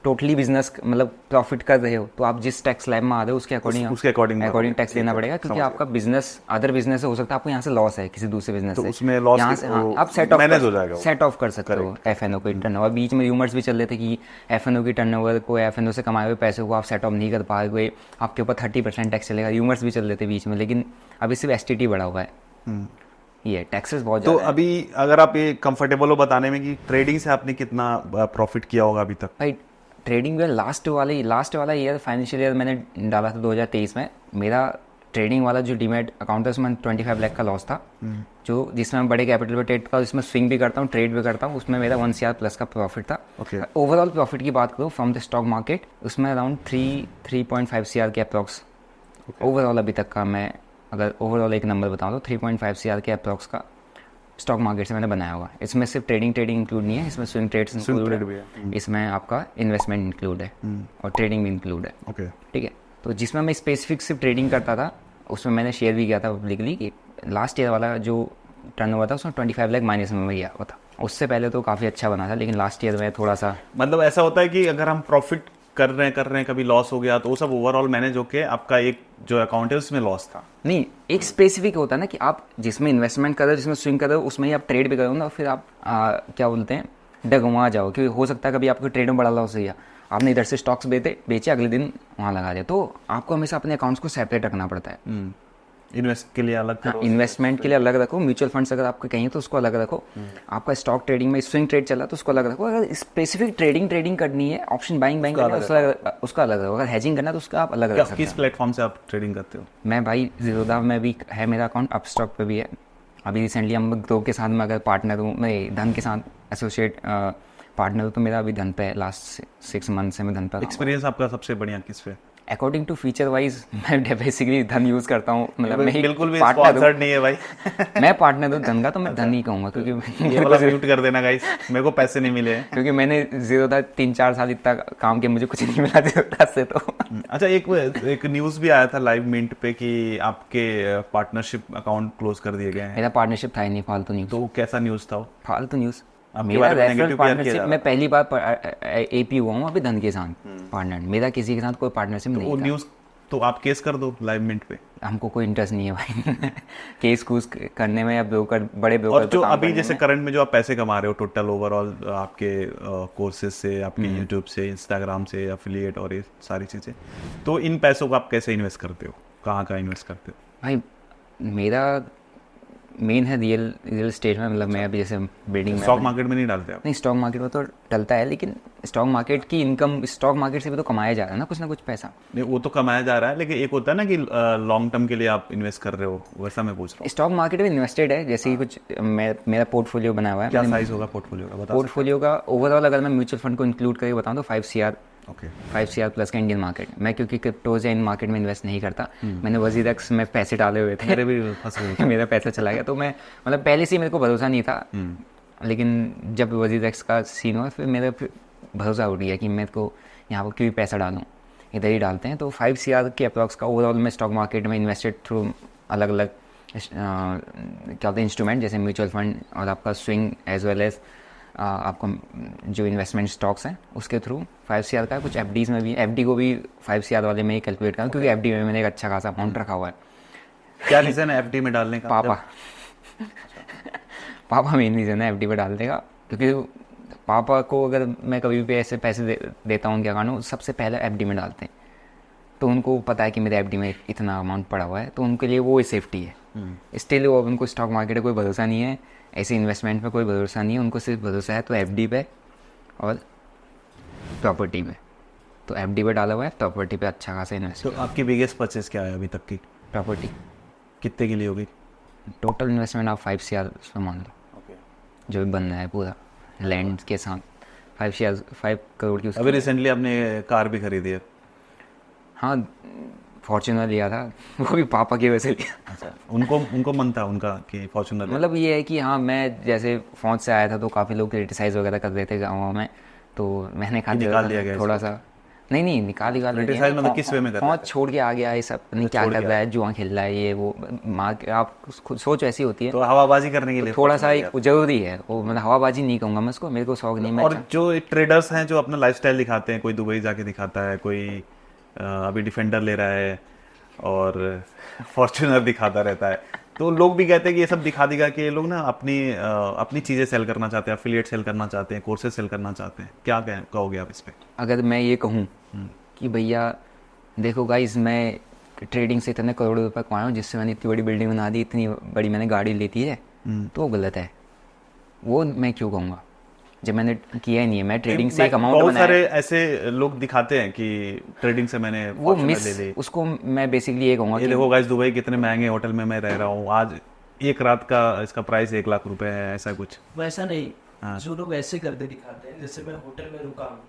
B: टोटली बिजनेस मतलब प्रॉफिट कर रहे हो, तो आप जिस टैक्स स्लैब में आ रहे हो उसके अकॉर्डिंग टैक्स देना पड़ेगा, क्योंकि आपका बिजनेस अदर बिजनेस से हो सकता है, आपको यहाँ से लॉस है किसी दूसरे बिजनेस से,
D: उसमें लॉस
B: यहाँ से आप सेट ऑफ कर सकते हो एफएनओ की टर्नओवर। बीच में र्यूमर्स भी चल रहे थे कि एफएनओ की टर्नओवर को, एफएनओ से कमाए हुए पैसे को आप सेट ऑफ नहीं कर पाओगे, आपके ऊपर 30% टैक्स चलेगा। र्यूमर्स भी चल रहे थे बीच में, लेकिन अभी सिर्फ एसटीटी बढ़ा हुआ है, ये टैक्सेस बहुत
D: तो
B: ज़्यादा है।
D: अभी अगर आप ये कंफर्टेबल हो बताने में कि ट्रेडिंग से आपने कितना प्रॉफिट किया होगा अभी तक?
B: भाई ट्रेडिंग में लास्ट वाला ईयर, फाइनेंशियल ईयर मैंने डाला था 2023 में, मेरा ट्रेडिंग वाला जो डीमैट अकाउंट था उसमें 25 लाख का लॉस था, जो जिसमें मैं बड़े कैपिटल पे ट्रेड करता हूँ, जिसमें स्विंग भी करता हूँ, ट्रेड भी करता हूँ, उसमें मेरा 1 CR प्लस का प्रॉफिट था। ओवरऑल प्रॉफिट की बात करूँ फ्रॉम द स्टॉक मार्केट, उसमें अराउंड 3.5 CR के अप्रॉक्स ओवरऑल अभी तक का, मैं अगर ओवरऑल एक नंबर बताऊँ तो 3.5 CR के अप्रॉक्स का स्टॉक मार्केट से मैंने बनाया हुआ। इसमें सिर्फ ट्रेडिंग इंक्लूड नहीं है, इसमें स्विंग ट्रेड्स इंक्लूड है, इसमें आपका इन्वेस्टमेंट इंक्लूड है और ट्रेडिंग भी इंक्लूड है। ठीक है, तो जिसमें मैं स्पेसिफिक सिर्फ ट्रेडिंग करता था, उसमें मैंने शेयर भी किया था पब्लिकली कि लास्ट ईयर वाला जो टर्नओवर था उसमें 25 लाख माइनस में गया हुआ था। उससे पहले तो काफ़ी अच्छा बना था, लेकिन लास्ट ईयर में थोड़ा सा,
D: मतलब ऐसा होता है कि अगर हम प्रॉफिट कर रहे हैं कभी लॉस हो गया, तो वो सब ओवरऑल मैनेज होके आपका एक जो अकाउंट है उसमें लॉस था
B: नहीं, एक स्पेसिफिक होता है ना कि आप जिसमें इन्वेस्टमेंट कर रहे हो, जिसमें स्विंग कर रहे हो, उसमें ही आप ट्रेड भी करो ना, फिर आप क्या बोलते हैं, डगमगा जाओ, क्योंकि हो सकता है कभी आपको ट्रेड में बड़ा लॉस हो गया, आपने इधर से स्टॉक्स बेचे अगले दिन वहाँ लगा दिया। तो आपको हमेशा अपने अकाउंट्स को सेपरेट रखना पड़ता है।
D: इन्वेस्ट के लिए अलग करो,
B: इन्वेस्टमेंट के लिए अलग रखो, म्यूचुअल फंड्स अगर आपके कहीं तो उसको अलग रखो, आपका स्टॉक ट्रेडिंग में स्विंग ट्रेड चला तो उसको अलग रखो, अगर स्पेसिफिक ट्रेडिंग करनी है, ऑप्शन बाइंग उसका अलग रखो, अगर हैजिंग करना है तो उसका आप अलग रख सकते हो।
D: किस प्लेटफॉर्म से आप ट्रेडिंग करते हो?
B: मैं भाई ज़ीरोधा में भी है मेरा अकाउंट, अपस्टॉक पे भी है। अभी रिसेंटली हम ग्रो के साथ में अगर पार्टनर हूँ, मैं धन के साथ एसोसिएट पार्टनर हूँ, तो मेरा अभी धन पे है, लास्ट 6 मंथ से मैं धन पे।
D: एक्सपीरियंस आपका सबसे बढ़िया किस पे?
B: अकॉर्डिंग टू फीचर वाइज मैं बेसिकली धन यूज करता हूँ, मतलब मैं
D: बिल्कुल भी
B: partner
D: स्पॉन्सर्ड नहीं है भाई।
B: हूँ। मैं पार्टनर हूँ धन का, तो मैं धन ही कहूँगा क्योंकि
D: ये वाला म्यूट कर देना गाइस, मेरे को पैसे नहीं मिले हैं।
B: क्योंकि मैंने 3-4 साल इतना काम किया, मुझे कुछ नहीं मिला जीरोधा से तो।
D: अच्छा, एक न्यूज़ भी आया था लाइव मिंट पे कि आपके पार्टनरशिप अकाउंट क्लोज कर दिए गए हैं,
B: मेरा पार्टनरशिप था ही नहीं, फालतू न्यूज़।
D: तो कैसा न्यूज़ था वो?
B: फालतू न्यूज़।
D: आपके
B: मेरा
D: बारे में
B: रेफरल
D: negative PR किया जा
B: पार्टनरशिप,
D: रहा
B: मैं पहली बार एपी हुआ हूँ अभी धन के साथ पार्टनर, मेरा किसी के साथ कोई पार्टनरशिप
D: वो
B: नहीं था।
D: न्यूज़ तो आप केस कर दो लाइव मिंट पे।
B: हमको कोई इंटरेस्ट नहीं है भाई केस कूस करने में या ब्रोकर, बड़े ब्रोकर
D: और जो अभी जैसे करंट में जो आप पैसे कमा रहे हो टोटल ओवरऑल आपके कोर्सेज से, आपके यूट्यूब से, इंस्टाग्राम से, एफिलिएट और ये सारी चीज़ें, तो इन पैसों को आप कैसे इन्वेस्ट करते हो, कहाँ इन्वेस्ट करते हो?
B: भाई मेरा मेन है रियल एस्टेट में, मतलब मैं अभी जैसे बिल्डिंग में
D: स्टॉक मार्केट में नहीं डालते आप?
B: नहीं, स्टॉक मार्केट में तो डलता है, लेकिन स्टॉक मार्केट की इनकम, स्टॉक मार्केट से भी तो कमाया जा रहा है ना कुछ पैसा।
D: नहीं, वो तो कमाया जा रहा है, लेकिन एक होता है ना कि लॉन्ग टर्म के लिए आप इन्वेस्ट कर रहे हो, वैसा मैं पूछ रहा हूँ।
B: स्टॉक मार्केट में इन्वेस्टेड है, जैसे कि कुछ मेरा पोर्टफोलियो बना हुआ है।
D: क्या साइज होगा पोर्टफोलियो का, बता
B: पोर्टफोलियो का ओवरऑल अगर मैं म्यूचुअल फंड को इंक्लूड करके बताऊँ तो 5 CR,
D: ओके
B: 5 CR प्लस का इंडियन मार्केट। मैं क्योंकि क्रिप्टोज या इन मार्केट में इन्वेस्ट नहीं करता, मैंने वजीरक्स में पैसे डाले हुए थे,
D: मेरे भी फंस गए।
B: मेरा पैसा चला गया, तो मैं मतलब पहले से ही मेरे को भरोसा नहीं था, लेकिन जब वजीरक्स का सीन हुआ फिर मेरा भरोसा उठ गया कि मेरे को यहाँ पर क्यों पैसा डालूँ, इधर ही डालते हैं। तो 5 CR के अप्रॉक्स का ओवरऑल में स्टॉक मार्केट में इन्वेस्टेड थ्रू अलग अलग क्या होते हैं इंस्ट्रूमेंट, जैसे म्यूचुअल फंड और आपका स्विंग एज वेल एज आपको जो इन्वेस्टमेंट स्टॉक्स हैं उसके थ्रू 5 CR का। कुछ FDs में भी, FD को भी 5 CR वाले में ही कैलकुलेट करा, क्योंकि FD में मैंने एक अच्छा खासा अमाउंट रखा हुआ है।
D: क्या रीज़न है एफडी में डालने का?
B: पापा मेन रीज़न है FD पे डालने का, क्योंकि पापा को अगर मैं कभी भी ऐसे पैसे देता हूँ, क्या कानून सबसे पहले FD में डालते हैं, तो उनको पता है कि मेरे FD में इतना अमाउंट पड़ा हुआ है, तो उनके लिए वो सेफ्टी है। स्टिल वो उनको स्टॉक मार्केट में कोई भरोसा नहीं है, ऐसे इन्वेस्टमेंट पे कोई भरोसा नहीं है, उनको सिर्फ भरोसा है तो FD पे और प्रॉपर्टी पे। तो FD पे डाला हुआ है, प्रॉपर्टी पे अच्छा खासा इन्वेस्ट।
D: तो आपकी बिगेस्ट परचेज क्या है अभी तक की?
B: प्रॉपर्टी
D: कितने की ली होगी?
B: टोटल इन्वेस्टमेंट आप 5 CR उसमें मान लो, जो भी बनना है पूरा लैंड के साथ 5 करोड़ की।
D: अभी रिसेंटली आपने कार भी खरीदी है?
B: हाँ, फॉर्च्यूनर लिया था, वो भी पापा की वजह से लिया।
D: अच्छा, उनको मन था उनका कि फॉर्च्यूनर?
B: मतलब ये है कि हाँ, मैं जैसे फौज से आया था तो काफ़ी लोग क्रिटिसाइज़ वगैरह कर रहे थे गाँव में, तो मैंने कहा
D: निकाल दिया गया
B: थोड़ा सा। नहीं निकाल
D: क्रिटिसाइज मतलब किस वे में कर?
B: फौज छोड़ के आ गया, ये सब नहीं क्या कर रहा है, जुआ खेल रहा है, ये वो आप खुद सोच ऐसी होती है,
D: तो हवाबाजी करने के लिए
B: थोड़ा सा एक जरूरी है वो, मतलब हवाबाजी नहीं कहूँगा मैं उसको, मेरे को शौक नहीं।
D: और जो ट्रेडर्स हैं जो अपना लाइफस्टाइल दिखाते हैं, कोई दुबई जाके दिखाता है, कोई अभी डिफेंडर ले रहा है और फॉर्च्यूनर दिखाता रहता है, तो लोग भी कहते हैं कि ये सब दिखा देगा कि ये लोग ना अपनी चीज़ें सेल करना चाहते हैं, एफिलिएट सेल करना चाहते हैं, कोर्सेज सेल करना चाहते हैं। क्या कहोगे आप इस पे?
B: अगर मैं ये कहूँ कि भैया देखो गाइस, मैं ट्रेडिंग से इतने करोड़ों रुपए कमाया हूँ, जिससे मैंने इतनी बड़ी बिल्डिंग बना दी, इतनी बड़ी मैंने गाड़ी लेती है, तो वो गलत है। वो मैं क्यों कहूँगा जब मैंने किया ही नहीं है। मैं ट्रेडिंग से एक अमाउंट
D: बहुत सारे ऐसे लोग दिखाते हैं कि ट्रेडिंग से मैंने
B: वो मिस, उसको मैं बेसिकली ये कहूँगा
D: ये देखो गाइस, दुबई कितने महंगे होटल में मैं रह रहा हूँ, आज एक रात का इसका प्राइस 1 लाख रुपए है, ऐसा कुछ।
C: वैसा नहीं, जो लोग ऐसे करते दिखाते हैं, जैसे मैं होटल में रुका हूँ,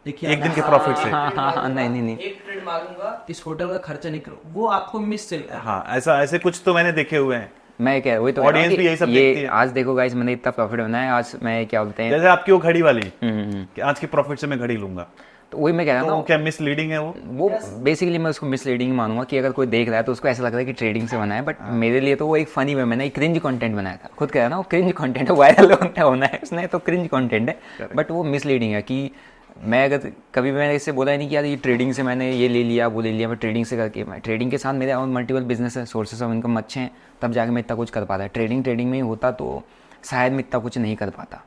C: देखिए
D: एक दिन के प्रॉफिट से।
B: हाँ, नहीं
C: एक ट्रेड मांगूंगा, इस होटल का खर्चा नहीं करो, वो आपको मिस चलता है।
D: हाँ, ऐसे कुछ तो मैंने देखे हुए हैं।
B: मैं क्या वही तो
D: ऑडियंस भी यही सब देखती है।
B: आज देखो गाइस, मैंने इतना प्रॉफिट बनाया, आज मैं क्या बोलते हैं,
D: जैसे आपकी वो घड़ी वाली कि आज की प्रॉफिट से मैं घड़ी लूंगा,
B: तो वही मैं कह रहा
D: तो
B: हूँ,
D: क्या मिसलीडिंग है वो?
B: बेसिकली मैं उसको मिसलीडिंग मानूंगा कि अगर कोई देख रहा है तो उसको ऐसा लग रहा है कि ट्रेडिंग से बना है, बट मेरे लिए तो वो एक फनी वे, मैंने एक क्रिंज कंटेंट बनाया था, खुद कह रहा ना, वो क्रिंज कंटेंट है, वायरल होना है उसने, तो क्रिंज कंटेंट है, बट वो मिसलीडिंग है। कि मैं अगर कभी मैंने इससे बोला ही नहीं कि यार ये ट्रेडिंग से मैंने ये ले लिया वो ले लिया, मैं ट्रेडिंग से करके, मैं ट्रेडिंग के साथ मेरे और मल्टीपल बिजनेस है, सोर्सेस ऑफ इनकम अच्छे हैं, तब जाके मैं इतना कुछ कर पाता है। ट्रेडिंग में ही होता तो शायद मैं इतना कुछ नहीं कर पाता,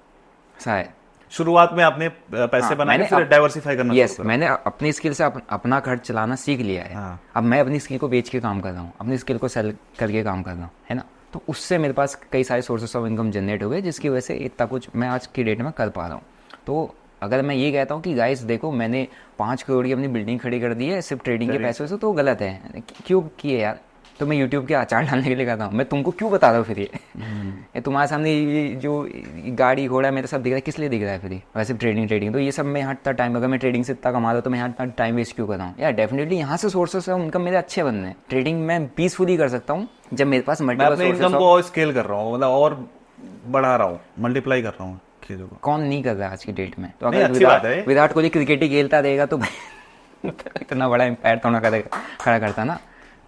B: शायद।
D: शुरुआत में आपने पैसे बनाए, फिर डाइवर्सिफाई करना?
B: यस, मैंने अपनी स्किल से अपना खर्च चलाना सीख लिया है। अब मैं अपनी स्किल को बेच के काम कर रहा हूँ, अपनी स्किल को सेल करके काम कर रहा हूँ, है ना, तो उससे मेरे पास कई सारे सोर्सेस ऑफ इनकम जनरेट हो गए, जिसकी वजह से इतना कुछ मैं आज की डेट में कर पा रहा हूँ। तो अगर मैं ये कहता हूँ कि गाइस देखो, मैंने 5 करोड़ की अपनी बिल्डिंग खड़ी कर दी है सिर्फ ट्रेडिंग के पैसों से, तो गलत है। क्यों किए यार? तो मैं यूट्यूब के अचार डालने के लिए करता हूँ। मैं तुमको क्यों बता रहा हूँ फिर ये तुम्हारे सामने ये जो गाड़ी घोड़ा मेरे सब दिख रहा है, किस लिए दिख रहा है फिर ये? वैसे ट्रेडिंग तो ये सब मैं यहाँ इतना टाइम, अगर मैं ट्रेडिंग से इतना कमा रहा हूँ तो मैं यहाँ इतना टाइम वेस्ट क्यों कर रहा हूँ यार? डेफिनेटली यहाँ से सोर्सेस है इनकम मेरे अच्छे बनने हैं। ट्रेडिंग मैं पीसफुली कर सकता हूँ जब मेरे पास
D: मैं
B: मल्टीपल
D: अपने
B: सोर्सेस
D: इनकम
B: हो।
D: को और स्केल कर रहा हूँ, मतलब और बढ़ा रहा हूँ, मल्टीप्लाई कर रहा हूँ चीजों को।
B: कौन नहीं कर रहा आज की डेट में? तो
D: नहीं,
B: अगर
D: अच्छी बात है।
B: विराट कोहली क्रिकेट ही खेलता रहेगा तो इतना बड़ा एम्पायर तो ना खड़ा करता ना,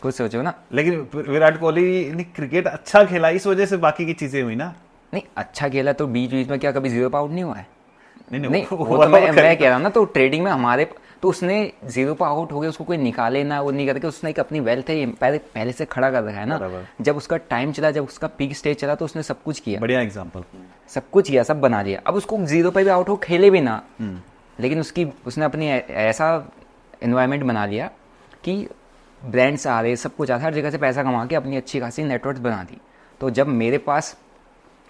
B: कुछ सोचो ना।
D: लेकिन विराट कोहली ने क्रिकेट अच्छा खेला, इस वजह से बाकी की चीजें हुई ना।
B: नहीं अच्छा खेला तो बीच बीच में क्या कभी जीरो पे आउट नहीं हुआ है? नहीं
D: वो
B: वो तो मैं कह रहा हूँ ना, तो ट्रेडिंग में हमारे तो उसने जीरो पे आउट हो गया, उसको कोई निकाले ना, वो नहीं करके उसने एक अपनी वेल्थ है पहले से खड़ा कर रखा है ना। जब उसका टाइम चला, जब उसका पीक स्टेज चला तो उसने सब कुछ किया,
D: बढ़िया एग्जांपल,
B: सब कुछ किया, सब बना लिया। अब उसको जीरो पे भी आउट हो, खेले भी ना, लेकिन उसने अपनी ऐसा एनवायरनमेंट बना लिया कि ब्रांड्स आ रहे, सब कुछ आ रहा, हर जगह से पैसा कमा के अपनी अच्छी खासी नेटवर्क बना दी। तो जब मेरे पास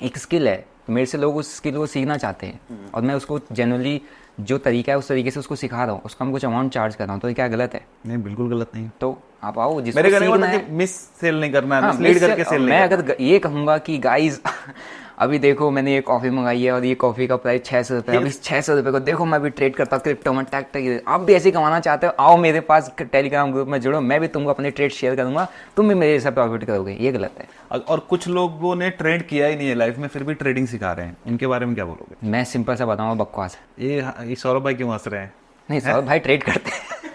B: एक स्किल है तो मेरे से लोग उस स्किल को सीखना चाहते हैं और मैं उसको जनरली जो तरीका है उस तरीके से उसको सिखा रहा हूँ, उसका हम कुछ अमाउंट चार्ज कर रहा हूँ, तो ये क्या गलत है?
D: नहीं बिल्कुल गलत नहीं।
B: तो आप आओ, जिसको
D: मेरे कहने का
B: सीखना
D: मतलब
B: है।
D: कि मिस सेल नहीं करना है,
B: हाँ,
D: मिसलीड करके सेल नहीं
B: मैं
D: करना।
B: अगर ये कहूँगा कि गाइज अभी देखो मैंने ये कॉफ़ी मंगाई है और ये कॉफ़ी का प्राइस 600 रुपये, अभी 600 रुपये को देखो मैं भी ट्रेड करता हूँ क्रिप्टो में, टैक आप भी ऐसे कमाना चाहते हो, आओ मेरे पास टेलीग्राम ग्रुप में जुड़ो, मैं भी तुमको अपने ट्रेड शेयर करूँगा, तुम भी मेरे जैसा प्रॉफिट करोगे। ये गलत है।
D: और कुछ लोगों ने ट्रेड किया ही नहीं है लाइफ में, फिर भी ट्रेडिंग सिखा रहे हैं, इनके बारे में क्या बोलोगे?
B: मैं सिंपल सा बताऊँगा, बकवास है।
D: ये सौरभ भाई क्यों हंस रहे हैं?
B: नहीं सौरभ भाई ट्रेड करते हैं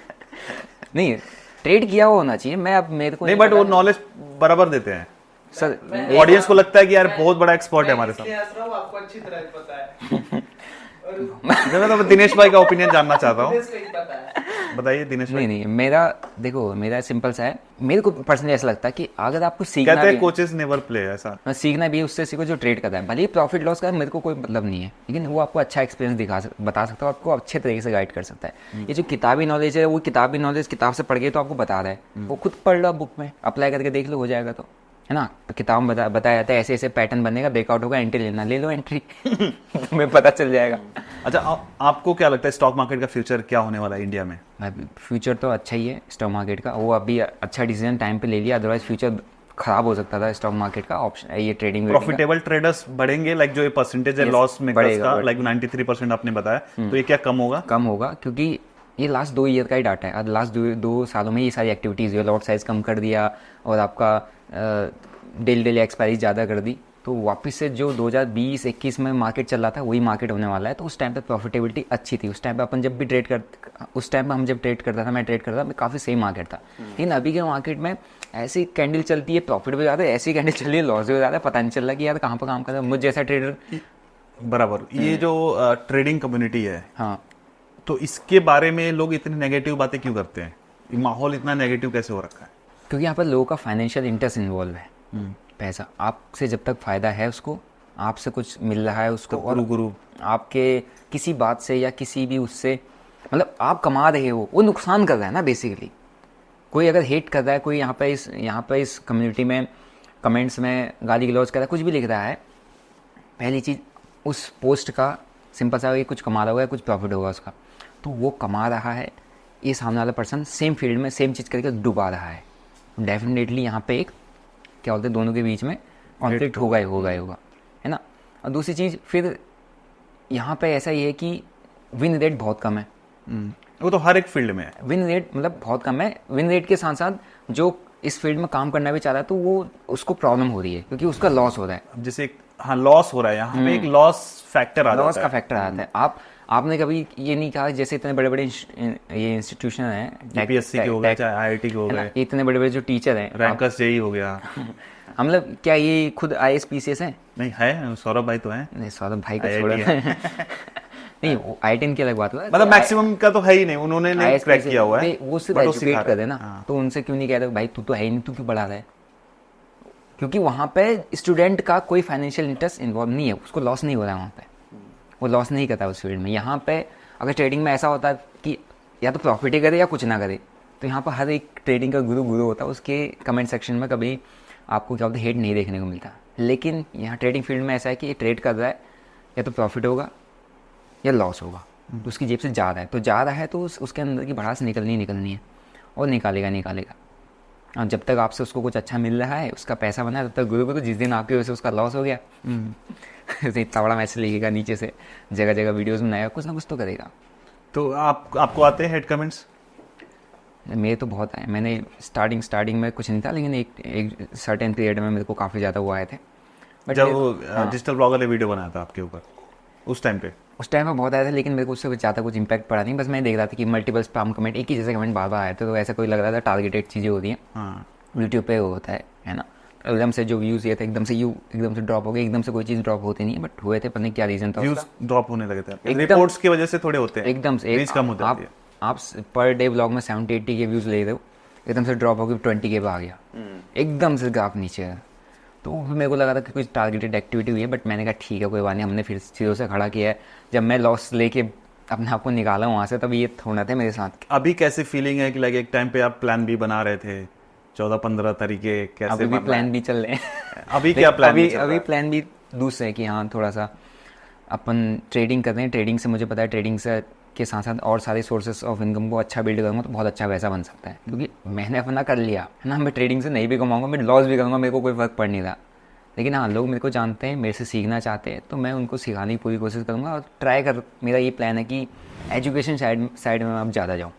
B: नहीं, ट्रेड किया हुआ होना चाहिए। मैं अब मेरे को
D: नहीं, बट वो नॉलेज बराबर देते हैं
B: सर,
D: ऑडियंस को लगता है कि यार बहुत बड़ा एक्सपर्ट है हमारे साथ।
C: आपको अच्छी तरह पता है।
D: मैं तो दिनेश भाई का ओपिनियन जानना चाहता हूँ,
C: पता है।
D: बताइए दिनेश भाई।
B: नहीं मेरा सिंपल सा है, मेरे को पर्सनली ऐसा लगता है कि अगर आपको सीखना
D: कहते
B: भी
D: हैं कोचेस नेवर प्ले, ऐसा
B: मैं सीखना भी है उससे सीखो जो ट्रेड करता है, भले ही प्रॉफिट लॉस का मेरे को कोई मतलब नहीं है, लेकिन वो आपको अच्छा एक्सपीरियंस बता सकता है, आपको अच्छे तरीके से गाइड कर सकता है। ये जो किताबी नॉलेज है, वो किताबी नॉलेज किताब से पढ़ के तो आपको बता रहा है, वो खुद पढ़ लो बुक में, अप्लाई करके देख लो, हो जाएगा तो, है ना। तो किताब में बताया जाता है ऐसे ऐसे पैटर्न बनेगा, ब्रेकआउट होगा, एंट्री लेना, ले लो एंट्री तुम्हें पता चल जाएगा।
D: अच्छा, आपको क्या लगता है स्टॉक मार्केट का फ्यूचर क्या होने वाला है इंडिया में?
B: फ्यूचर तो अच्छा ही है स्टॉक मार्केट का, वो अभी अच्छा डिसीजन टाइम पे ले लिया, अदरवाइज फ्यूचर खराब हो सकता था स्टॉक मार्केट का। ऑप्शन ये ट्रेडिंग
D: प्रॉफिटेबल ट्रेडर्स बढ़ेंगे, लाइक जो ये परसेंटेज है लॉस मेकर्स का, लाइक 93% आपने बताया, तो ये क्या कम होगा?
B: कम होगा, क्योंकि ये लास्ट 2 ईयर का ही डाटा है। लास्ट दो सालों में ये सारी एक्टिविटीज़ हुई, लॉट साइज कम कर दिया और आपका डेली एक्सपायरी ज़्यादा कर दी, तो वापस से जो 2020-21 में मार्केट चल रहा था वही मार्केट होने वाला है। तो उस टाइम पे प्रॉफिटेबिलिटी अच्छी थी, उस टाइम पे अपन जब भी ट्रेड उस टाइम पे हम जब ट्रेड करता था, मैं ट्रेड करता था, काफ़ी सही मार्केट था। लेकिन अभी के मार्केट में ऐसी कैंडल चलती है, प्रॉफिट भी ज़्यादा है, ऐसी कैंडल चल रही है, लॉस भी ज़्यादा है, पता नहीं चल रहा कि यार कहाँ पर काम कर रहा है मुझ जैसा ट्रेडर।
D: बराबर, ये जो ट्रेडिंग कम्युनिटी है,
B: हाँ,
D: तो इसके बारे में लोग इतनी नेगेटिव बातें क्यों करते हैं? ये माहौल इतना नेगेटिव कैसे हो रखा है?
B: क्योंकि यहाँ पर लोगों का फाइनेंशियल इंटरेस्ट इन्वॉल्व है। पैसा आपसे जब तक फ़ायदा है, उसको आपसे कुछ मिल रहा है उसको, और
D: गुरु
B: आपके किसी बात से या किसी भी उससे, मतलब आप कमा रहे हो, वो नुकसान कर रहा है ना बेसिकली। कोई अगर हेट कर रहा है, कोई यहाँ पर इस कम्युनिटी में कमेंट्स में गाली गलौज कर रहा है, कुछ भी लिख रहा है, पहली चीज़ उस पोस्ट का सिंपल सा ये कुछ कमा रहा होगा, कुछ प्रॉफिट होगा उसका, तो वो कमा रहा है, ये सामने वाला पर्सन सेम फील्ड में सेम चीज़ करके डुबा रहा है, डेफिनेटली यहाँ पे एक क्या बोलते हैं दोनों के बीच में कॉन्फ्लिक्ट होगा ही होगा, है ना। और दूसरी चीज़ फिर यहाँ पे ऐसा ही है कि विन रेट बहुत कम है।
D: वो तो हर एक फील्ड में है,
B: विन रेट मतलब बहुत कम है। विन रेट के साथ साथ जो इस फील्ड में काम करना भी चाह रहा है तो वो उसको प्रॉब्लम हो रही है, क्योंकि उसका लॉस हो रहा है।
D: जैसे हाँ लॉस हो रहा है, यहाँ पे एक लॉस फैक्टर आ
B: लॉस
D: जाता
B: का फैक्टर आता है। आपने कभी ये नहीं कहा, जैसे इतने बड़े बड़े ये इंस्टीट्यूशन हैं,
D: यूपीएससी के हो गए, चाहे आईआईटी के हो गए,
B: इतने बड़े बड़े जो टीचर हैं,
D: रैंकर्स जेई हो गया,
B: हम मतलब क्या ये खुद IAS PCS हैं?
D: नहीं है, सौरभ भाई तो है।
B: नहीं सौरभ भाई को
D: IIT
B: छोड़ो
D: है।
B: नहीं IIT की अलग बात है,
D: मतलब मैक्सिमम का तो है ही नहीं, उन्होंने नहीं
B: IAS
D: क्रैक किया हुआ है,
B: वो सिर्फ
D: but वो
B: एजुकेट
D: सिखा
B: कर
D: रहे
B: देना,
D: हैं।
B: तो उनसे क्यों नहीं कहते भाई तू तो है ही नहीं, तू क्यों बढ़ा रहा है? क्योंकि वहाँ पे स्टूडेंट का कोई फाइनेंशियल इंटरेस्ट इन्वॉल्व नहीं है, उसको लॉस नहीं हो रहा है वहाँ पे, वो लॉस नहीं करता उस फील्ड में। यहाँ पे अगर ट्रेडिंग में ऐसा होता है कि या तो प्रॉफिट ही करे या कुछ ना करे, तो यहाँ पर हर एक ट्रेडिंग का गुरु होता है, उसके कमेंट सेक्शन में कभी आपको क्या बोलते हेट नहीं देखने को मिलता। लेकिन यहाँ ट्रेडिंग फील्ड में ऐसा है कि ये ट्रेड कर रहा है, या तो प्रॉफिट होगा या लॉस होगा, तो उसकी जेब से जा रहा है तो उसके अंदर की भड़ास निकलनी है और निकालेगा। और जब तक आपसे उसको कुछ अच्छा मिल रहा है, उसका पैसा बना है, तब तक गुरु को, तो जिस दिन आपकी वजह से उसका लॉस हो गया तो इतना बड़ा मैसेज लिखेगा नीचे से, जगह जगह वीडियोस बनाएगा, कुछ ना कुछ तो करेगा।
D: तो आपको आते हैं हेड कमेंट्स?
B: मेरे तो बहुत आए। मैंने स्टार्टिंग में कुछ नहीं था, लेकिन एक सर्टेन पीरियड में मेरे को काफ़ी ज़्यादा वो आए थे। बट
D: जब वो डिजिटल ब्लॉगर ने वीडियो बनाया था आपके ऊपर, उस टाइम पे
B: बहुत आया था, लेकिन मेरे को उससे ज़्यादा कुछ इंपैक्ट पड़ा नहीं। बस मैं देख रहा था कि मल्टीपल स्पैम कमेंट, एक ही जैसे कमेंट बार बार आए थे, तो ऐसा कोई लग रहा था टारगेटेड चीज़ें होती हैं।
D: हाँ,
B: यूट्यूब पे होता है ना। एकदम से जो व्यूज़ ये थे, एकदम से ड्रॉप हो गए। एकदम से कोई चीज़ ड्रॉप होती नहीं है, बट हुए थे, पता नहीं क्या रीज़न था
D: व्यूज
B: उसका।
D: ड्रॉप होने लगे थे।
B: एकदम-
D: रिपोर्ट्स की वजह से थोड़े होते हैं,
B: एकदम से
D: रीच कम हो जाती है।
B: आप पर डे ब्लॉग में 70-80 के व्यूज़ ले रहे हो, एकदम से ड्रॉप होकर 20 के पे आ गया, एकदम से ग्राफ नीचे है। तो फिर मेरे को लगा था कि कुछ टारगेटेड एक्टिविटी हुई है, बट मैंने कहा ठीक है, कोई बात नहीं। हमने फिर सिरों से खड़ा किया है। जब मैं लॉस लेके अपने आप को निकाला वहाँ से, तब ये होना था मेरे साथ।
D: अभी कैसे फीलिंग है कि लाइक एक टाइम पे आप प्लान भी बना रहे थे, 14-15 तरीके कैसे
B: अभी भी
D: बनना
B: प्लान
D: है?
B: भी चल रहे हैं
D: अभी क्या प्लान
B: अभी प्लान भी दूसरे है कि हाँ, थोड़ा सा अपन ट्रेडिंग कर रहे हैं। ट्रेडिंग से मुझे पता है, ट्रेडिंग से के साथ साथ और सारे सोर्सेस ऑफ इनकम को अच्छा बिल्ड करूँगा तो बहुत अच्छा पैसा बन सकता है। क्योंकि मैंने अपना कर लिया है ना। मैं ट्रेडिंग से नहीं भी कमाऊँगा, मैं लॉस भी करूँगा, मेरे को कोई फ़र्क पड़ नहीं रहा। लेकिन हाँ, लोग मेरे को जानते हैं, मेरे से सीखना चाहते हैं, तो मैं उनको सिखाने की पूरी कोशिश करूँगा। और मेरा ये प्लान है कि एजुकेशन साइड में मैं अब ज़्यादा जाऊँ,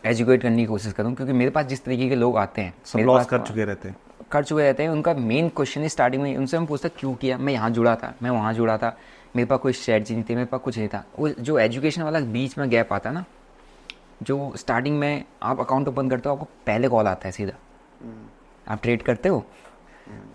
B: एजुकेट करने की कोशिश करूँ। क्योंकि मेरे पास जिस तरीके के लोग आते हैं,
D: सब लॉस कर चुके रहते हैं।
B: उनका मेन क्वेश्चन है स्टार्टिंग में, उनसे हम पूछता क्यों किया, मैं यहाँ जुड़ा था, मैं वहाँ जुड़ा था, मेरे पास कोई स्ट्रेटजी नहीं थी, मेरे पास कुछ नहीं था। वो जो एजुकेशन वाला बीच में गैप आता ना, जो स्टार्टिंग में आप अकाउंट ओपन करते हो, आपको पहले कॉल आता है सीधा, आप ट्रेड करते हो,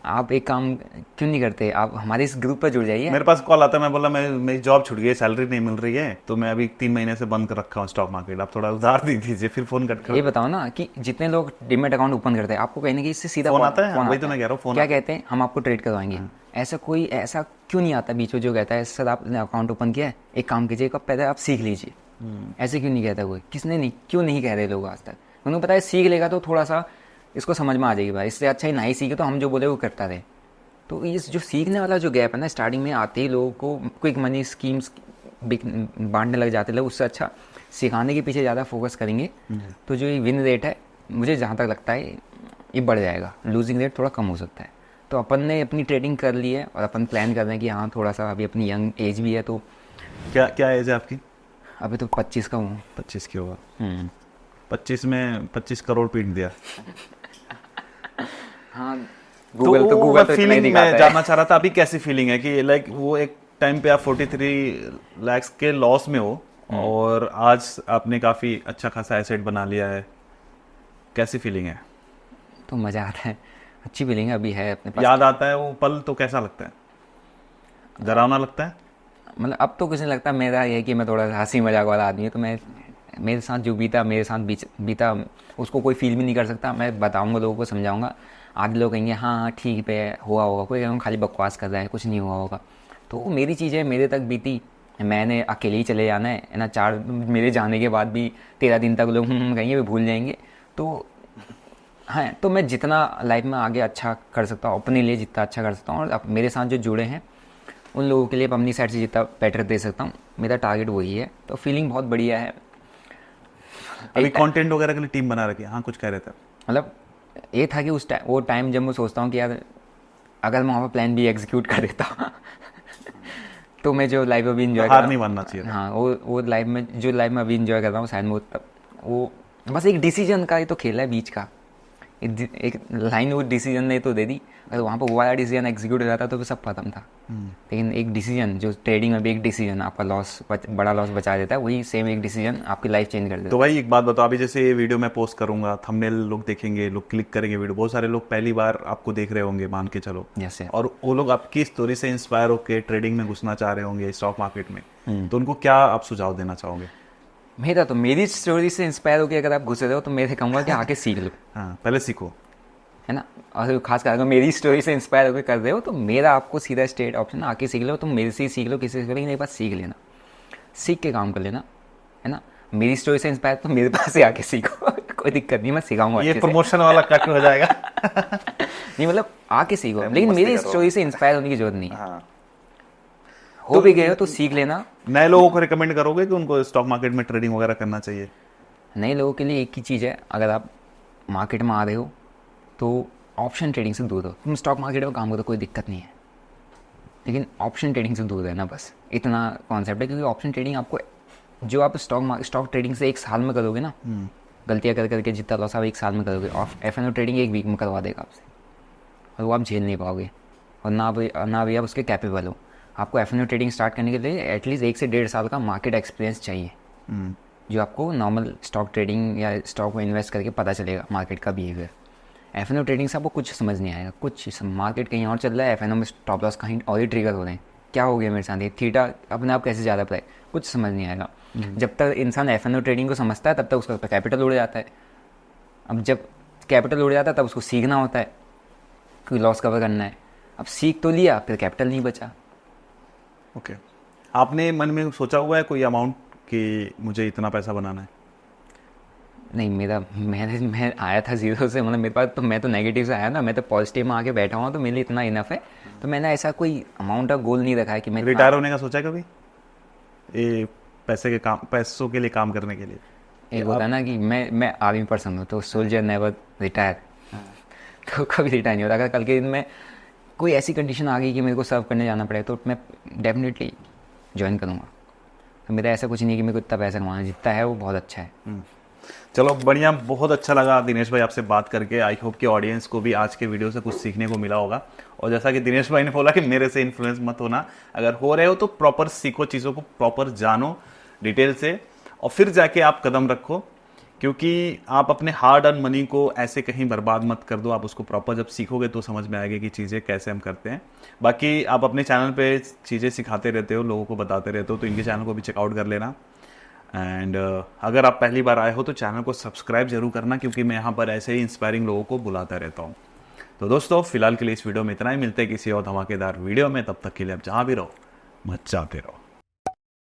B: आप एक काम क्यों नहीं करते, आप हमारे इस ग्रुप पर जुड़ जाइए।
D: मेरे पास कॉल आता है, मैं बोला मेरी जॉब छूट गई, सैलरी नहीं मिल रही है, तो मैं अभी 3 महीने से बंद कर रखा हूँ स्टॉक मार्केट, आप थोड़ा उधार दे दीजिए। फिर फोन कट कर।
B: ये बताओ ना कि जितने लोग डीमैट अकाउंट ओपन करते हैं, आपको कहीं ना कहीं इससे सीधा
D: फोन आता है?
B: फोन
D: वही तो मैं कह रहा हूँ, फोन
B: क्या
D: आता है।
B: कहते हैं, हम आपको ट्रेड करवाएंगे। ऐसा क्यों नहीं आता बीच में, जो कहता है सर आपने अकाउंट ओपन किया है, एक काम कीजिए, पहले आप सीख लीजिए। ऐसे क्यों नहीं कहता कोई, किसने नहीं, क्यों नहीं कह रहे लोग आज तक? उन्हें पता है सीख लेगा तो थोड़ा सा इसको समझ में आ जाएगी भाई, इससे अच्छा ही नहीं सीखे तो हम जो बोले वो करता रहे। तो ये जो सीखने वाला जो गैप है ना, स्टार्टिंग में आते ही लोगों को क्विक मनी स्कीम्स बांटने लग जाते लोग, उससे अच्छा सिखाने के पीछे ज़्यादा फोकस करेंगे तो जो ये विन रेट है, मुझे जहाँ तक लगता है ये बढ़ जाएगा, लूजिंग रेट थोड़ा कम हो सकता है। तो अपन ने अपनी ट्रेडिंग कर ली है और अपन प्लान कर रहे हैं कि हाँ, थोड़ा सा अभी अपनी यंग एज भी है, तो
D: क्या एज है आपकी?
B: अभी तो 25 का हूँ।
D: 25 की होगा। 25 में 25 करोड़ पीट दिया।
B: हाँ, गूगल तो इतना ही
D: फीलिंग
B: दिखाता
D: मैं
B: है।
D: जानना चाह रहा था, अभी कैसी फीलिंग है कि लाइक वो एक टाइम पे आप 43 लाख के लॉस में हो और आज आपने काफी अच्छा खासा एसेट बना लिया है, कैसी फीलिंग है?
B: तो मज़ा आता है, अच्छी फीलिंग है अभी है अपने पास।
D: याद आता है वो पल तो कैसा लगता है? डरावना लगता है?
B: मतलब अब तो कुछ नहीं लगता। मेरा ये है कि मैं थोड़ा हंसी मजाक वाला आदमी है, तो मैं मेरे साथ जो बीता मेरे साथ बीता उसको कोई फील भी नहीं कर सकता। मैं बताऊंगा, लोगों को समझाऊंगा। आधे लोग कहेंगे हाँ हाँ ठीक पे हुआ होगा, कोई कहेंगे खाली बकवास कर रहा है, कुछ नहीं हुआ होगा। तो वो मेरी चीज़ें मेरे तक बीती, मैंने अकेले ही चले जाना है ना। मेरे जाने के बाद भी 13 दिन तक लोग कहेंगे, वे भूल जाएंगे। तो हाँ, तो मैं जितना लाइफ में आगे अच्छा कर सकता हूँ, अपने लिए जितना अच्छा कर सकता हूँ, और मेरे साथ जो जुड़े हैं उन लोगों के लिए अपनी साइड से जितना बेटर दे सकता हूँ, मेरा टारगेट वही है। तो फीलिंग बहुत बढ़िया है।
D: अभी कंटेंट वगैरह के लिए टीम बना रखी है? हाँ, कुछ कह रहे थे।
B: मतलब ये था कि वो टाइम जब मैं सोचता हूँ कि यार अगर मैं वहाँ पर प्लान भी एग्जीक्यूट कर देता तो मैं जो लाइफ अभी इंजॉय
D: हार नहीं मानना चाहिए।
B: हाँ, वो लाइफ में अभी इंजॉय कर रहा हूँ, शायद वो बस एक डिसीजन का ही तो खेल है बीच का। एक लाइन वो डिसीजन ने तो दे दी, अगर वहाँ पर वो वाला डिसीजन एग्जीक्यूट हो जाता तो सब खत्म था। लेकिन एक डिसीजन, जो ट्रेडिंग में भी एक डिसीजन आपका बड़ा लॉस बचा देता है, वही सेम एक डिसीजन आपकी लाइफ चेंज कर देता है।
D: तो भाई एक बात बताओ, अभी जैसे ये वीडियो मैं पोस्ट करूंगा, थंबनेल लोग देखेंगे, लोग क्लिक करेंगे वीडियो, बहुत सारे लोग पहली बार आपको देख रहे होंगे मान के चलो,
B: जैसे
D: और वो लोग आपकी स्टोरी से इंस्पायर होकर ट्रेडिंग में घुसना चाह रहे होंगे, स्टॉक मार्केट में, तो उनको क्या आप सुझाव देना चाहोगे?
B: मेरी स्टोरी से इंस्पायर होकर अगर आप घुस रहे हो तो मैं कहूँगा कि आके सीख लो।
D: हाँ, पहले सीखो,
B: है ना। और खास कर अगर मेरी स्टोरी से इंस्पायर होकर कर रहे हो तो मेरा आपको सीधा स्ट्रेट ऑप्शन, आके सीख लो। तुम मेरे से ही सीख लो, किसी से सीख लो, लेकिन एक बार सीख लेना, सीख के काम कर लेना, है ना। मेरी स्टोरी से इंस्पायर तो मेरे पास से आके सीखो कोई दिक्कत नहीं, मैं सिखाऊंगा।
D: ये प्रमोशन वाला कट हो जाएगा
B: नहीं, मतलब आके सीखो, लेकिन मेरी स्टोरी से इंस्पायर होने की जरूरत नहीं है।
D: हाँ।
B: हो भी गए हो तो सीख लेना।
D: नए लोगों को रिकमेंड करोगे कि उनको स्टॉक मार्केट में ट्रेडिंग वगैरह करना चाहिए?
B: नए लोगों के लिए एक ही चीज़ है, अगर आप मार्केट में आ रहे हो तो ऑप्शन ट्रेडिंग से दूर हो। तुम स्टॉक मार्केट में काम करो, कोई दिक्कत नहीं है, लेकिन ऑप्शन ट्रेडिंग से दूर रहना, बस इतना कॉन्सेप्ट है। क्योंकि ऑप्शन ट्रेडिंग आपको, जो आप स्टॉक ट्रेडिंग से 1 साल में करोगे ना, गलतियाँ कर करके जितना लॉस आप 1 साल में करोगे, F&O ट्रेडिंग 1 वीक में करवा देगा आपसे, और वो आप झेल नहीं पाओगे, और ना भी आप उसके कैपेबल हो। आपको F&O ट्रेडिंग स्टार्ट करने के लिए एटलीस्ट 1 से 1.5 साल का मार्केट एक्सपीरियंस चाहिए, जो आपको नॉर्मल स्टॉक ट्रेडिंग या स्टॉक में इन्वेस्ट करके पता चलेगा मार्केट का बिहेवियर। F&O ट्रेडिंग से आपको कुछ समझ नहीं आएगा, कुछ मार्केट कहीं और चल रहा है, F&O में स्टॉप लॉस कहीं और ही ट्रिगर हो रहे हैं, क्या हो गया मेरे साथ, ये थीटा अपने आप कैसे ज़्यादा पड़ा है, कुछ समझ नहीं आएगा। जब तक इंसान F&O ट्रेडिंग को समझता है तब तक उसका कैपिटल उड़ जाता है। अब जब कैपिटल उड़ जाता है तब उसको सीखना होता है कि लॉस कवर करना है। अब सीख तो लिया, फिर कैपिटल नहीं बचा।
D: ओके, आपने मन में सोचा हुआ है कोई अमाउंट कि मुझे इतना पैसा बनाना है?
B: नहीं, मैं आया था 0 से, मतलब मेरे पास तो, मैं तो नेगेटिव से आया ना, मैं तो पॉजिटिव में आके बैठा हुआ, तो मेरे लिए इतना इनफ है। तो मैंने ऐसा कोई अमाउंट का गोल नहीं रखा है कि मैं
D: रिटायर होने का सोचा है कभी, ये पैसों के लिए काम करने के लिए?
B: एक होता है ना कि मैं आर्मी पर्सन हूँ, तो सोल्जर नेवर रिटायर, तो कभी रिटायर नहीं होता। अगर कल के दिन में कोई ऐसी कंडीशन आ गई कि मेरे को सर्व करने जाना पड़े, तो मैं डेफिनेटली ज्वाइन करूँगा। तो मेरा ऐसा कुछ नहीं है कि मेरे को इतना पैसा कमाना, जितना है वो बहुत अच्छा है।
D: चलो बढ़िया, बहुत अच्छा लगा दिनेश भाई आपसे बात करके। आई होप कि ऑडियंस को भी आज के वीडियो से कुछ सीखने को मिला होगा। और जैसा कि दिनेश भाई ने बोला कि मेरे से इन्फ्लुएंस मत होना, अगर हो रहे हो तो प्रॉपर सीखो, चीज़ों को प्रॉपर जानो डिटेल से, और फिर जाके आप कदम रखो, क्योंकि आप अपने हार्ड अर्न मनी को ऐसे कहीं बर्बाद मत कर दो। आप उसको प्रॉपर जब सीखोगे तो समझ में आएगा कि चीज़ें कैसे हम करते हैं। बाकी आप अपने चैनल पे चीज़ें सिखाते रहते हो, लोगों को बताते रहते हो, तो इनके चैनल को भी चेकआउट कर लेना। एंड अगर आप पहली बार आए हो तो चैनल को सब्सक्राइब जरूर करना, क्योंकि मैं यहाँ पर ऐसे ही इंस्पायरिंग लोगों को बुलाता रहता हूँ। तो दोस्तों, फिलहाल के लिए इस वीडियो में इतना ही। मिलते हैं किसी और धमाकेदार वीडियो में, तब तक के लिए आप जहाँ भी रहो मचाते रहो।